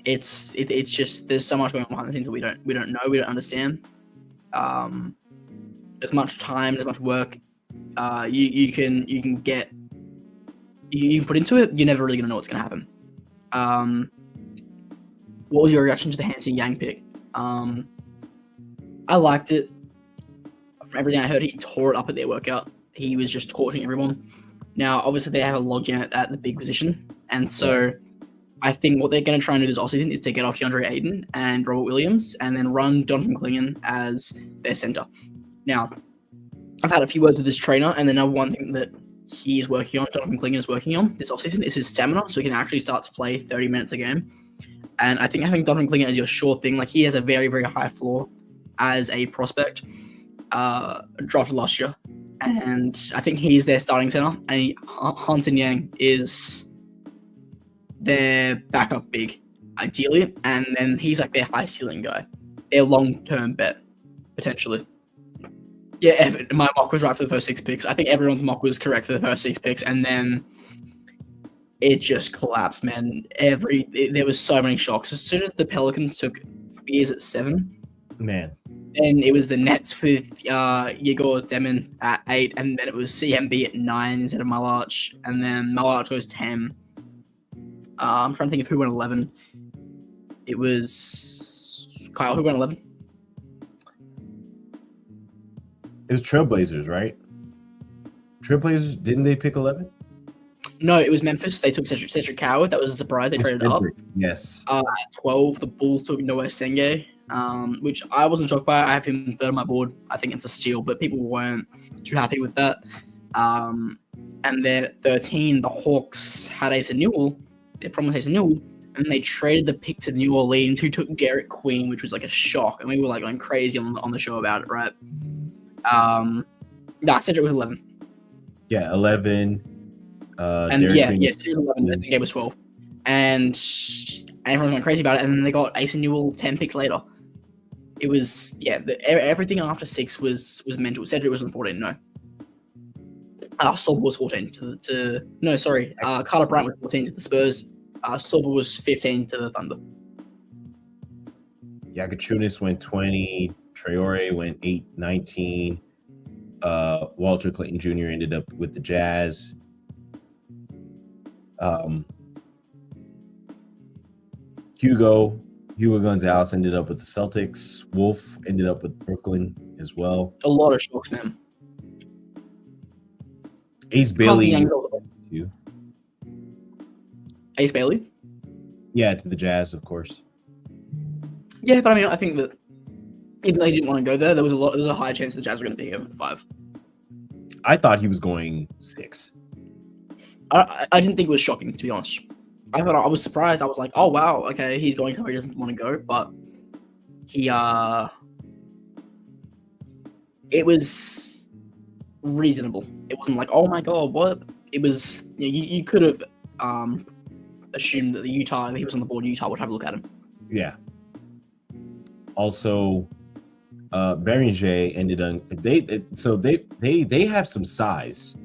A: It's just there's so much going on behind the scenes that we don't know, we don't understand. As much time, as much work you can get, you can put into it, you're never really gonna know what's gonna happen. What was your reaction to the Hansen Yang pick? I liked it. From everything I heard, he tore it up at their workout. He was just torching everyone. Now, obviously, they have a logjam at the big position, and so I think what they're going to try and do this offseason is to get off DeAndre Ayton and Robert Williams, and then run Jonathan Clingan as their center. Now, I've had a few words with this trainer, and the number one thing that he is working on, Jonathan Clingan is working on this offseason, is his stamina, so he can actually start to play 30 minutes a game. And I think having Jonathan Clingan as your sure thing, like he has a very, very high floor as a prospect, drafted last year, and I think he's their starting center, and Hansen Yang is their backup big, ideally, and then he's like their high ceiling guy, their long-term bet, potentially. Yeah, my mock was right for the first 6 picks. I think everyone's mock was correct for the first 6 picks, and then it just collapsed, man. There was so many shocks. As soon as the Pelicans took Spears at 7,
B: man,
A: then it was the Nets with Igor Demon at 8, and then it was CMB at 9 instead of Malarch, and then Malarch goes 10. I'm trying to think of who went 11. It was Kyle. Who went 11?
B: It was Trailblazers, right? Trailblazers, didn't they pick 11?
A: No, it was Memphis. They took Cedric Coward. That was a surprise. They traded up.
B: Yes.
A: At 12, the Bulls took Noah Senge, which I wasn't shocked by. I have him third on my board. I think it's a steal, but people weren't too happy with that. And then at 13, the Hawks had Asa Newell. They promised Asa Newell, and they traded the pick to New Orleans, who took Garrett Queen, which was like a shock, and we were like going crazy on the show about it, right? Cedric was 11.
B: Yeah, 11.
A: And Cedric was 11. Senge was 12, and everyone went crazy about it. And then they got Asa Newell 10 picks later. It was everything after 6 was mental. Cedric was on 14. No. Sorba was 14 Carter Bryant was 14 to the Spurs. Sorba was 15 to the Thunder.
B: Yakachunas went 20. Traore went 19. Walter Clayton Jr. ended up with the Jazz. Hugo Gonzalez ended up with the Celtics. Wolf ended up with Brooklyn as well.
A: A lot of shocks, man.
B: Ace Bailey.
A: Ace Bailey?
B: Yeah, to the Jazz, of course.
A: Yeah, but I mean, I think that even though he didn't want to go there, there was a high chance the Jazz were going to pick him at 5.
B: I thought he was going 6.
A: I didn't think it was shocking, to be honest. I was surprised. I was like, oh wow, okay, he's going somewhere he doesn't want to go, but he it was reasonable. It wasn't like, oh my god, what? It was, you could have assumed that the Utah, if he was on the board, Utah would have a look at him.
B: Yeah. Also, Beringer ended on they have some size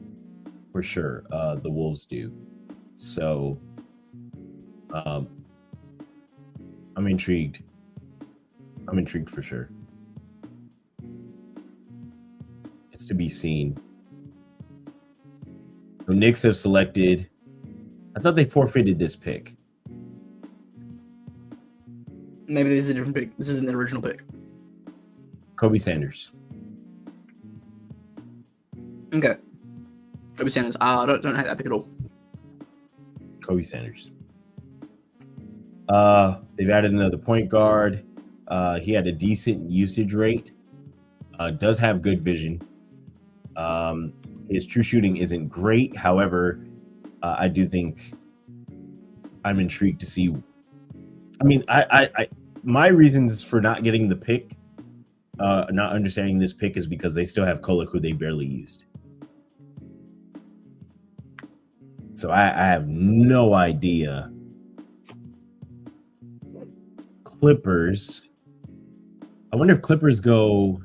B: for sure. The Wolves do. So I'm intrigued. I'm intrigued for sure. It's to be seen. The Knicks have selected. I thought they forfeited this pick.
A: Maybe this is a different pick. This isn't the original pick.
B: Kobe Sanders.
A: Okay. Kobe Sanders. I don't have that pick at all.
B: Kobe Sanders. They've added another point guard. He had a decent usage rate. Does have good vision. His true shooting isn't great. However, I do think I'm intrigued to see. I mean, I my reasons for not getting the pick not understanding this pick is because they still have Kolek, who they barely used. So I have no idea. Clippers. I wonder if Clippers go.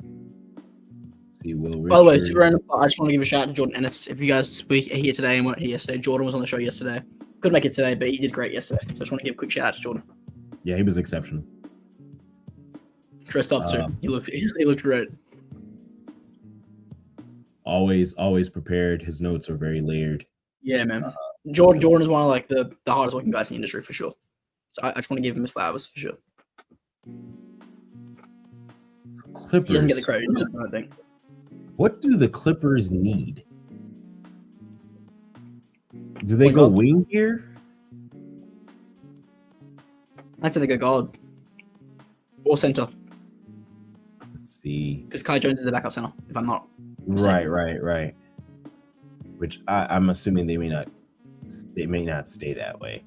B: Let's see, Will Richard.
A: By the way, super random, I just want to give a shout out to Jordan Ennis. If you guys speak here today and weren't here yesterday, Jordan was on the show yesterday. Couldn't make it today, but he did great yesterday. So I just want to give a quick shout out to Jordan.
B: Yeah, he was exceptional.
A: Dressed up too. He looked great.
B: Always prepared. His notes are very layered.
A: Yeah, man. Jordan is one of like the hardest working guys in the industry for sure. So I just want to give him his flowers for sure.
B: Clippers.
A: He doesn't get the credit, I think.
B: What do the Clippers need? Do they go wing here?
A: I'd say they go guard or center.
B: Let's see.
A: Because Kai Jones is the backup center, if I'm not
B: mistaken. Right. Which I'm assuming they may not stay that way.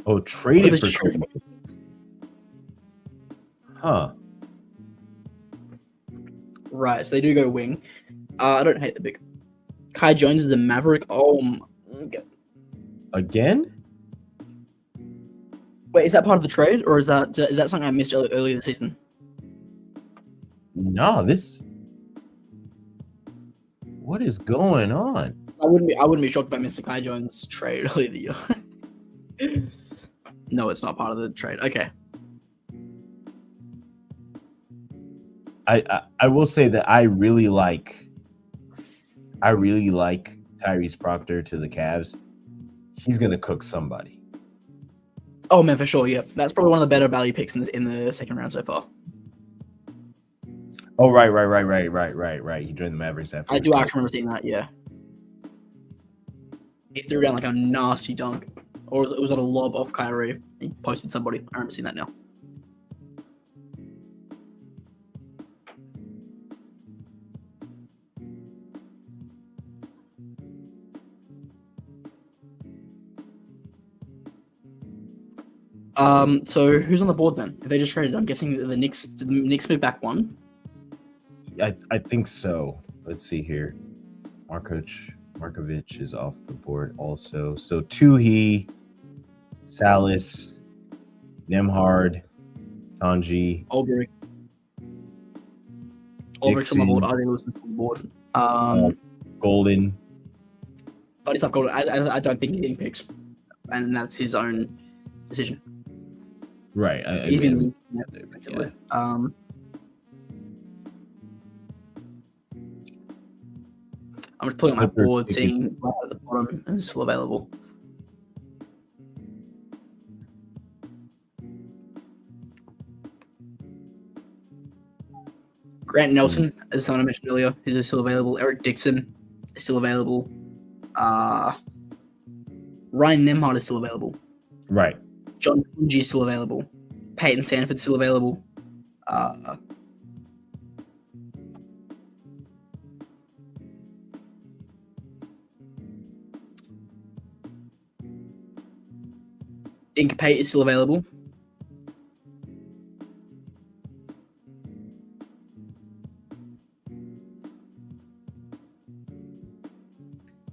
B: Oh, traded for Clippers. Huh.
A: Right, so they do go wing. I don't hate the pick. Kai Jones is a Maverick. Oh my God.
B: Again?
A: Wait, is that part of the trade, or is that something I missed earlier this season?
B: No, what is going on?
A: I wouldn't be shocked by Mr. Kai Jones trade earlier the year. No, it's not part of the trade. Okay.
B: I will say that I really like Tyrese Proctor to the Cavs. He's gonna cook somebody.
A: Oh man, for sure. Yeah, that's probably one of the better value picks in the second round so far.
B: Oh right. He joined the Mavericks after.
A: I do actually remember seeing that. Yeah, he threw down like a nasty dunk, or was that a lob off Kyrie? He posted somebody. I remember seeing that now. So who's on the board then? If they just traded, I'm guessing the Knicks move back one.
B: I think so. Let's see here. Markovic is off the board also. So Tuhi, Salas, Nemhard, Tanji,
A: Ulbrich. Ulbrich's on the board. I think Lewison's on the board.
B: Golden.
A: But it's not Golden. I don't think he's getting picks, and that's his own decision.
B: Right.
A: He's been
B: yeah.
A: I'm just pulling up my board, seeing right at the bottom, and it's still available. Grant Nelson, as someone I mentioned earlier, is still available. Eric Dixon is still available. Ryan Nemhard is still available.
B: Right.
A: John Fungi is still available. Peyton Sanford still available. Ink Pate is still available.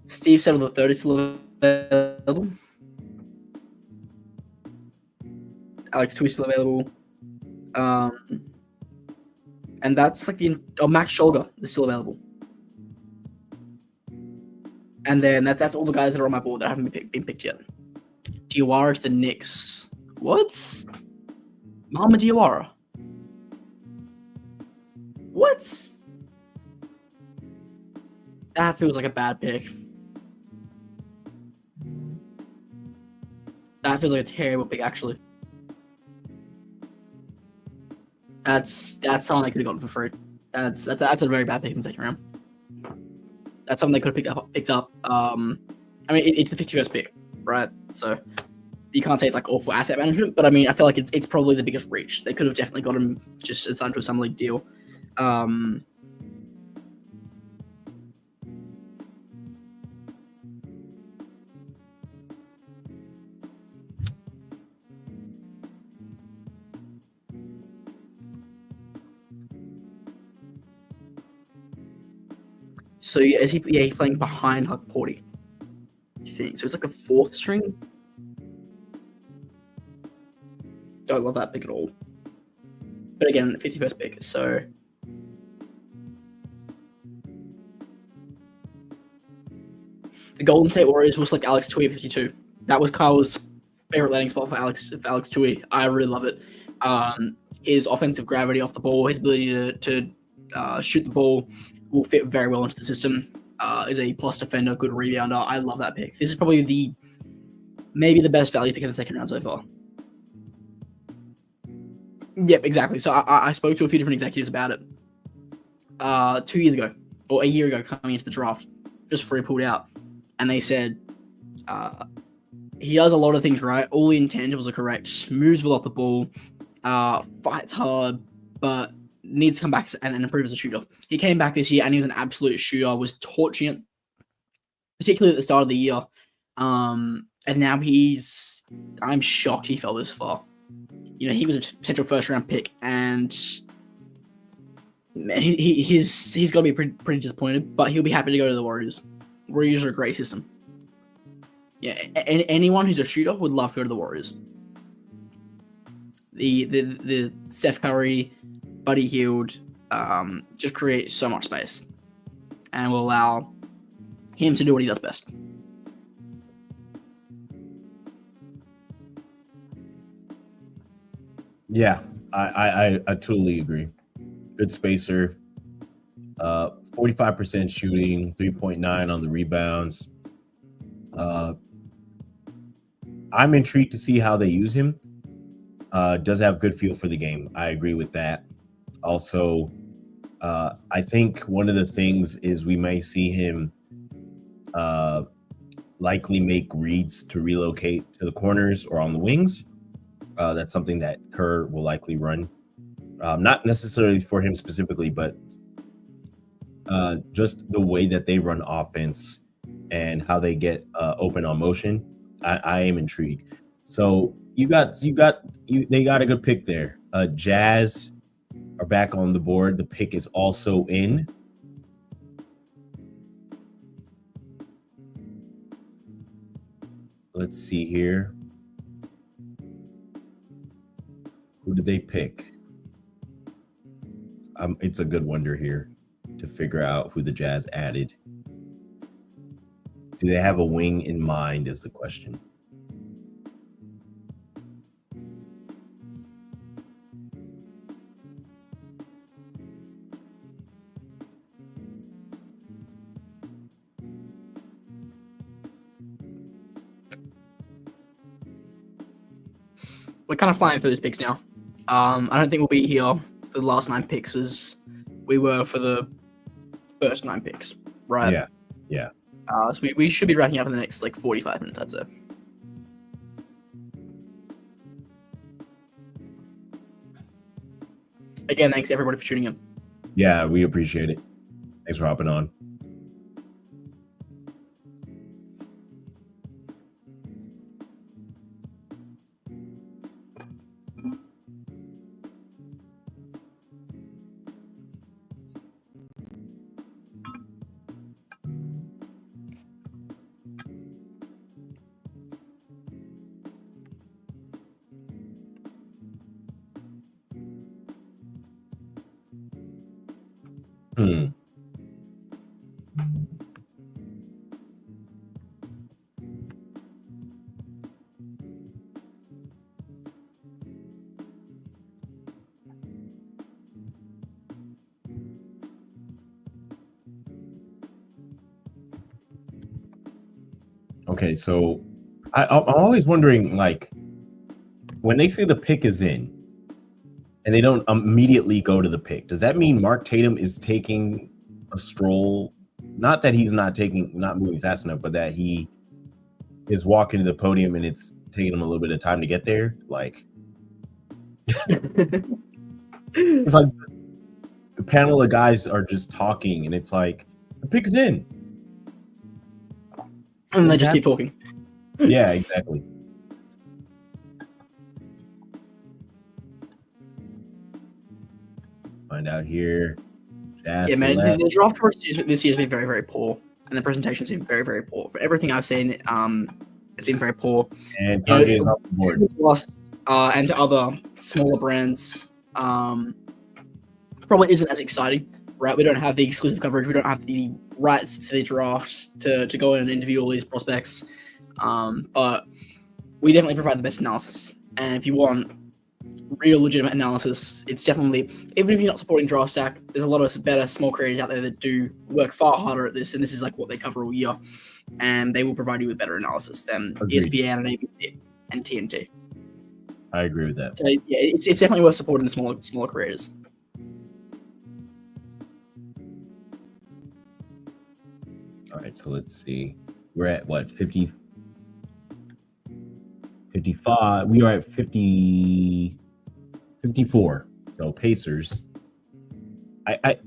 A: Steve Settle III is still available. Alex Tui still available. And that's like Max Scholger is still available. And then that's all the guys that are on my board that haven't been picked yet. Diawara to the Knicks. What? Mama Diawara. What? That feels like a bad pick. That feels like a terrible pick, actually. That's something they could have gotten for free. That's a very bad pick in the second round. That's something they could have picked up. I mean, it's the 51st pick, right? So you can't say it's like awful asset management, but I mean, I feel like it's probably the biggest reach. They could have definitely got him just signed to a summer league deal. So is he? Yeah, he's playing behind like Porty. You think so? It's like the fourth string. Don't love that pick at all. But again, 51st pick. So the Golden State Warriors will select Alex Tui at 52. That was Kyle's favorite landing spot for Alex Tui. I really love it. His offensive gravity off the ball, his ability to shoot the ball will fit very well into the system. Is a plus defender, good rebounder. I love that pick. This is probably maybe the best value pick in the second round so far. Yep, exactly. So I spoke to a few different executives about it 2 years ago, or a year ago coming into the draft, just before he pulled out. And they said he does a lot of things right. All the intangibles are correct. Moves well off the ball. Fights hard, but needs to come back and improve as a shooter. He came back this year and he was an absolute shooter. Was torching it, particularly at the start of the year. And now I'm shocked he fell this far. You know, he was a potential first round pick, and man, he's got to be pretty disappointed. But he'll be happy to go to the Warriors. Warriors are a great system. Yeah, anyone who's a shooter would love to go to the Warriors. The Steph Curry, Buddy Hield, just create so much space, and will allow him to do what he does best.
B: Yeah, I totally agree. Good spacer. 45% shooting, 3.9 on the rebounds. I'm intrigued to see how they use him. Does have good feel for the game. I agree with that. Also, I think one of the things is we may see him likely make reads to relocate to the corners or on the wings. That's something that Kerr will likely run. Not necessarily for him specifically, but just the way that they run offense and how they get open on motion. I am intrigued. So they got a good pick there. Jazz are back on the board. The pick is also in. Let's see here. Who did they pick? It's a good wonder here to figure out who the Jazz added. Do they have a wing in mind is the question.
A: We're kind of flying through these picks now. I don't think we'll be here for the last 9 picks as we were for the first 9 picks, right?
B: Yeah.
A: So we should be wrapping up in the next 45 minutes, I'd say. Again, thanks everybody for tuning in.
B: Yeah, we appreciate it. Thanks for hopping on. Okay, so I'm always wondering, when they say the pick is in and they don't immediately go to the pick, does that mean Mark Tatum is taking a stroll? Not that he's not moving fast enough, but that he is walking to the podium and it's taking him a little bit of time to get there. It's like the panel of guys are just talking and it's like, the pick is in.
A: And they just keep talking.
B: Yeah, exactly. Find out here.
A: Yeah, man.
B: Select.
A: The draft course this year has been very, very poor, and the presentation's been very, very poor. For everything I've seen, it's been very poor.
B: And
A: You
B: Kanye is
A: know,
B: off the board.
A: to us, and to other smaller brands, probably isn't as exciting, right? We don't have the exclusive coverage. We don't have the rights to the draft to go in and interview all these prospects. But we definitely provide the best analysis. And if you want real legitimate analysis, it's definitely, even if you're not supporting Draft Stack, there's a lot of better small creators out there that do work far harder at this, and this is like what they cover all year, and they will provide you with better analysis than
B: Agreed.
A: ESPN and ABC and TNT.
B: I agree with that.
A: So yeah, it's definitely worth supporting the smaller creators.
B: All right, so let's see. We're at what, 50, 55. We are at 50, 54. So Pacers. I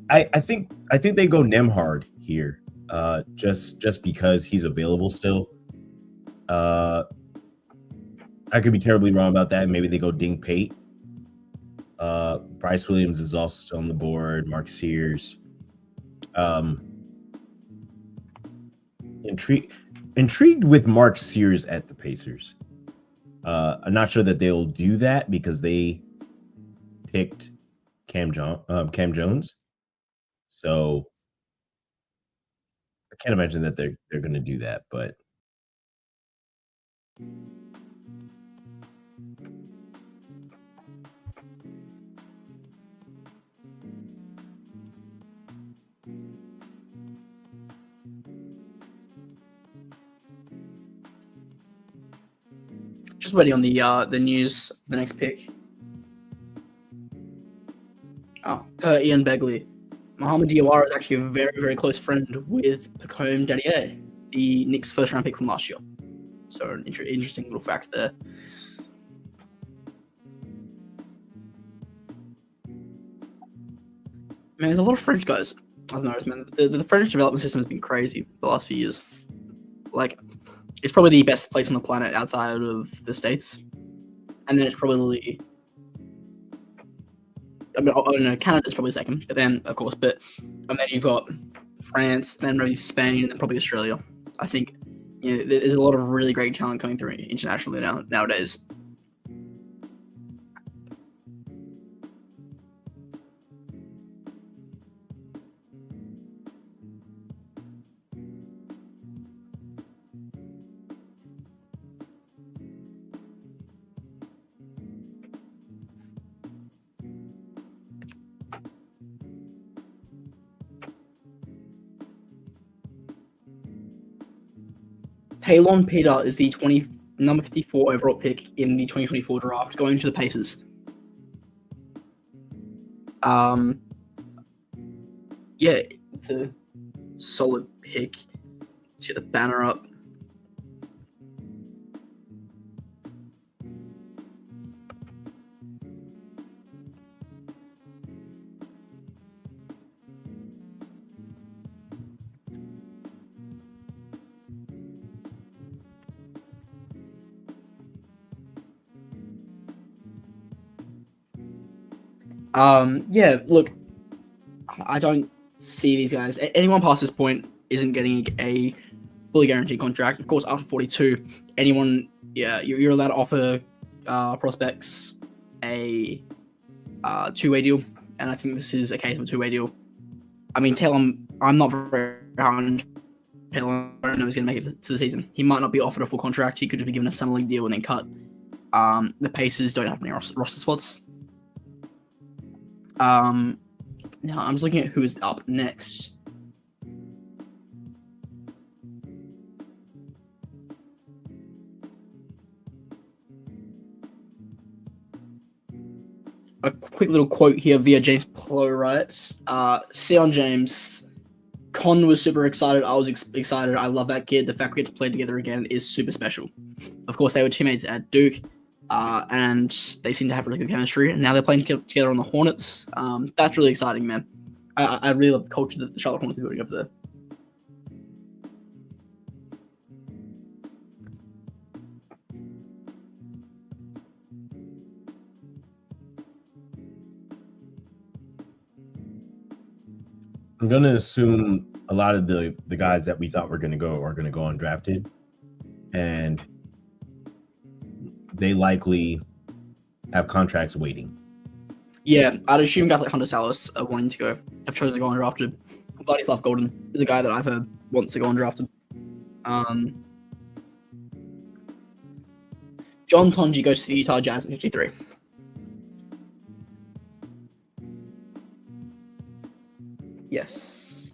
B: think they go Nemhard here. Just because he's available still. I could be terribly wrong about that. Maybe they go Ding Pate. Bryce Williams is also still on the board. Mark Sears. Intrigued with Mark Sears at the Pacers. I'm not sure that they'll do that because they picked Cam Jones. So I can't imagine that they're going to do that, but
A: Just waiting on the news for the next pick. Oh, Ian Begley. Mohamed Diawara is actually a very, very close friend with Pacome Dadier, the Knicks' first-round pick from last year. So an interesting little fact there. Man, there's a lot of French guys. I've noticed, man. The French development system has been crazy the last few years. Like, it's probably the best place on the planet outside of the States. And then it's probably... I don't know, Canada's probably second, but then, of course, and then you've got France, then maybe Spain, and then probably Australia. I think there's a lot of really great talent coming through internationally nowadays. Talon Peter is the number 54 overall pick in the 2024 draft, going to the Pacers. Yeah, it's a solid pick. Let's get the banner up. Yeah, look, I don't see these guys. Anyone past this point isn't getting a fully guaranteed contract. Of course, after 42, anyone, you're allowed to offer prospects a two-way deal, and I think this is a case of a two-way deal. I mean, Taylor, I'm not very hard. Taylor, I don't know if he's going to make it to the season. He might not be offered a full contract. He could just be given a summer league deal and then cut. The Pacers don't have any roster spots. Now I'm just looking at who is up next. A quick little quote here via James Plow, right? Sion James, Con was super excited. I was excited. I love that kid. The fact we get to play together again is super special. Of course, they were teammates at Duke, and they seem to have really good chemistry. And now they're playing together on the Hornets. That's really exciting, man. I really love the culture that the Charlotte Hornets are building over there.
B: I'm gonna assume a lot of the guys that we thought were gonna go are gonna go undrafted, and they likely have contracts waiting.
A: Yeah, I'd assume guys like Hunter Salas are wanting to go. Have chosen to go undrafted. Vladislav Golden is a guy that I've heard wants to go undrafted. John Tonji goes to the Utah Jazz at 53. Yes.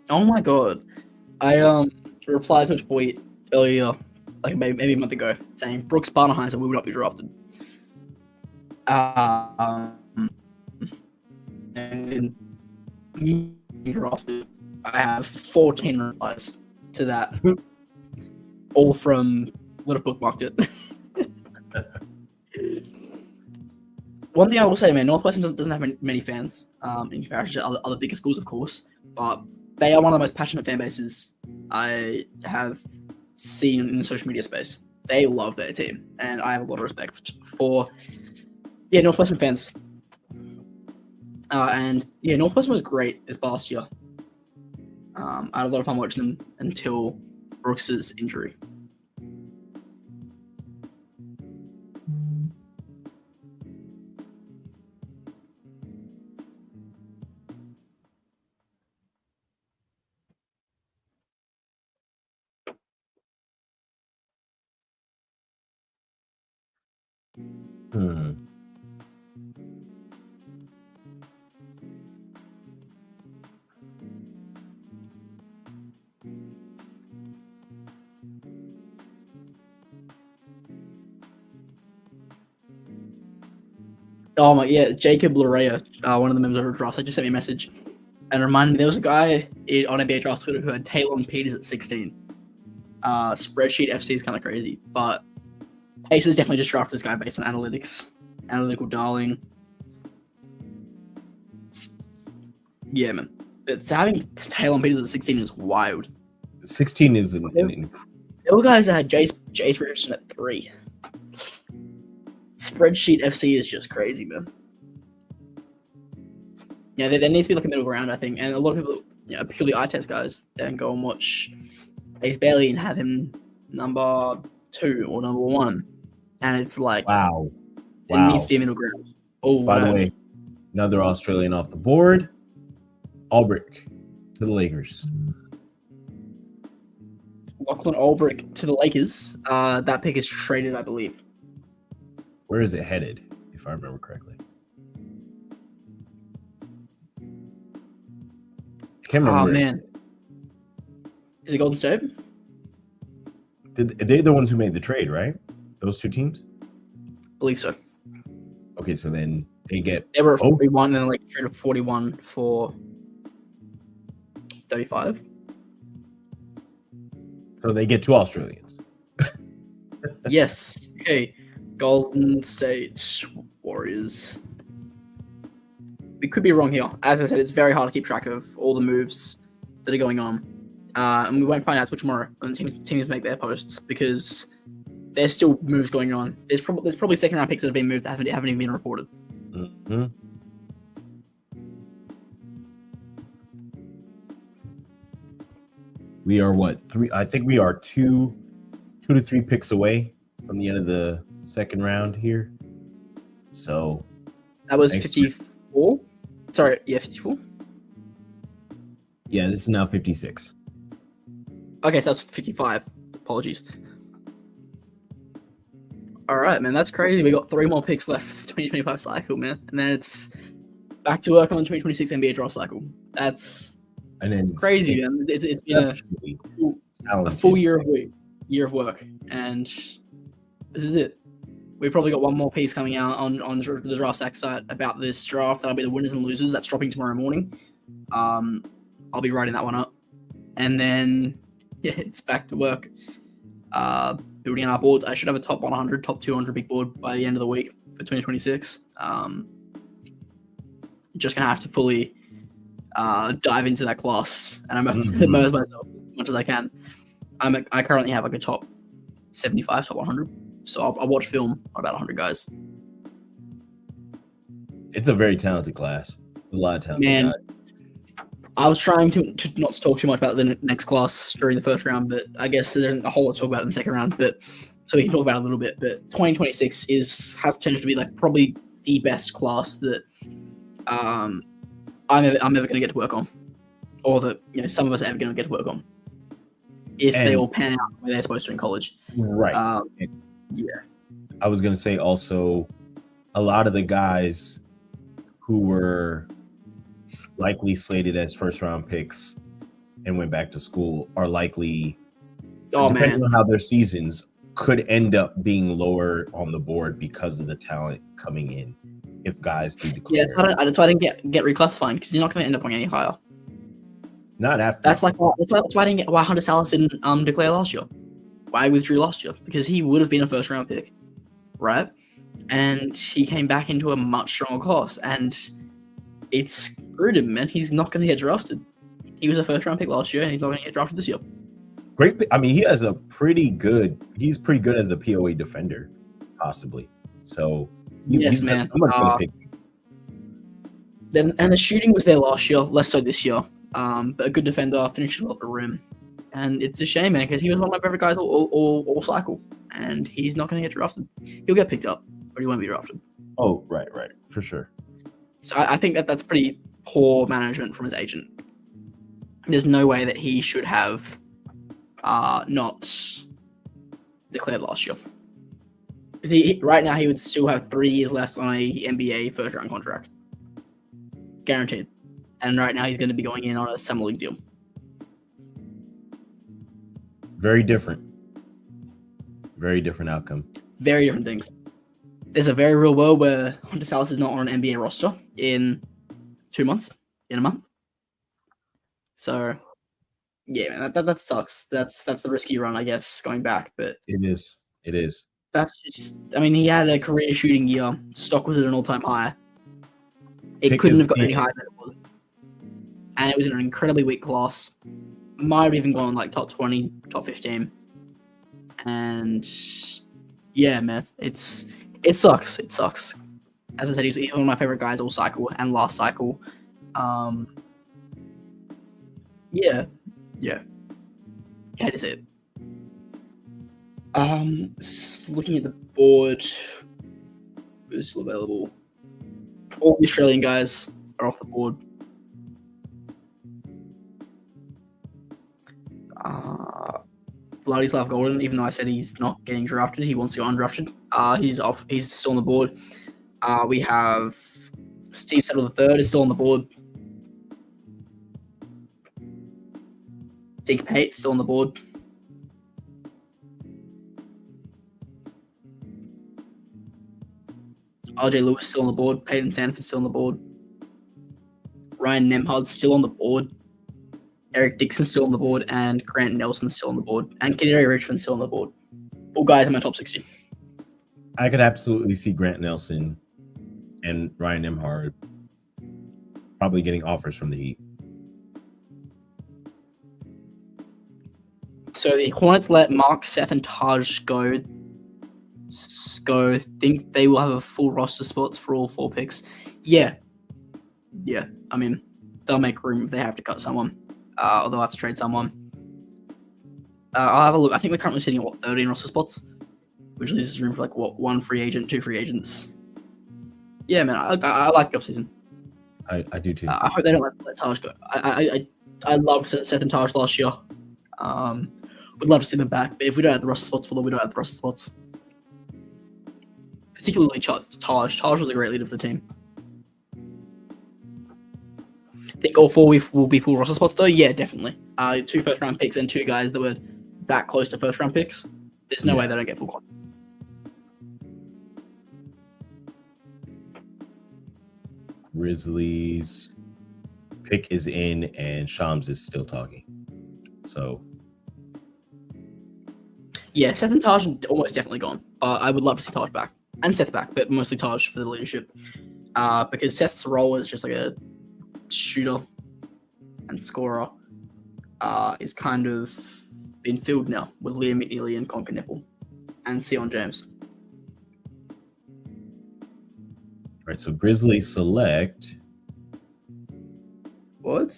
A: Oh my god. I replied to a tweet earlier, like maybe a month ago, saying Brooks Barnheiser will not be drafted. And drafted. I have 14 replies to that, all from would have bookmarked it. One thing I will say, man, Northwestern doesn't have many fans in comparison to other bigger schools, of course, but they are one of the most passionate fan bases I have seen in the social media space. They love their team, and I have a lot of respect for Northwestern fans. And Northwestern was great this past year. I had a lot of fun watching them until Brooks's injury. Oh my, yeah, Jacob Larea, one of the members of the draft, just sent me a message and reminded me there was a guy on NBA Draft Twitter who had Taylon Peters at 16. Spreadsheet FC is kind of crazy, but Pacers definitely just drafted this guy based on analytics, analytical darling. Yeah, man. But having Taylon Peters at 16 is wild.
B: 16 is
A: there were guys that had Jace Richardson at 3. Spreadsheet FC is just crazy, man. Yeah, there needs to be like a middle ground, I think. And a lot of people, particularly eye test guys, then go and watch Ace Bailey and have him number 2 or number 1. And it's like,
B: wow.
A: It needs to be a middle ground. Oh,
B: by the way, another Australian off the board. Ulbrich to the Lakers.
A: Lachlan Ulbrich to the Lakers. That pick is traded, I believe.
B: Where is it headed, if I remember correctly? I can't remember.
A: Oh, man. Is it Golden State?
B: They're the ones who made the trade, right? Those two teams?
A: I believe so.
B: Okay, so then they
A: were at 41 and then like traded 41 for 35.
B: So they get 2 Australians.
A: Yes. Okay. Golden State Warriors. We could be wrong here. As I said, it's very hard to keep track of all the moves that are going on. And we won't find out till tomorrow when the teams make their posts because there's still moves going on. There's probably second round picks that have been moved that haven't even been reported.
B: Mm-hmm. We are I think we are 2 to 3 picks away from the end of the second round here. So
A: that was 54. Sorry, 54.
B: Yeah, this is now 56.
A: Okay, so that's 55. Apologies. All right, man, that's crazy. We got 3 more picks left for the 2025 cycle, man, and then it's back to work on the 2026 NBA draft cycle. That's crazy, man. It's been a full year of work, and this is it. We've probably got one more piece coming out on the Draft Stack site about this draft. That'll be the winners and losers. That's dropping tomorrow morning. I'll be writing that one up, and then it's back to work. Building our board. I should have a top 100, top 200 big board by the end of the week for 2026. Just gonna have to fully dive into that class and immerse myself as much as I can. I currently have like a top 75, top 100. So I'll watch film on about 100 guys.
B: It's a very talented class. A lot of talented
A: Man,
B: guys.
A: I was trying to not to talk too much about the next class during the first round, but I guess there isn't a whole lot to talk about in the second round. But so we can talk about it a little bit. But 2026 has potential to be like probably the best class that I'm ever going to get to work on, or that some of us are ever going to get to work on, if they all pan out the way they're supposed to in college.
B: Right.
A: Yeah.
B: I was going to say also, a lot of the guys who were likely slated as first round picks and went back to school are likely, depending on how their seasons, could end up being lower on the board because of the talent coming in. If guys do declare,
A: that's why I didn't get reclassifying, because you're not going to end up going any higher.
B: Not after.
A: That's why I didn't get why Hunter Salas didn't declare last year. Why I withdrew last year, because he would have been a first round pick, right? And he came back into a much stronger class, and it screwed him, man. He's not going to get drafted. He was a first round pick last year, and he's not going to get drafted this year.
B: Great. I mean, he has a he's pretty good as a POA defender, possibly. So
A: yes, man.
B: Someone's going to pick him.
A: And the shooting was there last year, less so this year. But a good defender, finishes up the rim. And it's a shame, man, because he was one of my favorite guys all cycle. And he's not going to get drafted. He'll get picked up, but he won't be drafted.
B: Oh, right. For sure.
A: So I think that's pretty poor management from his agent. There's no way that he should have not declared last year. Because right now he would still have 3 years left on a NBA first round contract. Guaranteed. And right now he's going to be going in on a summer league deal.
B: Very different outcome.
A: Very different things. There's a very real world where Hunter Salas is not on an NBA roster in 2 months, in a month. So, yeah, man, that sucks. That's the risk you run, I guess, going back. But
B: it is.
A: That's just. I mean, he had a career shooting year. Stock was at an all-time high. It couldn't have got any higher than it was, and it was in an incredibly weak class. Might have even gone like top 20, top 15. And yeah, man, it sucks. It sucks. As I said, he's one of my favorite guys all cycle and last cycle. Yeah. Hate to say it. Looking at the board, who's still available? All the Australian guys are off the board. Vladislav Golden, even though I said he's not getting drafted, he wants to go undrafted. He's off. He's still on the board. We have Steve Settle III is still on the board. Dick Pate still on the board. RJ Lewis still on the board. Peyton Sanford still on the board. Ryan Nemhard still on the board. Eric Dixon still on the board, and Grant Nelson still on the board, and Kaderi Richmond still on the board. All guys in my top 60.
B: I could absolutely see Grant Nelson and Ryan Nemhard probably getting offers from the Heat.
A: So the Hornets let Mark, Seth, and Taj go. Think they will have a full roster spots for all 4 picks. Yeah. I mean, they'll make room if they have to cut someone. Or they'll have to trade someone. I'll have a look. I think we're currently sitting at 13 roster spots, which leaves room for 1 free agent, 2 free agents. Yeah, man, I like the offseason.
B: I do too.
A: I hope they don't let Taj go. I loved Seth and Taj last year. Would love to see them back, but if we don't have the roster spots for them, we don't have the roster spots. Particularly Taj. Taj was a great leader for the team. Think all 4 will be full roster spots though? Yeah, definitely. 2 first round picks and 2 guys that were that close to first round picks. There's no way they don't get full contracts.
B: Grizzlies pick is in and Shams is still talking. So
A: Yeah, Seth and Taj are almost definitely gone. I would love to see Taj back. And Seth back, but mostly Taj for the leadership. Because Seth's role is just like a shooter and scorer is kind of been filled now with Liam McNeely and Conker Nipple and Sion James.
B: All right, so Grizzlies select.
A: What?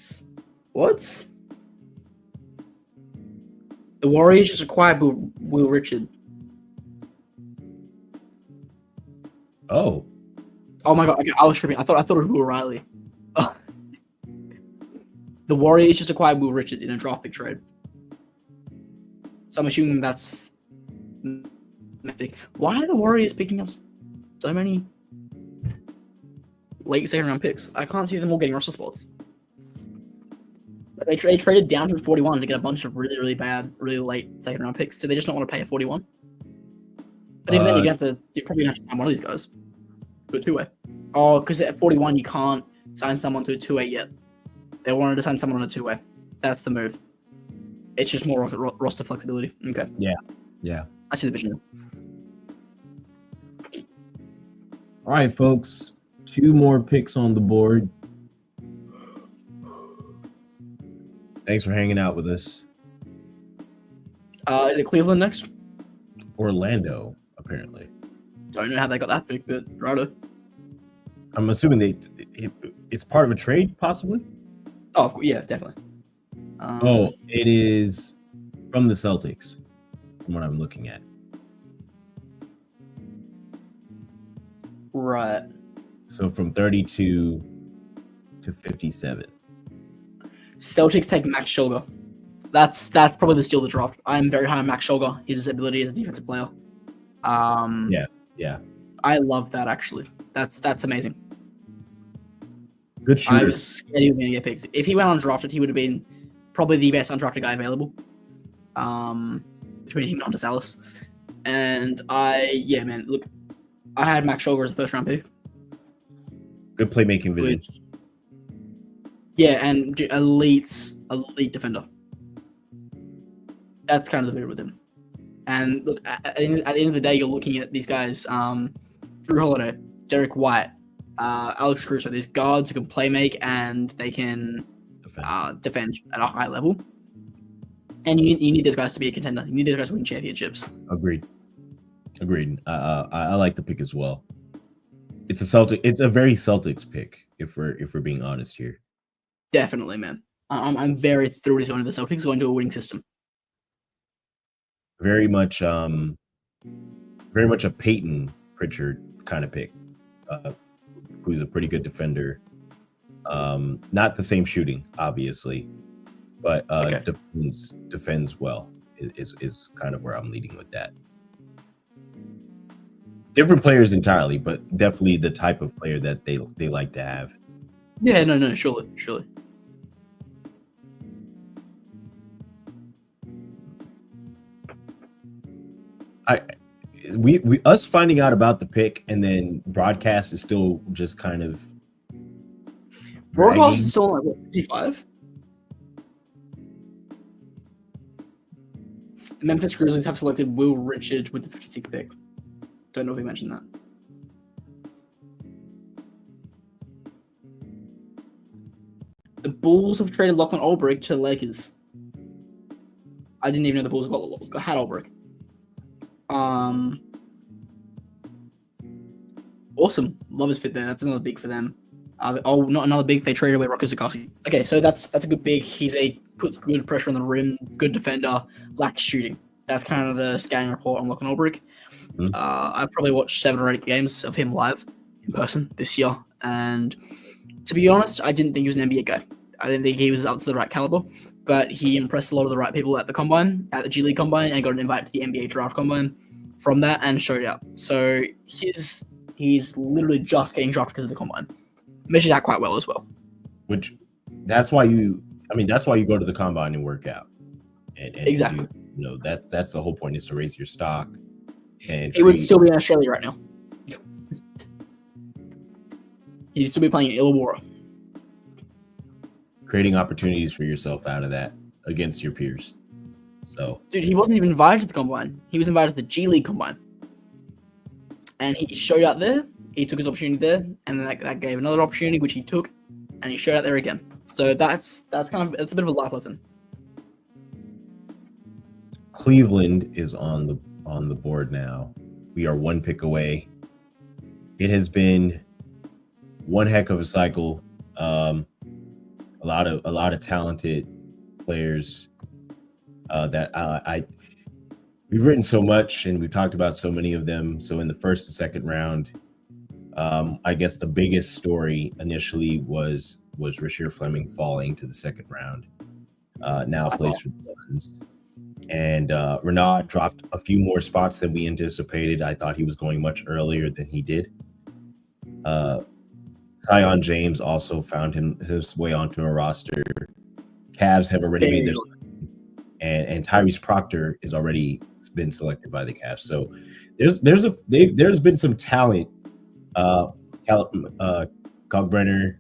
A: The Warriors just acquired Will Richard.
B: Oh.
A: Oh my god! Okay, I was tripping. I thought it was Will Riley. The Warriors just acquired Will Richard in a draft pick trade. So I'm assuming that's. Why are the Warriors picking up so many late second round picks? I can't see them all getting roster spots. They traded down from 41 to get a bunch of really, really bad, really late second round picks. Do they just not want to pay a 41? But even then, you probably have to sign one of these guys to a two-way. Oh, because at 41 you can't sign someone to a two-way yet. They wanted to sign someone on a two-way. That's the move. It's just more roster flexibility. Okay.
B: Yeah.
A: I see the vision.
B: All right, folks. 2 more picks on the board. Thanks for hanging out with us.
A: Is it Cleveland next?
B: Orlando, apparently.
A: Don't know how they got that pick, but righto.
B: I'm assuming it's part of a trade, possibly?
A: Oh, yeah, definitely.
B: It is from the Celtics, from what I'm looking at.
A: Right.
B: So from 32 to 57.
A: Celtics take Max Schulger. That's probably the steal of the draft. I'm very high on Max Schulger. His ability as a defensive player.
B: Yeah.
A: I love that actually. That's amazing.
B: Good shooter.
A: I was scared he was going to get picked. If he went undrafted, he would have been probably the best undrafted guy available. Between him and Hunter Salas. And I had Max Schulger as a first round pick.
B: Good playmaking vision.
A: And elite defender. That's kind of the bit with him. And look, at the end of the day, you're looking at these guys: Drew Holiday, Derek White, Alex Caruso. These guards who can play make and they can defend at a high level. And you need those guys to be a contender. You need those guys to win championships.
B: Agreed. I like the pick as well. It's a very Celtics pick, if we're being honest here.
A: Definitely, man. I'm very thrilled he's going to the Celtics, going to a winning system.
B: Very much a Peyton Pritchard kind of pick, who's a pretty good defender. Not the same shooting, obviously, but defends well is kind of where I'm leading with that. Different players entirely, but definitely the type of player that they like to have.
A: Yeah, no, surely.
B: Us finding out about the pick and then broadcast is still just kind of
A: broadcast is still like 55. The Memphis Grizzlies have selected Will Richard with the 56th pick. Don't know if we mentioned that. The Bulls have traded Lachlan Olbrich to the Lakers. I didn't even know the Bulls had Olbrich. Awesome. Love his fit there. That's another big for them. Not another big. They traded away Rocco Zukowski. Okay, so that's a good big. Puts good pressure on the rim, good defender, lacks shooting. That's kind of the scouting report on Lachlan Olbrich. I've probably watched 7 or 8 games of him live in person this year, and to be honest, I didn't think he was an NBA guy. I didn't think he was up to the right caliber, but he impressed a lot of the right people at the combine, at the G League combine, and got an invite to the NBA draft combine from that and showed out. So he's literally just getting drafted because of the combine. Measures out quite well as well.
B: That's why you go to the combine and work out. And
A: exactly.
B: That's the whole point, is to raise your stock. And
A: he would still be in Australia right now. He'd still be playing in Illawarra.
B: Creating opportunities for yourself out of that against your peers. So,
A: dude, he wasn't even invited to the combine. He was invited to the G League combine, and he showed out there. He took his opportunity there, and then that gave another opportunity which he took, and he showed out there again. So that's a bit of a life lesson.
B: Cleveland is on the board now. We are one pick away. It has been one heck of a cycle. A lot of talented players that we've written so much and we've talked about so many of them. So in the first and second round, I guess the biggest story initially was Rasheer Fleming falling to the second round. Now plays for the Suns. And Renaud dropped a few more spots than we anticipated. I thought he was going much earlier than he did. Zion James also found his way onto a roster. Cavs have already made their, and Tyrese Proctor is already been selected by the Cavs. So there's been some talent. Kalkbrenner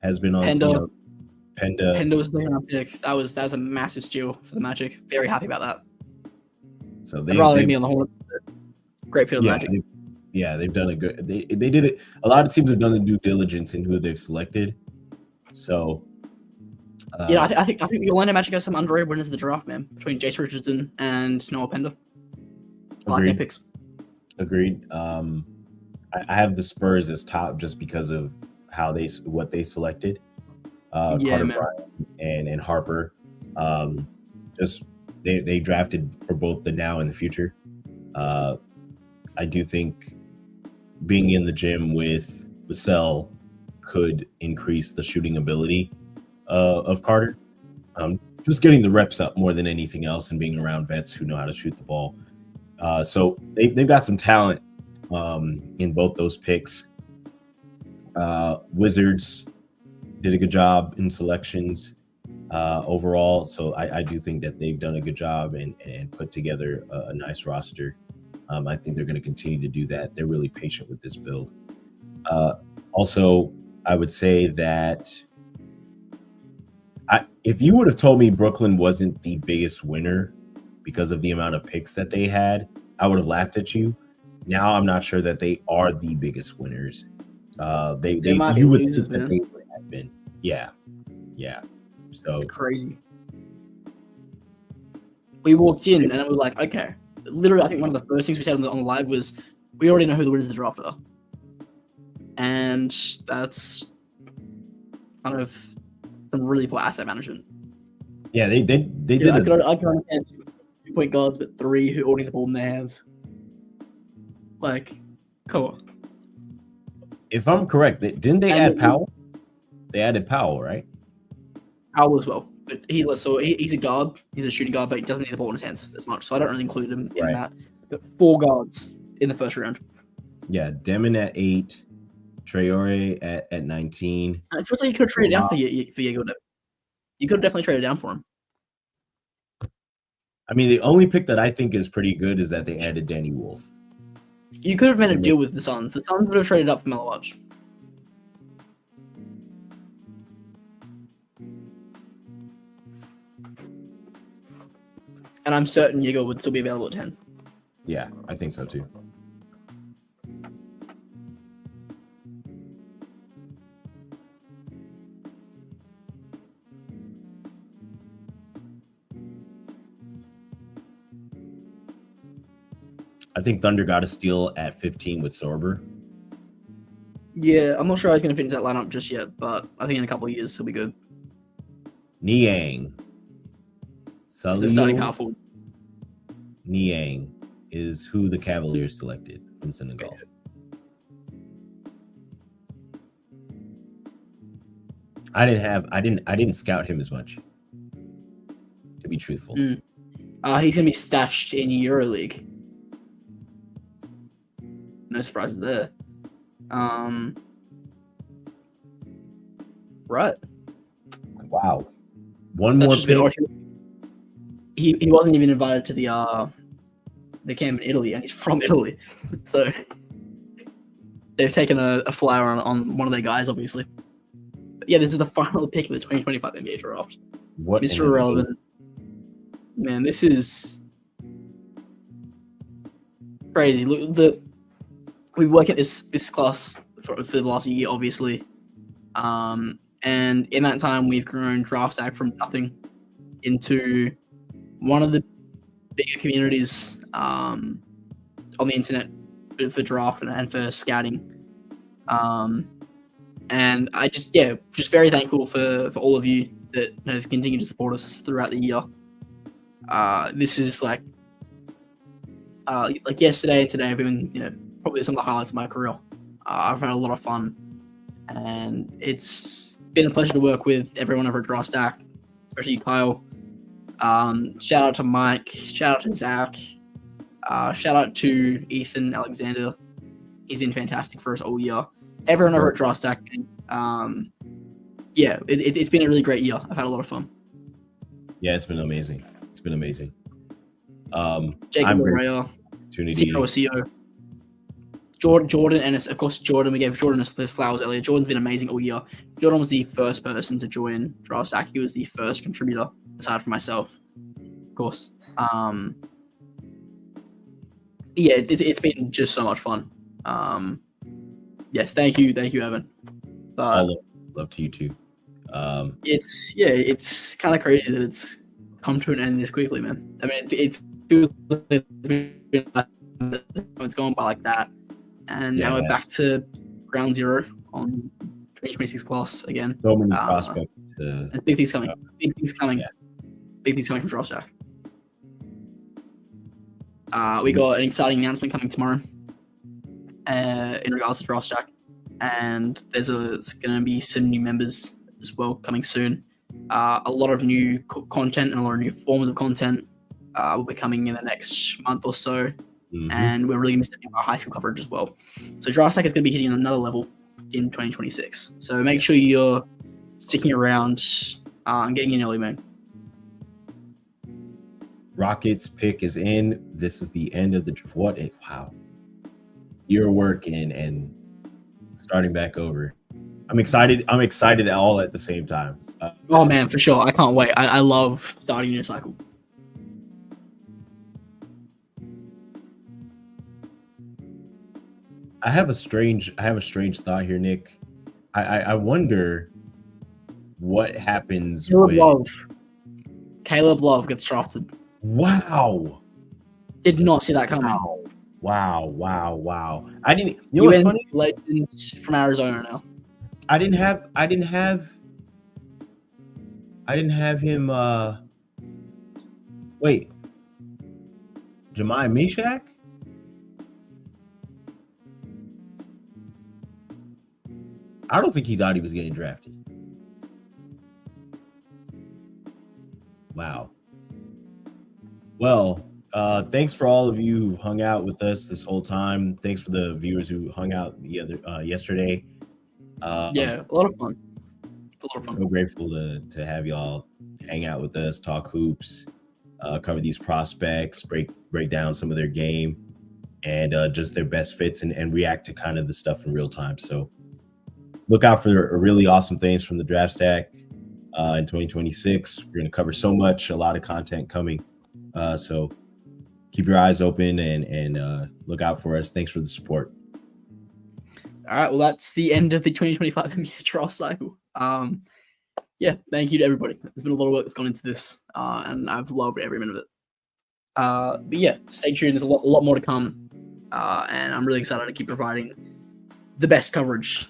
B: has been on.
A: Penda.
B: Penda
A: was the second pick. That was a massive steal for the Magic. Very happy about that.
B: So
A: I'd rather be on the Hornets. Great fit of the Magic.
B: They've done a good. They did it. A lot of teams have done the due diligence in who they've selected. So,
A: I think the Orlando Magic has some underrated winners of the draft, man. Between Jace Richardson and Noah Penda. I like their picks.
B: Agreed. I have the Spurs as top just because of what they selected. Carter Bryant and Harper. Just they drafted for both the now and the future. I do think being in the gym with Vassell could increase the shooting ability of Carter. Just getting the reps up more than anything else and being around vets who know how to shoot the ball. So they've got some talent in both those picks. Wizards did a good job in selections overall. So I do think that they've done a good job and put together a nice roster. I think they're going to continue to do that. They're really patient with this build. Also, I would say that if you would have told me Brooklyn wasn't the biggest winner because of the amount of picks that they had, I would have laughed at you. Now I'm not sure that they are the biggest winners. They might you would losers, think that they would have been. Yeah. So
A: crazy. We walked in and we were like, okay. Literally, I think one of the first things we said on the live was, we already know who the winners of the draft are, and that's kind of some really poor asset management.
B: Yeah, they did.
A: I can understand 2-point guards, but 3 who holding the ball in their hands. Like, come on.
B: If I'm correct, didn't they add Powell? They added Powell, right?
A: Powell as well, but he's a guard. He's a shooting guard, but he doesn't need the ball in his hands as much. So I don't really include him in that. But 4 guards in the first round.
B: Yeah, Demon at 8, Traore at 19.
A: It feels like you could have traded down for Yeager. You could have definitely traded down for him.
B: I mean, the only pick that I think is pretty good is that they added Danny Wolf.
A: You could have made a deal with the Suns. The Suns would have traded up for Melowaj. And I'm certain Yeager would still be available at 10.
B: Yeah, I think so too. I think Thunder got a steal at 15 with Sorber.
A: Yeah, I'm not sure how he's going to fit into that lineup just yet, but I think in a couple of years he'll be good.
B: Niang.
A: It's the starting half forward.
B: Niang is who the Cavaliers selected from Senegal. I didn't scout him as much, to be truthful.
A: He's gonna be stashed in EuroLeague. No surprises there. Right.
B: Wow. One more pick.
A: He wasn't even invited to the camp in Italy, and he's from Italy. So they've taken a flyer on one of their guys, obviously. But yeah, this is the final pick of the 2025 NBA draft.
B: What
A: Mr. Irrelevant. Man, this is crazy. Look, we work at this class for the last year, obviously. And in that time, we've grown Draft Stack from nothing into one of the bigger communities on the internet for draft and for scouting. And I just very thankful for all of you that have continued to support us throughout the year. This is like yesterday and today have been probably some of the highlights of my career. I've had a lot of fun, and it's been a pleasure to work with everyone over at Draft Stack, especially Kyle. Shout out to Mike, shout out to Zach, shout out to Ethan Alexander. He's been fantastic for us all year. Everyone over at Draft Stack. It's been a really great year. I've had a lot of fun.
B: Yeah, it's been amazing. It's been amazing.
A: Jacob Araya, CEO, Jordan, and of course Jordan. We gave Jordan his flowers earlier. Jordan's been amazing all year. Jordan was the first person to join Draft Stack. He was the first contributor, aside from myself, of course. It's been just so much fun. Yes, thank you, Evan.
B: Love to you too.
A: It's kind of crazy that it's come to an end this quickly, man. I mean, it feels like it's going by like that, and now we're back to ground zero on 2026 class again.
B: So many prospects.
A: Big things coming. Big things coming. Yeah. Big things coming from Draft Stack. We got an exciting announcement coming tomorrow in regards to Draft Stack, and there's going to be some new members as well coming soon. A lot of new content and a lot of new forms of content will be coming in the next month or so, and we're really going to be stepping up our high school coverage as well. So Draft Stack is going to be hitting another level in 2026. So make sure you're sticking around and getting in early, man.
B: Rockets pick is in. This is the end of the wow. Year of work and starting back over. I'm excited all at the same time.
A: Oh man, for sure. I can't wait. I love starting a new cycle.
B: I have a strange thought here, Nick. I wonder what happens
A: Caleb Love gets drafted.
B: Wow.
A: Did not see that coming.
B: Wow. I didn't. You know what's funny?
A: Legends from Arizona now.
B: I didn't have him. Wait. Jemiah Meshach? I don't think he thought he was getting drafted. Wow. Well, thanks for all of you who hung out with us this whole time. Thanks for the viewers who hung out yesterday.
A: A lot of fun.
B: So grateful to have y'all hang out with us, talk hoops, cover these prospects, break down some of their game, and just their best fits and react to kind of the stuff in real time. So look out for really awesome things from the Draft Stack in 2026. We're going to cover so much, a lot of content coming. So keep your eyes open and look out for us. Thanks for the support.
A: All right. Well, that's the end of the 2025 NBA draft cycle. Thank you to everybody. There's been a lot of work that's gone into this, and I've loved every minute of it. Stay tuned. There's a lot more to come, and I'm really excited to keep providing the best coverage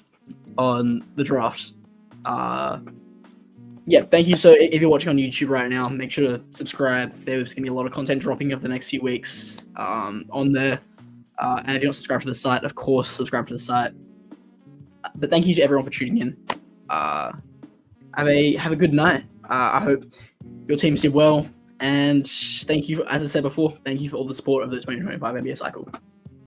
A: on the draft. Thank you. So if you're watching on YouTube right now, make sure to subscribe. There's going to be a lot of content dropping over the next few weeks on there. And if you're not subscribed to the site, of course, subscribe to the site. But thank you to everyone for tuning in. Have a good night. I hope your teams did well. And thank you, as I said before, thank you for all the support of the 2025 NBA cycle.